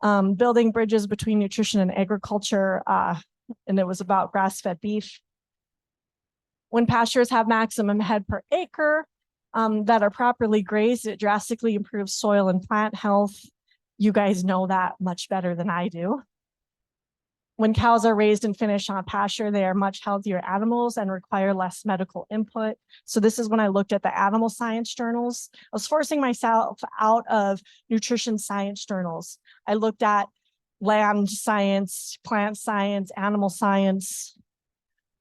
Speaker 21: Building Bridges Between Nutrition and Agriculture, and it was about grass-fed beef. When pastures have maximum head per acre that are properly grazed, it drastically improves soil and plant health. You guys know that much better than I do. When cows are raised and finished on pasture, they are much healthier animals and require less medical input. So this is when I looked at the animal science journals. I was forcing myself out of nutrition science journals. I looked at land science, plant science, animal science.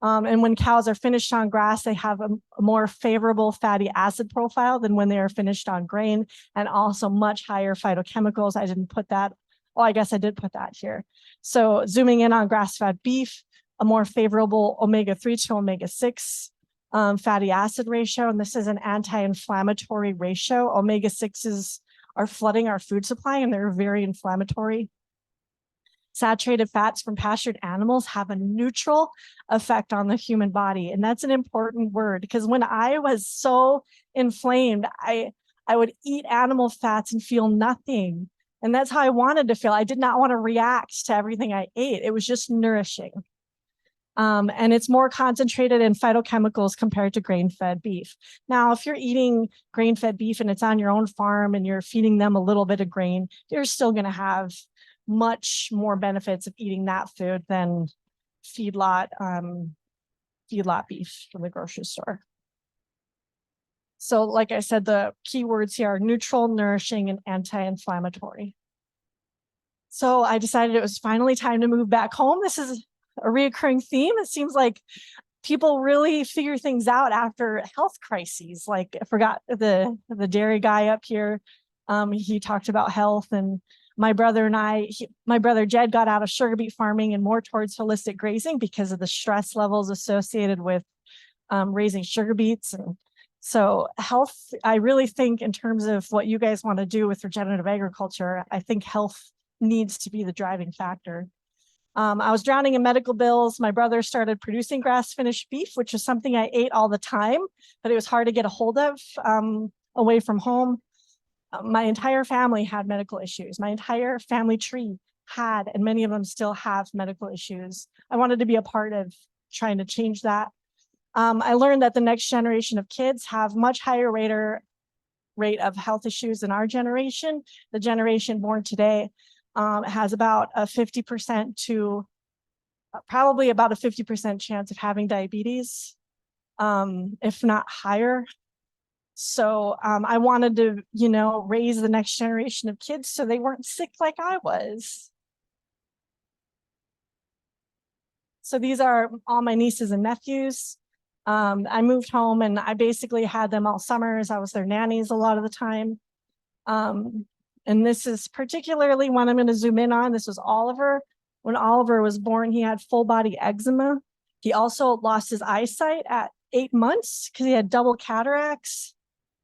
Speaker 21: And when cows are finished on grass, they have a more favorable fatty acid profile than when they are finished on grain, and also much higher phytochemicals. I didn't put that. Oh, I guess I did put that here. So zooming in on grass-fed beef, a more favorable omega-3 to omega-6 fatty acid ratio. And this is an anti-inflammatory ratio. Omega-6s are flooding our food supply and they're very inflammatory. Saturated fats from pastured animals have a neutral effect on the human body. And that's an important word because when I was so inflamed, I would eat animal fats and feel nothing. And that's how I wanted to feel. I did not want to react to everything I ate. It was just nourishing. And it's more concentrated in phytochemicals compared to grain-fed beef. Now, if you're eating grain-fed beef and it's on your own farm and you're feeding them a little bit of grain, you're still going to have much more benefits of eating that food than feedlot beef from the grocery store. So like I said, the keywords here are neutral, nourishing, and anti-inflammatory. So I decided it was finally time to move back home. This is a reoccurring theme. It seems like people really figure things out after health crises. Like I forgot the dairy guy up here. He talked about health, and my brother and my brother Jed got out of sugar beet farming and more towards holistic grazing because of the stress levels associated with raising sugar beets. And so health, I really think in terms of what you guys want to do with regenerative agriculture, I think health needs to be the driving factor. I was drowning in medical bills. My brother started producing grass-finished beef, which is something I ate all the time, but it was hard to get a hold of away from home. My entire family had medical issues. My entire family tree had, and many of them still have medical issues. I wanted to be a part of trying to change that. I learned that the next generation of kids have much higher rate of health issues than our generation. The generation born today has about a 50% to probably about a 50% chance of having diabetes, if not higher. So I wanted to, raise the next generation of kids so they weren't sick like I was. So these are all my nieces and nephews. I moved home and I basically had them all summers. I was their nannies a lot of the time. And this is particularly one I'm going to zoom in on. This was Oliver. When Oliver was born, he had full body eczema. He also lost his eyesight at 8 months because he had double cataracts.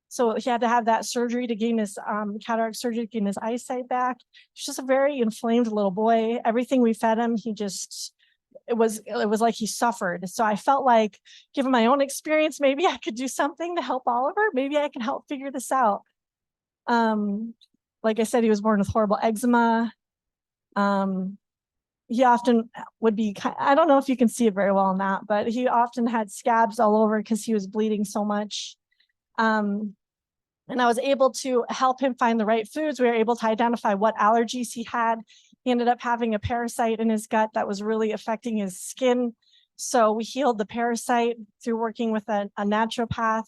Speaker 21: So he had to have that surgery to gain his cataract surgery to gain his eyesight back. He's just a very inflamed little boy. Everything we fed him, it was like he suffered. So I felt like, given my own experience, maybe I could do something to help Oliver. Maybe I can help figure this out. Like I said, he was born with horrible eczema. He often would be, I don't know if you can see it very well in that, but he often had scabs all over because he was bleeding so much. And I was able to help him find the right foods. We were able to identify what allergies he had. He ended up having a parasite in his gut that was really affecting his skin. So we healed the parasite through working with a naturopath,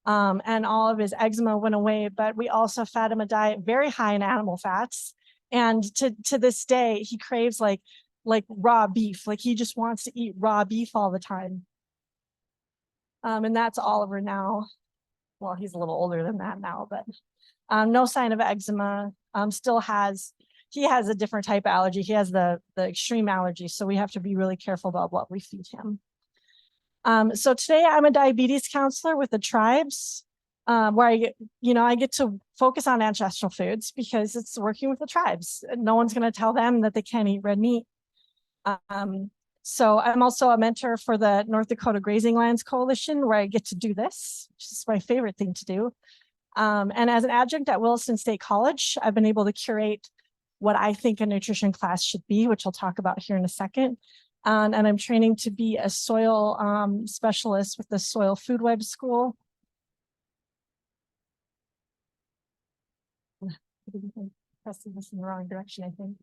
Speaker 21: and all of his eczema went away. But we also fed him a diet very high in animal fats. And to this day, he craves like raw beef. Like he just wants to eat raw beef all the time. And that's Oliver now. Well, he's a little older than that now, but no sign of eczema. He has a different type of allergy. He has the extreme allergy. So we have to be really careful about what we feed him. So today I'm a diabetes counselor with the tribes, where I get to focus on ancestral foods because it's working with the tribes. No one's going to tell them that they can't eat red meat. So I'm also a mentor for the North Dakota Grazing Lands Coalition, where I get to do this, which is my favorite thing to do. And as an adjunct at Williston State College, I've been able to curate what I think a nutrition class should be, which I'll talk about here in a second. And I'm training to be a soil specialist with the Soil Food Web School. Pressing this in the wrong direction, I think.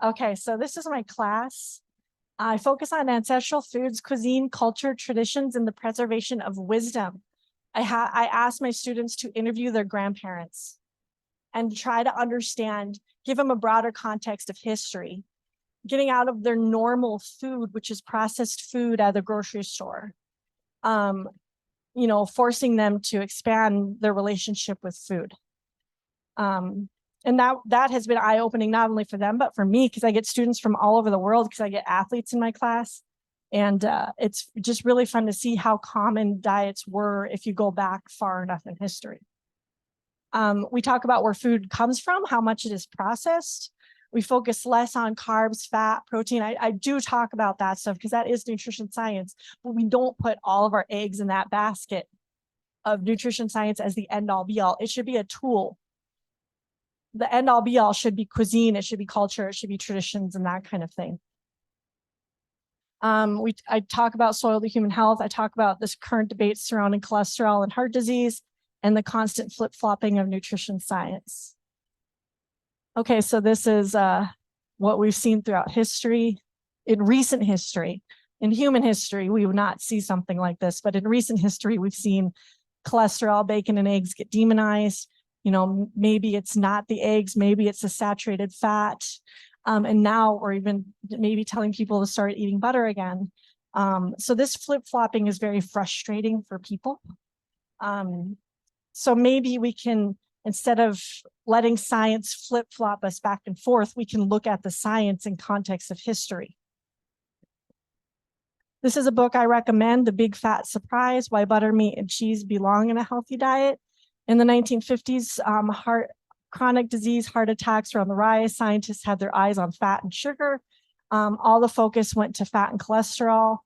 Speaker 21: Okay, so this is my class. I focus on ancestral foods, cuisine, culture, traditions, and the preservation of wisdom. I ask my students to interview their grandparents and try to understand, give them a broader context of history, getting out of their normal food, which is processed food at the grocery store, forcing them to expand their relationship with food. And that has been eye-opening, not only for them, but for me, because I get students from all over the world, because I get athletes in my class. And it's just really fun to see how common diets were if you go back far enough in history. We talk about where food comes from, how much it is processed. We focus less on carbs, fat, protein. I do talk about that stuff because that is nutrition science, but we don't put all of our eggs in that basket of nutrition science as the end all be all. It should be a tool. The end all be all should be cuisine, it should be culture, it should be traditions and that kind of thing. I talk about soil to human health. I talk about this current debate surrounding cholesterol and heart disease and the constant flip-flopping of nutrition science. Okay, so this is what we've seen throughout history. In recent history, in human history, we would not see something like this, but in recent history, we've seen cholesterol, bacon and eggs get demonized. You know, maybe it's not the eggs, maybe it's a saturated fat. And now we're even maybe telling people to start eating butter again. So this flip-flopping is very frustrating for people. So maybe we can, instead of letting science flip-flop us back and forth, we can look at the science in context of history. This is a book I recommend, The Big Fat Surprise: Why Butter, Meat, and Cheese Belong in a Healthy Diet. In the 1950s, chronic disease, heart attacks were on the rise. Scientists had their eyes on fat and sugar. All the focus went to fat and cholesterol.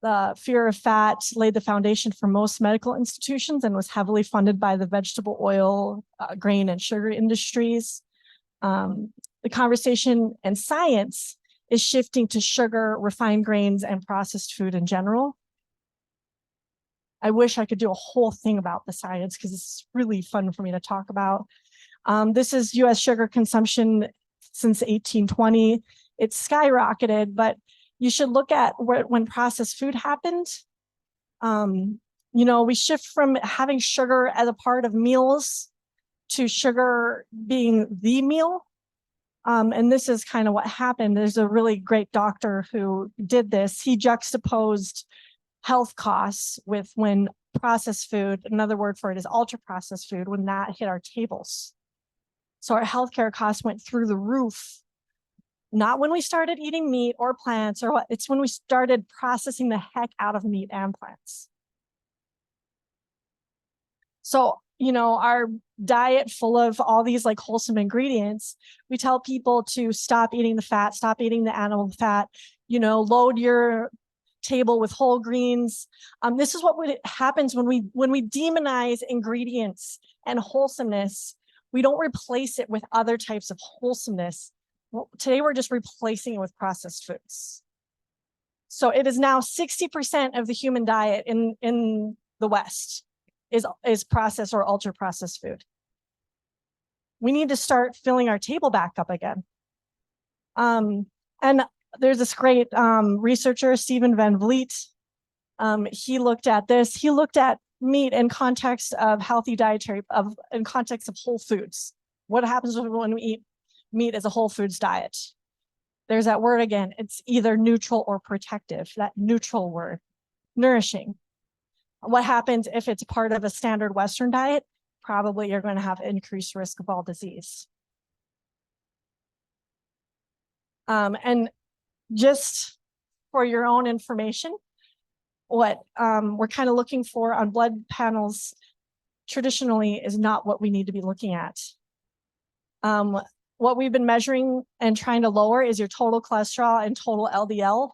Speaker 21: The fear of fat laid the foundation for most medical institutions and was heavily funded by the vegetable oil, grain, and sugar industries. The conversation and science is shifting to sugar, refined grains, and processed food in general. I wish I could do a whole thing about the science because it's really fun for me to talk about. This is US sugar consumption since 1820. It's skyrocketed, but you should look at when processed food happened. You know, we shift from having sugar as a part of meals to sugar being the meal. And this is kind of what happened. There's a really great doctor who did this. He juxtaposed health costs with when processed food, another word for it is ultra processed food, when that hit our tables. So our healthcare costs went through the roof, not when we started eating meat or plants or what, it's when we started processing the heck out of meat and plants. So, you know, our diet full of all these like wholesome ingredients, we tell people to stop eating the fat, stop eating the animal fat, you know, load your table with whole greens. This is what happens when we demonize ingredients and wholesomeness. We don't replace it with other types of wholesomeness. Well, today we're just replacing it with processed foods. So it is now 60% of the human diet in the West is processed or ultra processed food. We need to start filling our table back up again. And there's this great researcher, Stephen Van Vliet. He looked at this. He looked at meat in context of healthy dietary, in context of whole foods. What happens when we eat meat as a whole foods diet? There's that word again. It's either neutral or protective, that neutral word, nourishing. What happens if it's part of a standard Western diet? Probably you're going to have increased risk of all disease. And just for your own information, what we're kind of looking for on blood panels traditionally is not what we need to be looking at. What we've been measuring and trying to lower is your total cholesterol and total LDL.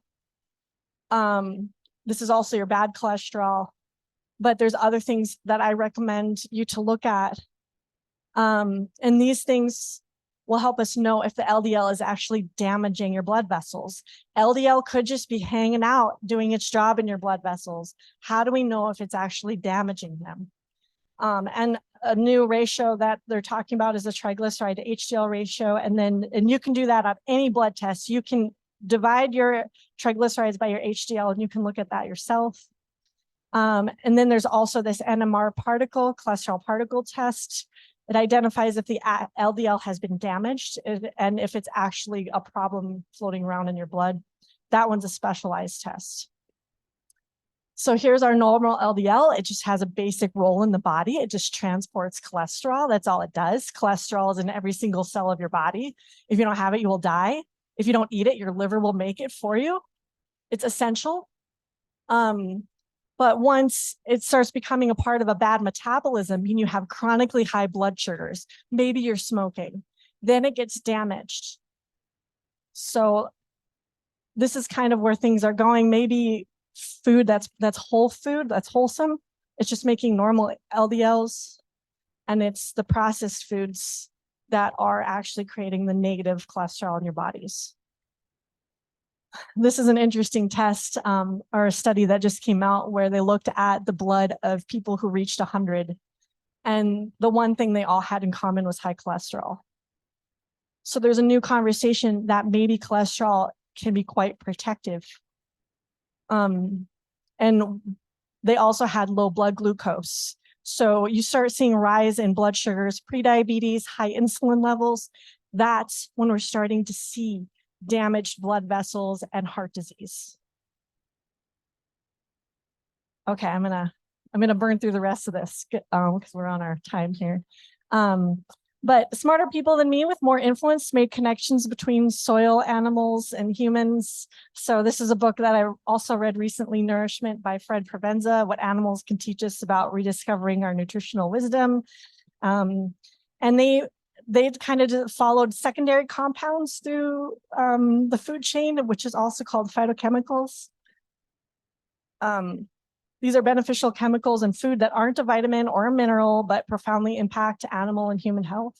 Speaker 21: This is also your bad cholesterol, but there's other things that I recommend you to look at. And these things will help us know if the LDL is actually damaging your blood vessels. LDL could just be hanging out, doing its job in your blood vessels. How do we know if it's actually damaging them? And a new ratio that they're talking about is the triglyceride to HDL ratio. And you can do that on any blood test. You can divide your triglycerides by your HDL and you can look at that yourself. And then there's also this NMR particle, cholesterol particle test. It identifies if the LDL has been damaged and if it's actually a problem floating around in your blood. That one's a specialized test. So here's our normal LDL. It just has a basic role in the body. It just transports cholesterol. That's all it does. Cholesterol is in every single cell of your body. If you don't have it, you will die. If you don't eat it, your liver will make it for you. It's essential. But once it starts becoming a part of a bad metabolism, meaning you have chronically high blood sugars, maybe you're smoking, then it gets damaged. So this is kind of where things are going. Maybe food that's whole food, that's wholesome. It's just making normal LDLs. And it's the processed foods that are actually creating the negative cholesterol in your bodies. This is an interesting test or a study that just came out where they looked at the blood of people who reached 100. And the one thing they all had in common was high cholesterol. So there's a new conversation that maybe cholesterol can be quite protective. And they also had low blood glucose. So you start seeing rise in blood sugars, prediabetes, high insulin levels. That's when we're starting to see damaged blood vessels and heart disease. Okay, I'm gonna burn through the rest of this because we're on our time here. But smarter people than me with more influence made connections between soil, animals, and humans. So this is a book that I also read recently, Nourishment by Fred Provenza, What Animals Can Teach Us About Rediscovering Our Nutritional Wisdom. And they kind of followed secondary compounds through the food chain, which is also called phytochemicals. These are beneficial chemicals in food that aren't a vitamin or a mineral, but profoundly impact animal and human health.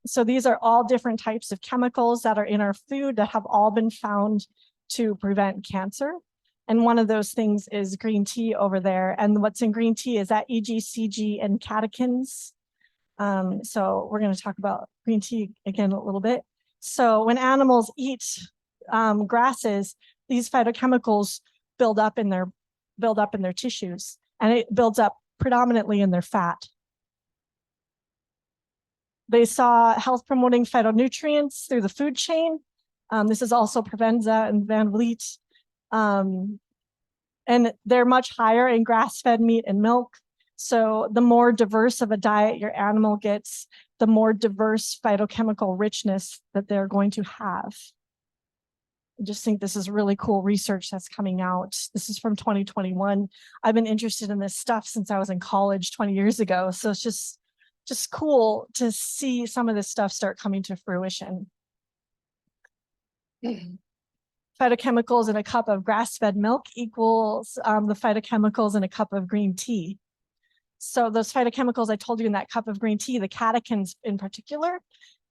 Speaker 21: So these are all different types of chemicals that are in our food that have all been found to prevent cancer. And one of those things is green tea over there. And what's in green tea is that EG, CG, and catechins. So we're going to talk about green tea again a little bit. So when animals eat grasses, these phytochemicals build up in their tissues, and it builds up predominantly in their fat. They saw health promoting phytonutrients through the food chain. This is also Provenza and Van Vliet. And they're much higher in grass-fed meat and milk. So the more diverse of a diet your animal gets, the more diverse phytochemical richness that they're going to have. I just think this is really cool research that's coming out. This is from 2021. I've been interested in this stuff since I was in college 20 years ago. So it's just cool to see some of this stuff start coming to fruition. Phytochemicals in a cup of grass-fed milk equals the phytochemicals in a cup of green tea. So those phytochemicals I told you in that cup of green tea, the catechins in particular,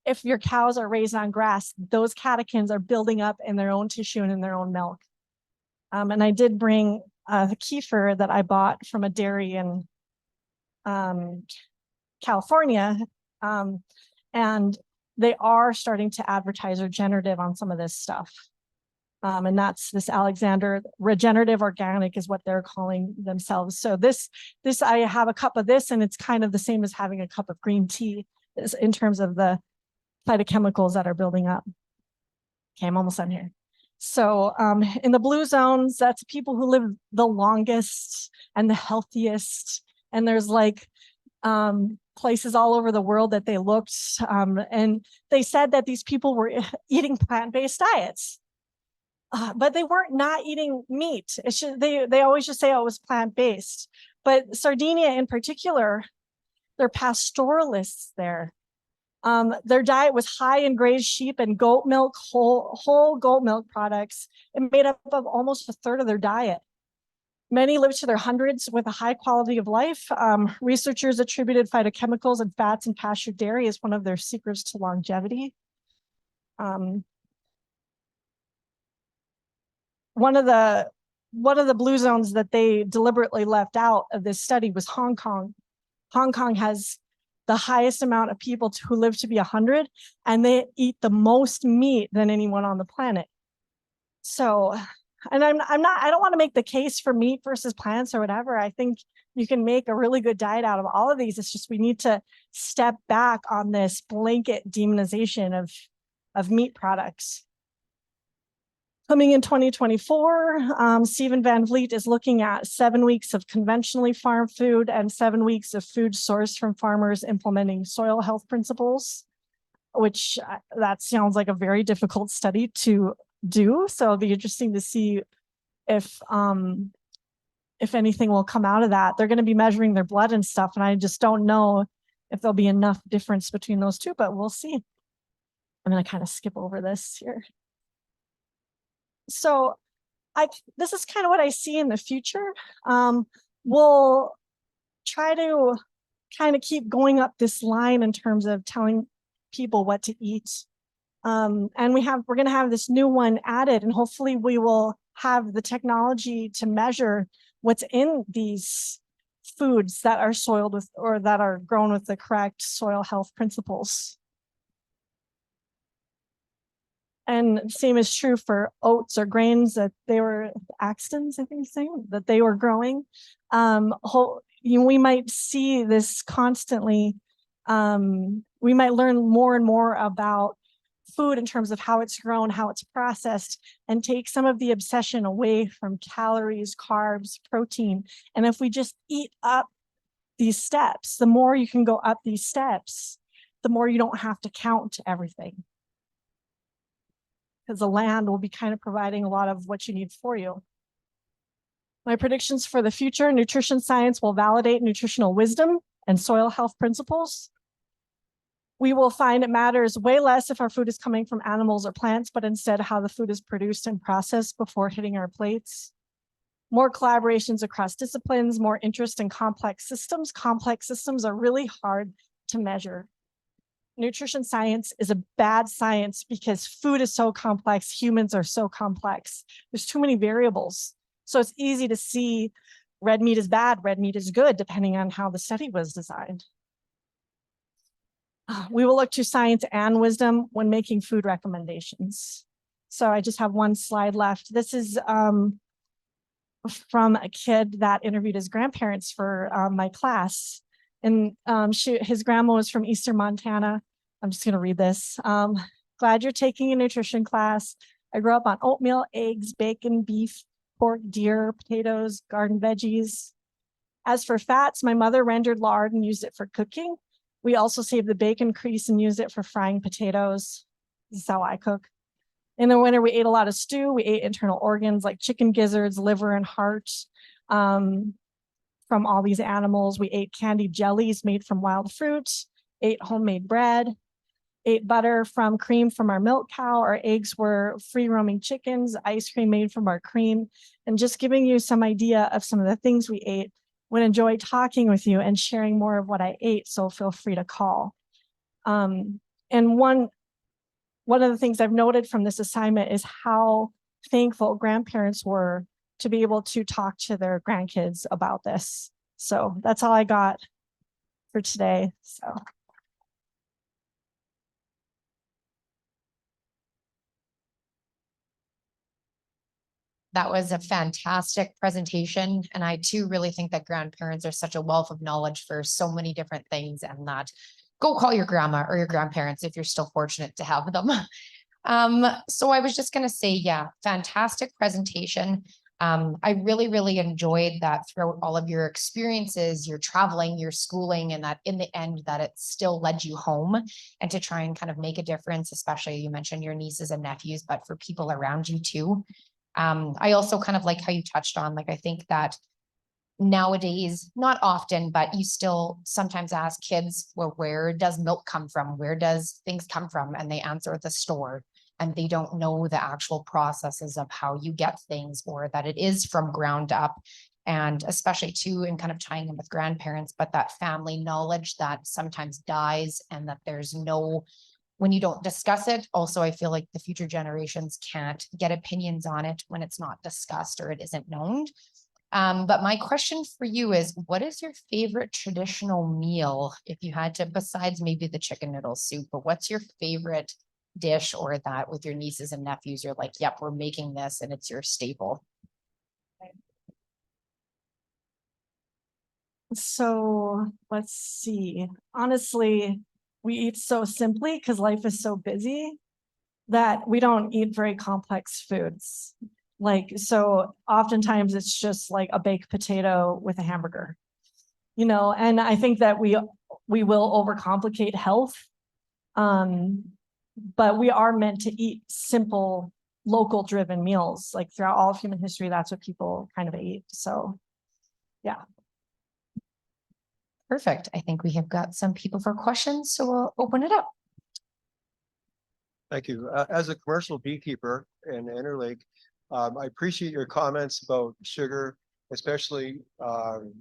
Speaker 21: if your cows are raised on grass, those catechins are building up in their own tissue and in their own milk. And I did bring the kefir that I bought from a dairy in California. And they are starting to advertise regenerative on some of this stuff. And that's this Alexander Regenerative Organic is what they're calling themselves. So this I have a cup of this, and it's kind of the same as having a cup of green tea in terms of the phytochemicals that are building up. Okay, I'm almost done here. So in the blue zones, that's people who live the longest and the healthiest. And there's like places all over the world that they looked, and they said that these people were eating plant-based diets. But they weren't not eating meat. It's just, they always just say, oh, it was plant-based. But Sardinia in particular, they're pastoralists there. Their diet was high in grazed sheep and goat milk, whole goat milk products. It made up of almost a third of their diet. Many lived to their hundreds with a high quality of life. Researchers attributed phytochemicals and fats in pastured dairy as one of their secrets to longevity. One of the blue zones that they deliberately left out of this study was Hong Kong. Hong Kong has the highest amount of people who live to be 100, and they eat the most meat than anyone on the planet. So, and I don't want to make the case for meat versus plants or whatever. I think you can make a really good diet out of all of these. It's just we need to step back on this blanket demonization of meat products. Coming in 2024, Stephen Van Vliet is looking at 7 weeks of conventionally farmed food and 7 weeks of food sourced from farmers implementing soil health principles, which that sounds like a very difficult study to do. So it'll be interesting to see if anything will come out of that. They're going to be measuring their blood and stuff, and I just don't know if there'll be enough difference between those two, but we'll see. I'm going to kind of skip over this here. So this is kind of what I see in the future. We'll try to kind of keep going up this line in terms of telling people what to eat. And we're going to have this new one added, and hopefully we will have the technology to measure what's in these foods that are soiled with or that are grown with the correct soil health principles. And same is true for oats or grains that they were Axtens, I think, saying that they were growing. We might see this constantly. We might learn more and more about food in terms of how it's grown, how it's processed, and take some of the obsession away from calories, carbs, protein. And if we just eat up these steps, the more you can go up these steps, the more you don't have to count everything. Because the land will be kind of providing a lot of what you need for you. My predictions for the future: nutrition science will validate nutritional wisdom and soil health principles. We will find it matters way less if our food is coming from animals or plants, but instead how the food is produced and processed before hitting our plates. More collaborations across disciplines, more interest in complex systems. Complex systems are really hard to measure. Nutrition science is a bad science because food is so complex, humans are so complex. There's too many variables. So it's easy to see red meat is bad, red meat is good, depending on how the study was designed. We will look to science and wisdom when making food recommendations. So I just have one slide left. This is from a kid that interviewed his grandparents for my class. And his grandma was from Eastern Montana. I'm just gonna read this. Glad you're taking a nutrition class. I grew up on oatmeal, eggs, bacon, beef, pork, deer, potatoes, garden veggies. As for fats, my mother rendered lard and used it for cooking. We also saved the bacon crease and used it for frying potatoes. This is how I cook. In the winter, we ate a lot of stew. We ate internal organs like chicken gizzards, liver, and heart from all these animals. We ate candied jellies made from wild fruit, ate homemade bread, ate butter from cream from our milk cow. Our eggs were free-roaming chickens, ice cream made from our cream, and just giving you some idea of some of the things we ate. Would enjoy talking with you and sharing more of what I ate, so feel free to call. And one of the things I've noted from this assignment is how thankful grandparents were to be able to talk to their grandkids about this. So that's all I got for today. So.
Speaker 20: That was a fantastic presentation. And I too really think that grandparents are such a wealth of knowledge for so many different things, and that go call your grandma or your grandparents if you're still fortunate to have them. So I was just going to say, yeah, fantastic presentation. I really, really enjoyed that throughout all of your experiences, your traveling, your schooling, and that in the end that it still led you home and to try and kind of make a difference, especially you mentioned your nieces and nephews, but for people around you too. I also kind of like how you touched on, like, I think that nowadays, not often, but you still sometimes ask kids, well, where does milk come from? Where does things come from? And they answer at the store, and they don't know the actual processes of how you get things, or that it is from ground up. And especially too, in kind of tying in with grandparents, but that family knowledge that sometimes dies, and that there's no, when you don't discuss it. Also, I feel like the future generations can't get opinions on it when it's not discussed or it isn't known. But my question for you is, what is your favorite traditional meal? If you had to, besides maybe the chicken noodle soup, but what's your favorite dish, or that with your nieces and nephews, you're like, yep, we're making this and it's your staple?
Speaker 21: So let's see. Honestly, we eat so simply because life is so busy that we don't eat very complex foods. Like, so oftentimes it's just like a baked potato with a hamburger, you know, and I think that we will overcomplicate health. But we are meant to eat simple, local driven meals. Like throughout all of human history, that's what people kind of ate. So, yeah.
Speaker 20: Perfect. I think we have got some people for questions, so we'll open it up.
Speaker 8: Thank you. As a commercial beekeeper in Interlake, I appreciate your comments about sugar, especially the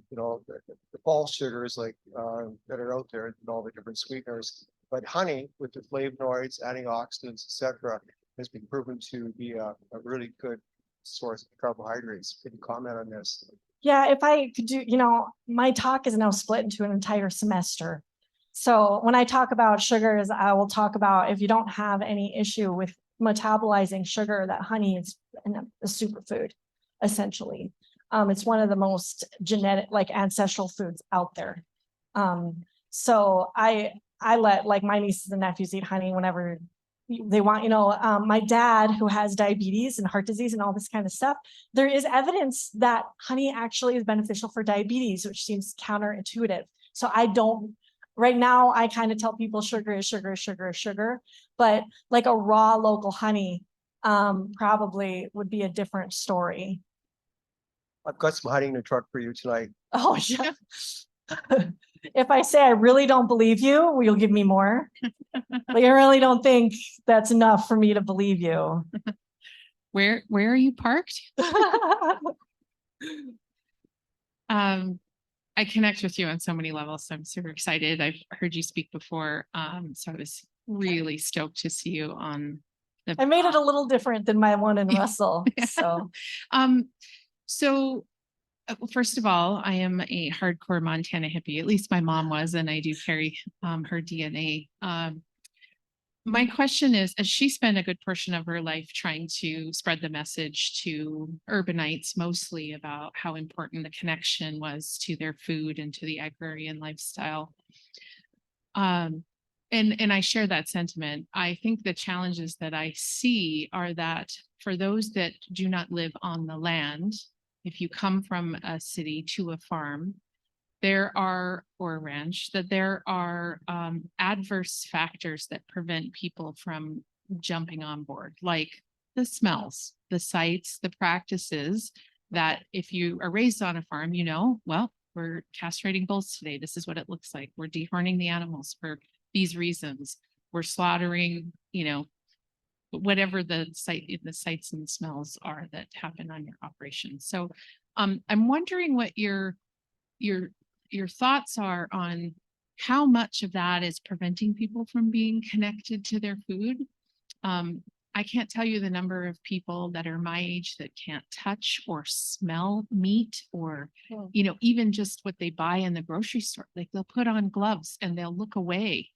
Speaker 8: false sugars like that are out there and all the different sweeteners. But honey with the flavonoids, antioxidants, etc., has been proven to be a really good source of carbohydrates. Can you comment on this?
Speaker 21: Yeah, if I could do, my talk is now split into an entire semester. So when I talk about sugars, I will talk about if you don't have any issue with metabolizing sugar, that honey is a superfood, essentially. It's one of the most genetic, like ancestral foods out there. So I let like my nieces and nephews eat honey whenever they want, my dad who has diabetes and heart disease and all this kind of stuff, there is evidence that honey actually is beneficial for diabetes, which seems counterintuitive. So right now I kind of tell people sugar is sugar is sugar is sugar, but like a raw local honey probably would be a different story.
Speaker 8: I've got some honey in the truck for you tonight.
Speaker 21: Oh yeah. If I say I really don't believe you, will you give me more? Like I really don't think that's enough for me to believe you.
Speaker 11: Where are you parked? I connect with you on so many levels. So I'm super excited. I've heard you speak before. So I was really stoked to see you on the.
Speaker 21: I made it a little different than my one in Russell. So
Speaker 11: so first of all, I am a hardcore Montana hippie. At least my mom was, and I do carry her DNA. My question is, as she spent a good portion of her life trying to spread the message to urbanites, mostly about how important the connection was to their food and to the agrarian lifestyle. And I share that sentiment. I think the challenges that I see are that for those that do not live on the land, if you come from a city to a farm, or a ranch, that there are adverse factors that prevent people from jumping on board, like the smells, the sights, the practices that if you are raised on a farm, well, we're castrating bulls today. This is what it looks like. We're dehorning the animals for these reasons. We're slaughtering, whatever the sights and smells are that happen on your operation. So I'm wondering what your thoughts are on how much of that is preventing people from being connected to their food. I can't tell you the number of people that are my age that can't touch or smell meat or, even just what they buy in the grocery store. Like they'll put on gloves and they'll look away.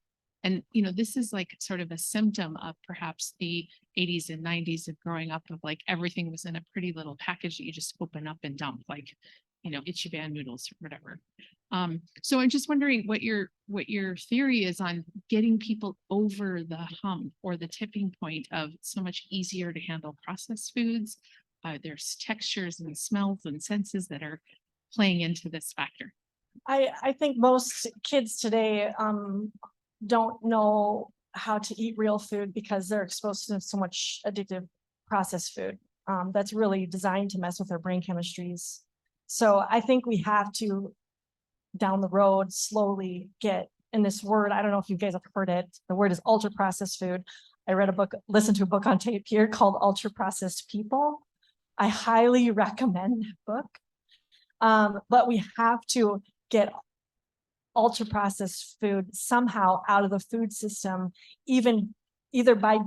Speaker 11: And, this is like sort of a symptom of perhaps the 80s and 90s of growing up of like everything was in a pretty little package that you just open up and dump, like, Ichiban noodles or whatever. So I'm just wondering what your theory is on getting people over the hump or the tipping point of so much easier to handle processed foods. There's textures and smells and senses that are playing into this factor.
Speaker 21: I think most kids today don't know how to eat real food because they're exposed to so much addictive processed food that's really designed to mess with their brain chemistries. So I think we have to, down the road, slowly get in this word. I don't know if you guys have heard it. The word is ultra processed food. I read a book, listened to a book on tape here called Ultra Processed People. I highly recommend that book. But we have to get ultra processed food somehow out of the food system, either by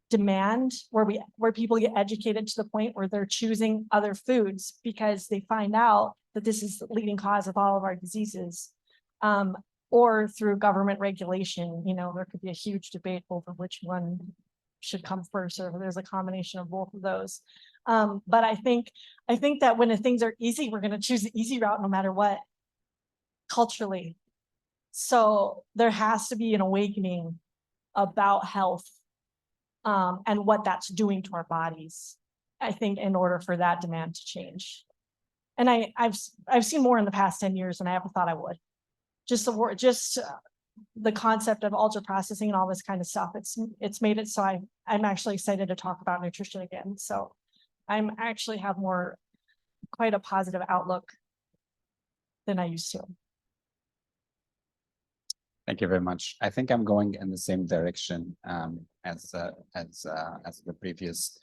Speaker 21: demand, where people get educated to the point where they're choosing other foods because they find out that this is the leading cause of all of our diseases, or through government regulation. There could be a huge debate over which one should come first, or there's a combination of both of those. But I think that when things are easy, we're going to choose the easy route no matter what, culturally. So there has to be an awakening about health and what that's doing to our bodies, I think, in order for that demand to change. And I've seen more in the past 10 years than I ever thought I would. Just the concept of ultra processing and all this kind of stuff. It's made it so I'm actually excited to talk about nutrition again. So I'm actually have quite a positive outlook than I used to.
Speaker 5: Thank you very much. I think I'm going in the same direction as the previous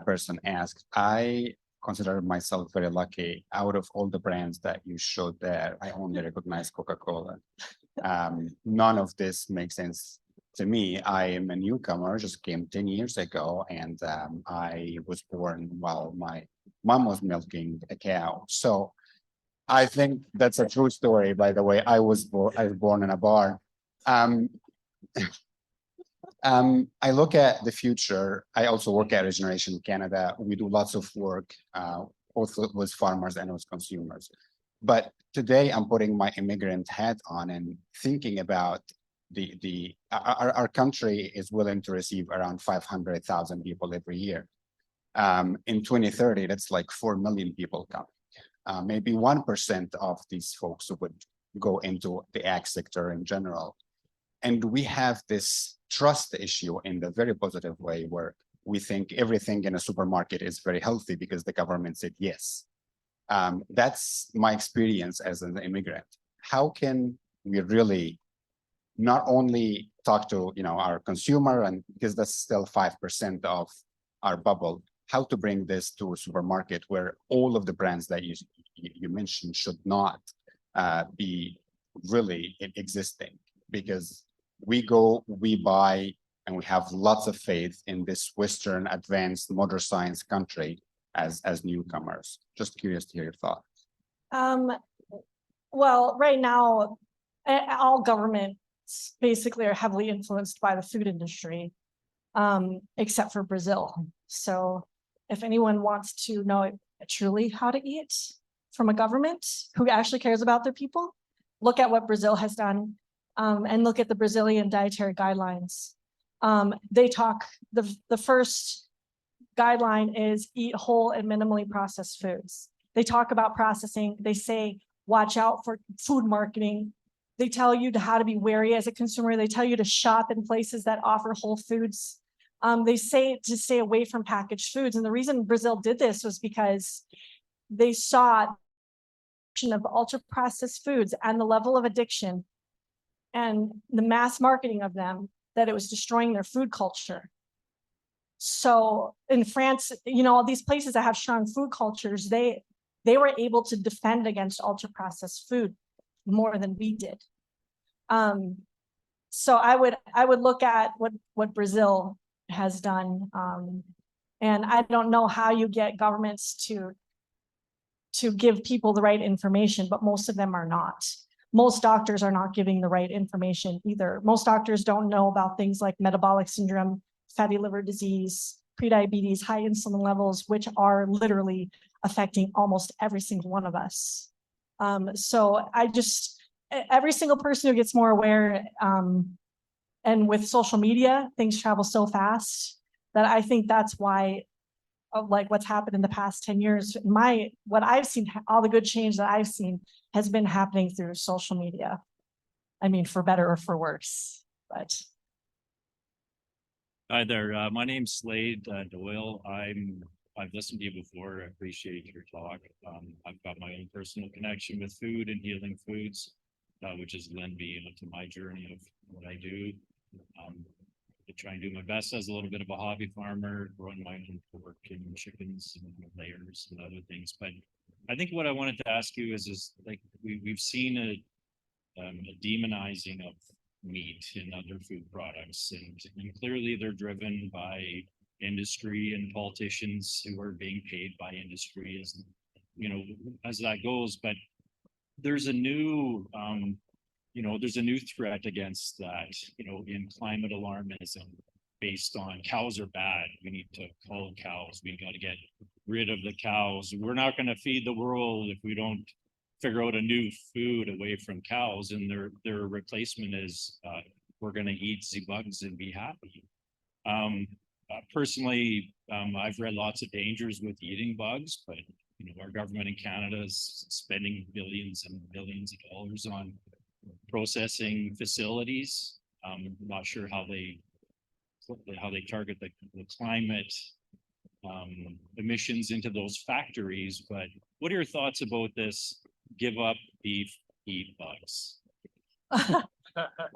Speaker 5: person asked. I consider myself very lucky. Out of all the brands that you showed there, I only recognize Coca-Cola. None of this makes sense to me. I am a newcomer, just came 10 years ago, and I was born while my mom was milking a cow. So I think that's a true story, by the way. I was born in a barn. I look at the future. I also work at Regeneration Canada. We do lots of work, both with farmers and with consumers. But today I'm putting my immigrant hat on and thinking about our country is willing to receive around 500,000 people every year. In 2030, that's like 4 million people coming. Maybe 1% of these folks would go into the ag sector in general. And we have this trust issue in the very positive way where we think everything in a supermarket is very healthy because the government said yes. That's my experience as an immigrant. How can we really not only talk to our consumer, and because that's still 5% of our bubble, how to bring this to a supermarket where all of the brands that you mentioned should not be really existing, because we go, we buy, and we have lots of faith in this Western advanced modern science country as newcomers. Just curious to hear your thoughts.
Speaker 21: Well, right now, all governments basically are heavily influenced by the food industry, except for Brazil. So if anyone wants to know truly how to eat from a government who actually cares about their people, look at what Brazil has done, and look at the Brazilian dietary guidelines. They talk, the first guideline is eat whole and minimally processed foods. They talk about processing. They say, watch out for food marketing. They tell you how to be wary as a consumer. They tell you to shop in places that offer whole foods. They say to stay away from packaged foods. And the reason Brazil did this was because they saw of ultra processed foods and the level of addiction and the mass marketing of them, that it was destroying their food culture. So in France, all these places that have strong food cultures, they were able to defend against ultra processed food more than we did. So I would look at what Brazil has done. And I don't know how you get governments to give people the right information, but most of them are not. Most doctors are not giving the right information either. Most doctors don't know about things like metabolic syndrome, fatty liver disease, prediabetes, high insulin levels, which are literally affecting almost every single one of us. So every single person who gets more aware, and with social media, things travel so fast that I think that's why, like what's happened in the past 10 years, what I've seen, all the good change that I've seen has been happening through social media. I mean, for better or for worse, but.
Speaker 6: Hi there, my name's Slade Doyle. I've listened to you before. I appreciate your talk. I've got my own personal connection with food and healing foods, which has led me into my journey of what I do. I try and do my best as a little bit of a hobby farmer, growing my own pork and chickens and layers and other things. But I think what I wanted to ask you is like we've seen a demonizing of meat and other food products, and clearly they're driven by industry and politicians who are being paid by industry, as that goes. But there's a new threat against that, in climate alarmism based on cows are bad. We need to cull cows. We got to get rid of the cows. We're not going to feed the world if we don't figure out a new food away from cows. And their replacement is we're going to eat the bugs and be happy. Personally, I've read lots of dangers with eating bugs, but our government in Canada is spending billions and billions of dollars on processing facilities. I'm not sure how they target the climate emissions into those factories, but what are your thoughts about this? Give up beef, eat bugs.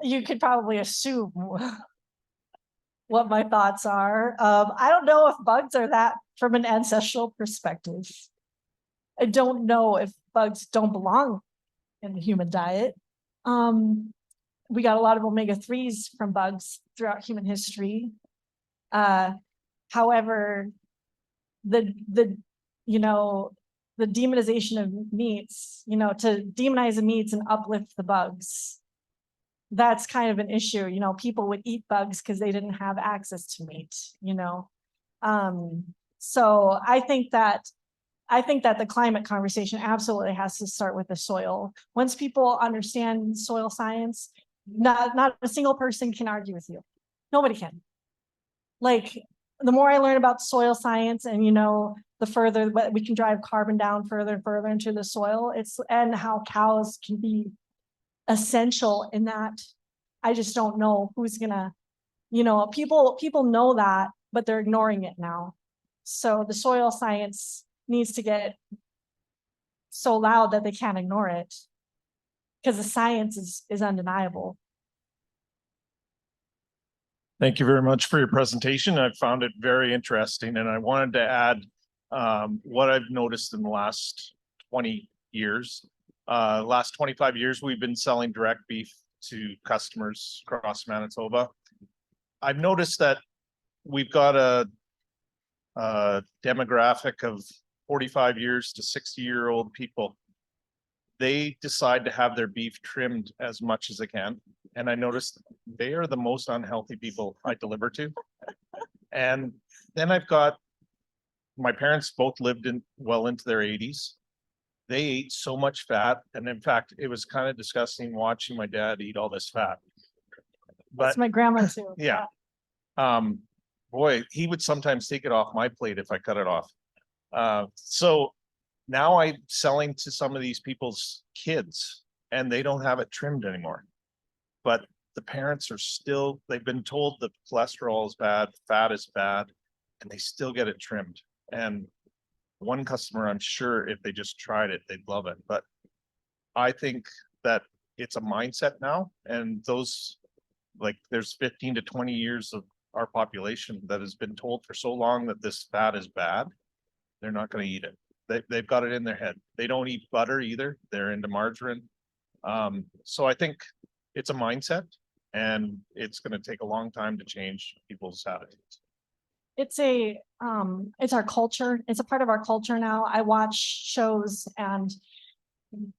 Speaker 21: You could probably assume what my thoughts are. I don't know if bugs are that from an ancestral perspective. I don't know if bugs don't belong in the human diet. We got a lot of omega-3s from bugs throughout human history. However, the demonization of meats, to demonize the meats and uplift the bugs, that's kind of an issue, you know, people would eat bugs because they didn't have access to meat, you know? So I think that the climate conversation absolutely has to start with the soil. Once people understand soil science, not a single person can argue with you. Nobody can. Like, the more I learn about soil science and, you know, the further we can drive carbon down further and further into the soil, and how cows can be essential in that. I just don't know who's gonna, you know, people know that, but they're ignoring it now. So the soil science needs to get so loud that they can't ignore it, because the science is undeniable.
Speaker 9: Thank you very much for your presentation. I found it very interesting, and I wanted to add what I've noticed in the last 20 years. Last 25 years, we've been selling direct beef to customers across Manitoba. I've noticed that we've got a demographic of 45 years to 60-year-old people. They decide to have their beef trimmed as much as they can. And I noticed they are the most unhealthy people I deliver to. And then I've got, my parents both lived in well into their 80s. They ate so much fat. And in fact, it was kind of disgusting watching my dad eat all this fat.
Speaker 21: That's my grandma too.
Speaker 9: Yeah. Boy, he would sometimes take it off my plate if I cut it off. So now I'm selling to some of these people's kids and they don't have it trimmed anymore. But the parents are still, they've been told that cholesterol is bad, fat is bad, and they still get it trimmed. And one customer, I'm sure if they just tried it, they'd love it. But I think that it's a mindset now. And those, like, there's 15 to 20 years of our population that has been told for so long that this fat is bad, they're not going to eat it. They've got it in their head. They don't eat butter either. They're into margarine. So I think it's a mindset, and it's going to take a long time to change people's attitudes.
Speaker 21: It's our culture. It's a part of our culture now. I watch shows and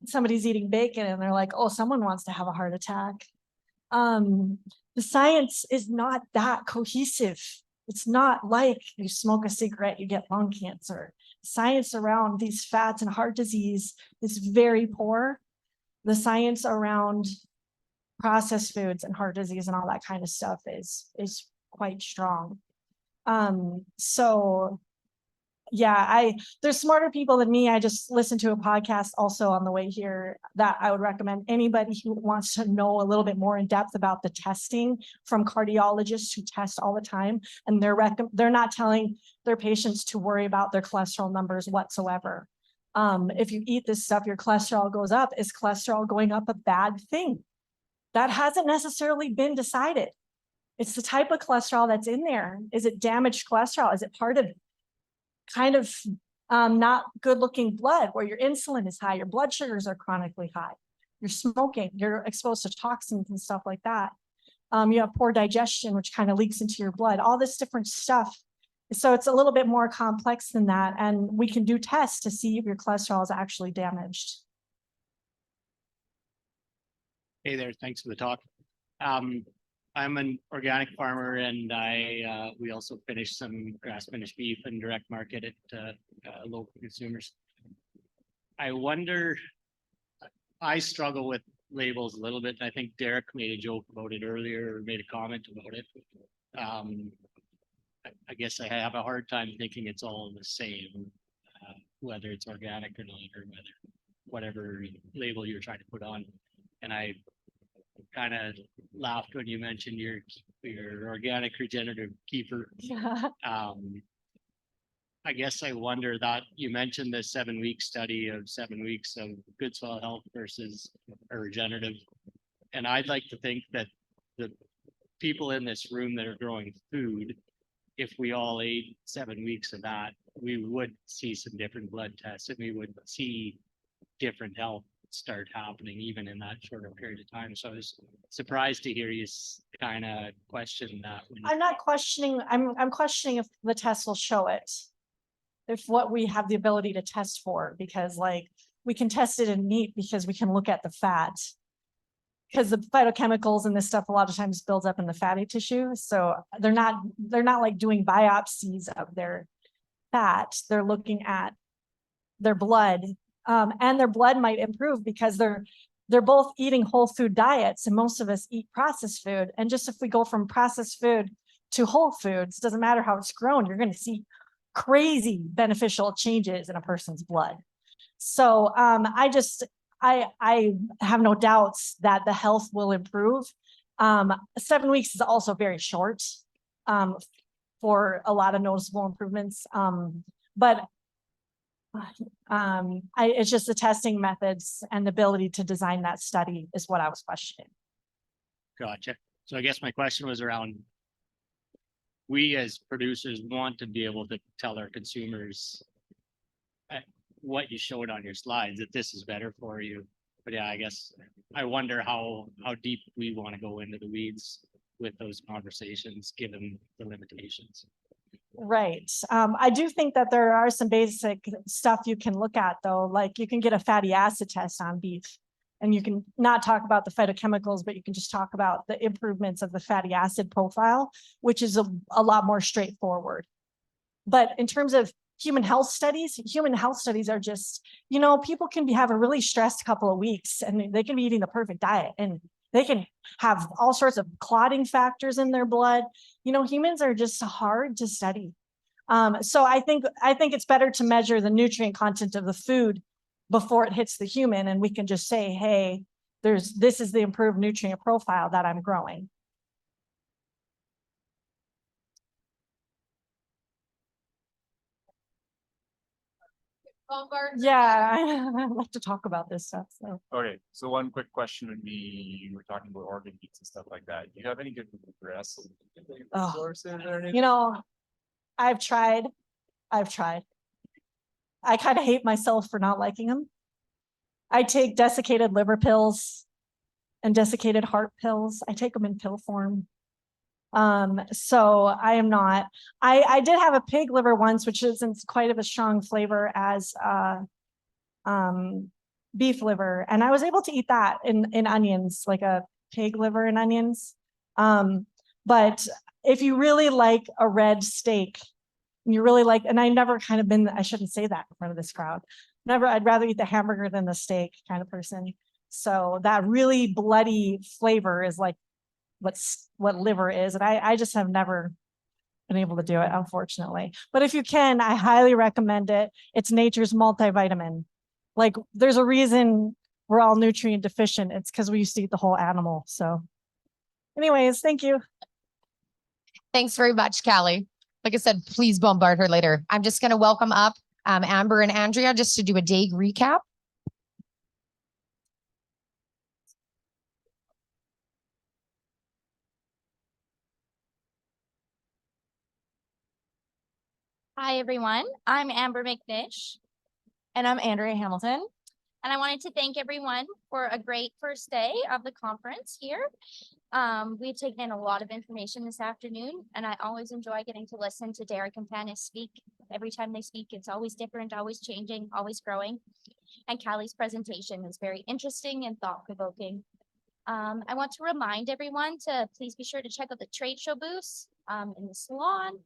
Speaker 21: somebody's eating bacon and they're like, oh, someone wants to have a heart attack. The science is not that cohesive. It's not like you smoke a cigarette, you get lung cancer. Science around these fats and heart disease is very poor. The science around processed foods and heart disease and all that kind of stuff is quite strong. So yeah, there's smarter people than me. I just listened to a podcast also on the way here that I would recommend anybody who wants to know a little bit more in depth about the testing from cardiologists who test all the time. And they're not telling their patients to worry about their cholesterol numbers whatsoever. If you eat this stuff, your cholesterol goes up. Is cholesterol going up a bad thing? That hasn't necessarily been decided. It's the type of cholesterol that's in there. Is it damaged cholesterol? Is it part of kind of not good looking blood where your insulin is high, your blood sugars are chronically high, you're smoking, you're exposed to toxins and stuff like that. You have poor digestion, which kind of leaks into your blood, all this different stuff. So it's a little bit more complex than that. And we can do tests to see if your cholesterol is actually damaged.
Speaker 22: Hey there, thanks for the talk. I'm an organic farmer, and we also finish some grass finished beef and direct market at local consumers. I wonder, I struggle with labels a little bit. I think Derek made a joke about it earlier, or made a comment about it. I guess I have a hard time thinking it's all the same, whether it's organic or not, or whatever label you're trying to put on. And I kind of laughed when you mentioned your organic regenerative keeper.
Speaker 21: Yeah.
Speaker 22: I guess I wonder that you mentioned the 7-week study of 7 weeks of good soil health versus a regenerative. And I'd like to think that the people in this room that are growing food, if we all ate 7 weeks of that, we would see some different blood tests, and we would see different health start happening even in that shorter period of time. So I was surprised to hear you kind of question that.
Speaker 21: I'm not questioning, I'm questioning if the test will show it. If what we have the ability to test for, because like we can test it in meat because we can look at the fat. because the phytochemicals and this stuff a lot of times builds up in the fatty tissue. So they're not like doing biopsies of their fat. They're looking at their blood. And their blood might improve because they're both eating whole food diets, and most of us eat processed food. And just if we go from processed food to whole foods, doesn't matter how it's grown, you're going to see crazy beneficial changes in a person's blood. So I have no doubts that the health will improve. 7 weeks is also very short for a lot of noticeable improvements. But it's just the testing methods and the ability to design that study is what I was questioning.
Speaker 22: Gotcha. So I guess my question was around, we as producers want to be able to tell our consumers what you showed on your slides, that this is better for you. But yeah, I guess I wonder how deep we want to go into the weeds with those conversations, given the limitations.
Speaker 21: Right. I do think that there are some basic stuff you can look at, though. Like you can get a fatty acid test on beef, and you can not talk about the phytochemicals, but you can just talk about the improvements of the fatty acid profile, which is a lot more straightforward. But in terms of human health studies are just, people can have a really stressed couple of weeks and they can be eating the perfect diet and they can have all sorts of clotting factors in their blood. Humans are just hard to study. So I think it's better to measure the nutrient content of the food before it hits the human, and we can just say, hey, this is the improved nutrient profile that I'm growing. Yeah, I like to talk about this stuff. So
Speaker 10: Okay, so one quick question would be, you were talking about organ meats and stuff like that. Do you have any good resources or anything?
Speaker 21: I've tried. I kind of hate myself for not liking them. I take desiccated liver pills and desiccated heart pills. I take them in pill form. So I am not, I did have a pig liver once, which isn't quite of a strong flavor as beef liver. And I was able to eat that in onions, like a pig liver and onions. But if you really like a red steak, and you really like, and I never kind of been, I shouldn't say that in front of this crowd. I'd rather eat the hamburger than the steak kind of person. So that really bloody flavor is like what liver is. And I just have never been able to do it, unfortunately. But if you can, I highly recommend it. It's nature's multivitamin. Like there's a reason we're all nutrient deficient. It's because we used to eat the whole animal. So anyways, thank you.
Speaker 20: Thanks very much, Kalie. Like I said, please bombard her later. I'm just going to welcome up Amber and Andrea just to do a day recap.
Speaker 4: Hi, everyone. I'm Amber McNish.
Speaker 17: And I'm Andrea Hamilton.
Speaker 4: And I wanted to thank everyone for a great first day of the conference here. We've taken in a lot of information this afternoon, and I always enjoy getting to listen to Derek and Panis speak. Every time they speak, it's always different, always changing, always growing. And Kalie's presentation is very interesting and thought-provoking. I want to remind everyone to please be sure to check out the trade show booths in the salon.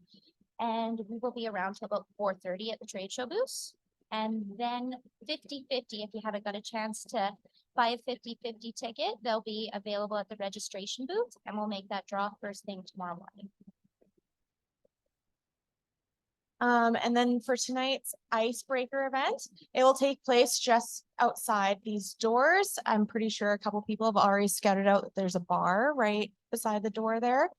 Speaker 4: And we will be around till about 4:30 at the trade show booths. And then 50/50, if you haven't got a chance to buy a 50/50 ticket, they'll be available at the registration booth, and we'll make that draw first thing tomorrow morning.
Speaker 17: And then for tonight's icebreaker event, it will take place just outside these doors. I'm pretty sure a couple people have already scouted out that there's a bar right beside the door there.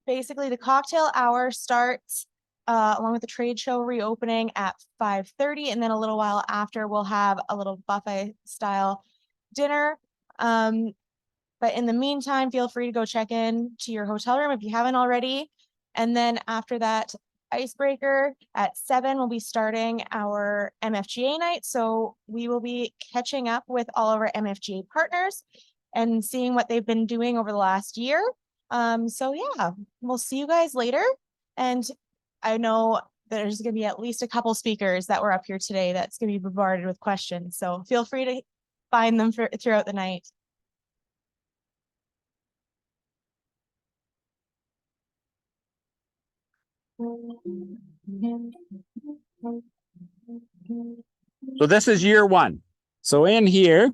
Speaker 17: Basically, the cocktail hour starts along with the trade show reopening at 5:30, and then a little while after we'll have a little buffet style dinner. But in the meantime, feel free to go check in to your hotel room if you haven't already. And then after that icebreaker at 7, we'll be starting our MFGA night. So we will be catching up with all of our MFGA partners and seeing what they've been doing over the last year. So yeah, we'll see you guys later. And I know there's going to be at least a couple speakers that were up here today that's going to be bombarded with questions. So feel free to find them throughout the night.
Speaker 12: So this is year one. So in here,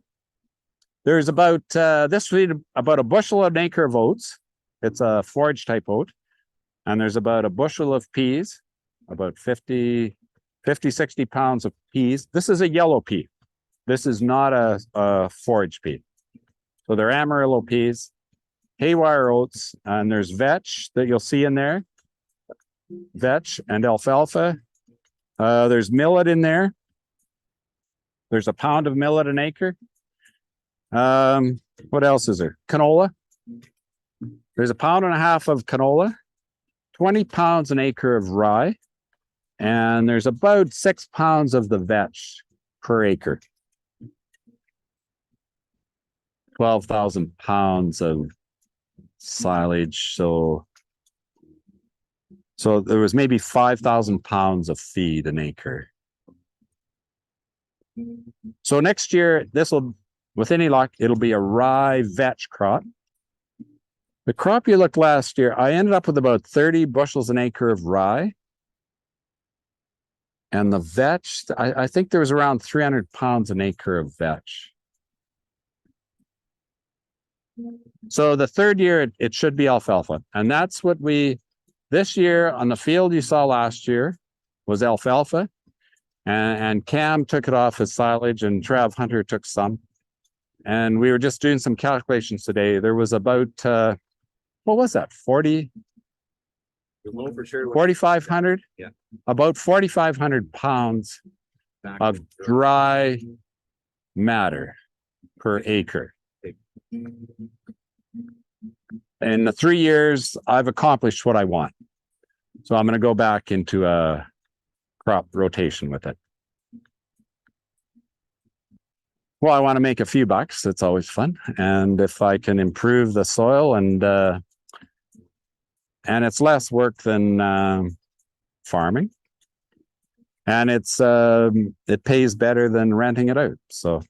Speaker 12: there's about, this would be about a bushel an acre of oats. It's a forage type oat. And there's about a bushel of peas, about 50, 60 pounds of peas. This is a yellow pea. This is not a forage pea. So they're Amarillo peas, haywire oats, and there's vetch that you'll see in there. Vetch and alfalfa. There's millet in there. There's a pound of millet an acre. What else is there? Canola. There's a pound and a half of canola, 20 pounds an acre of rye, and there's about 6 pounds of the vetch per acre. 12,000 pounds of silage. So there was maybe 5,000 pounds of feed an acre. So next year, with any luck, it'll be a rye vetch crop. The crop you looked last year, I ended up with about 30 bushels an acre of rye. And the vetch, I think there was around 300 pounds an acre of vetch. So the third year, it should be alfalfa. And that's what this year on the field you saw last year was alfalfa. And Cam took it off as silage and Trav Hunter took some. And we were just doing some calculations today. There was about, what was that? 4,500?
Speaker 10: Yeah.
Speaker 12: About 4,500 pounds of dry matter per acre. In the 3 years, I've accomplished what I want. So I'm going to go back into a crop rotation with it. Well, I want to make a few bucks. It's always fun. And if I can improve the soil and it's less work than farming. And it pays better than renting it out. So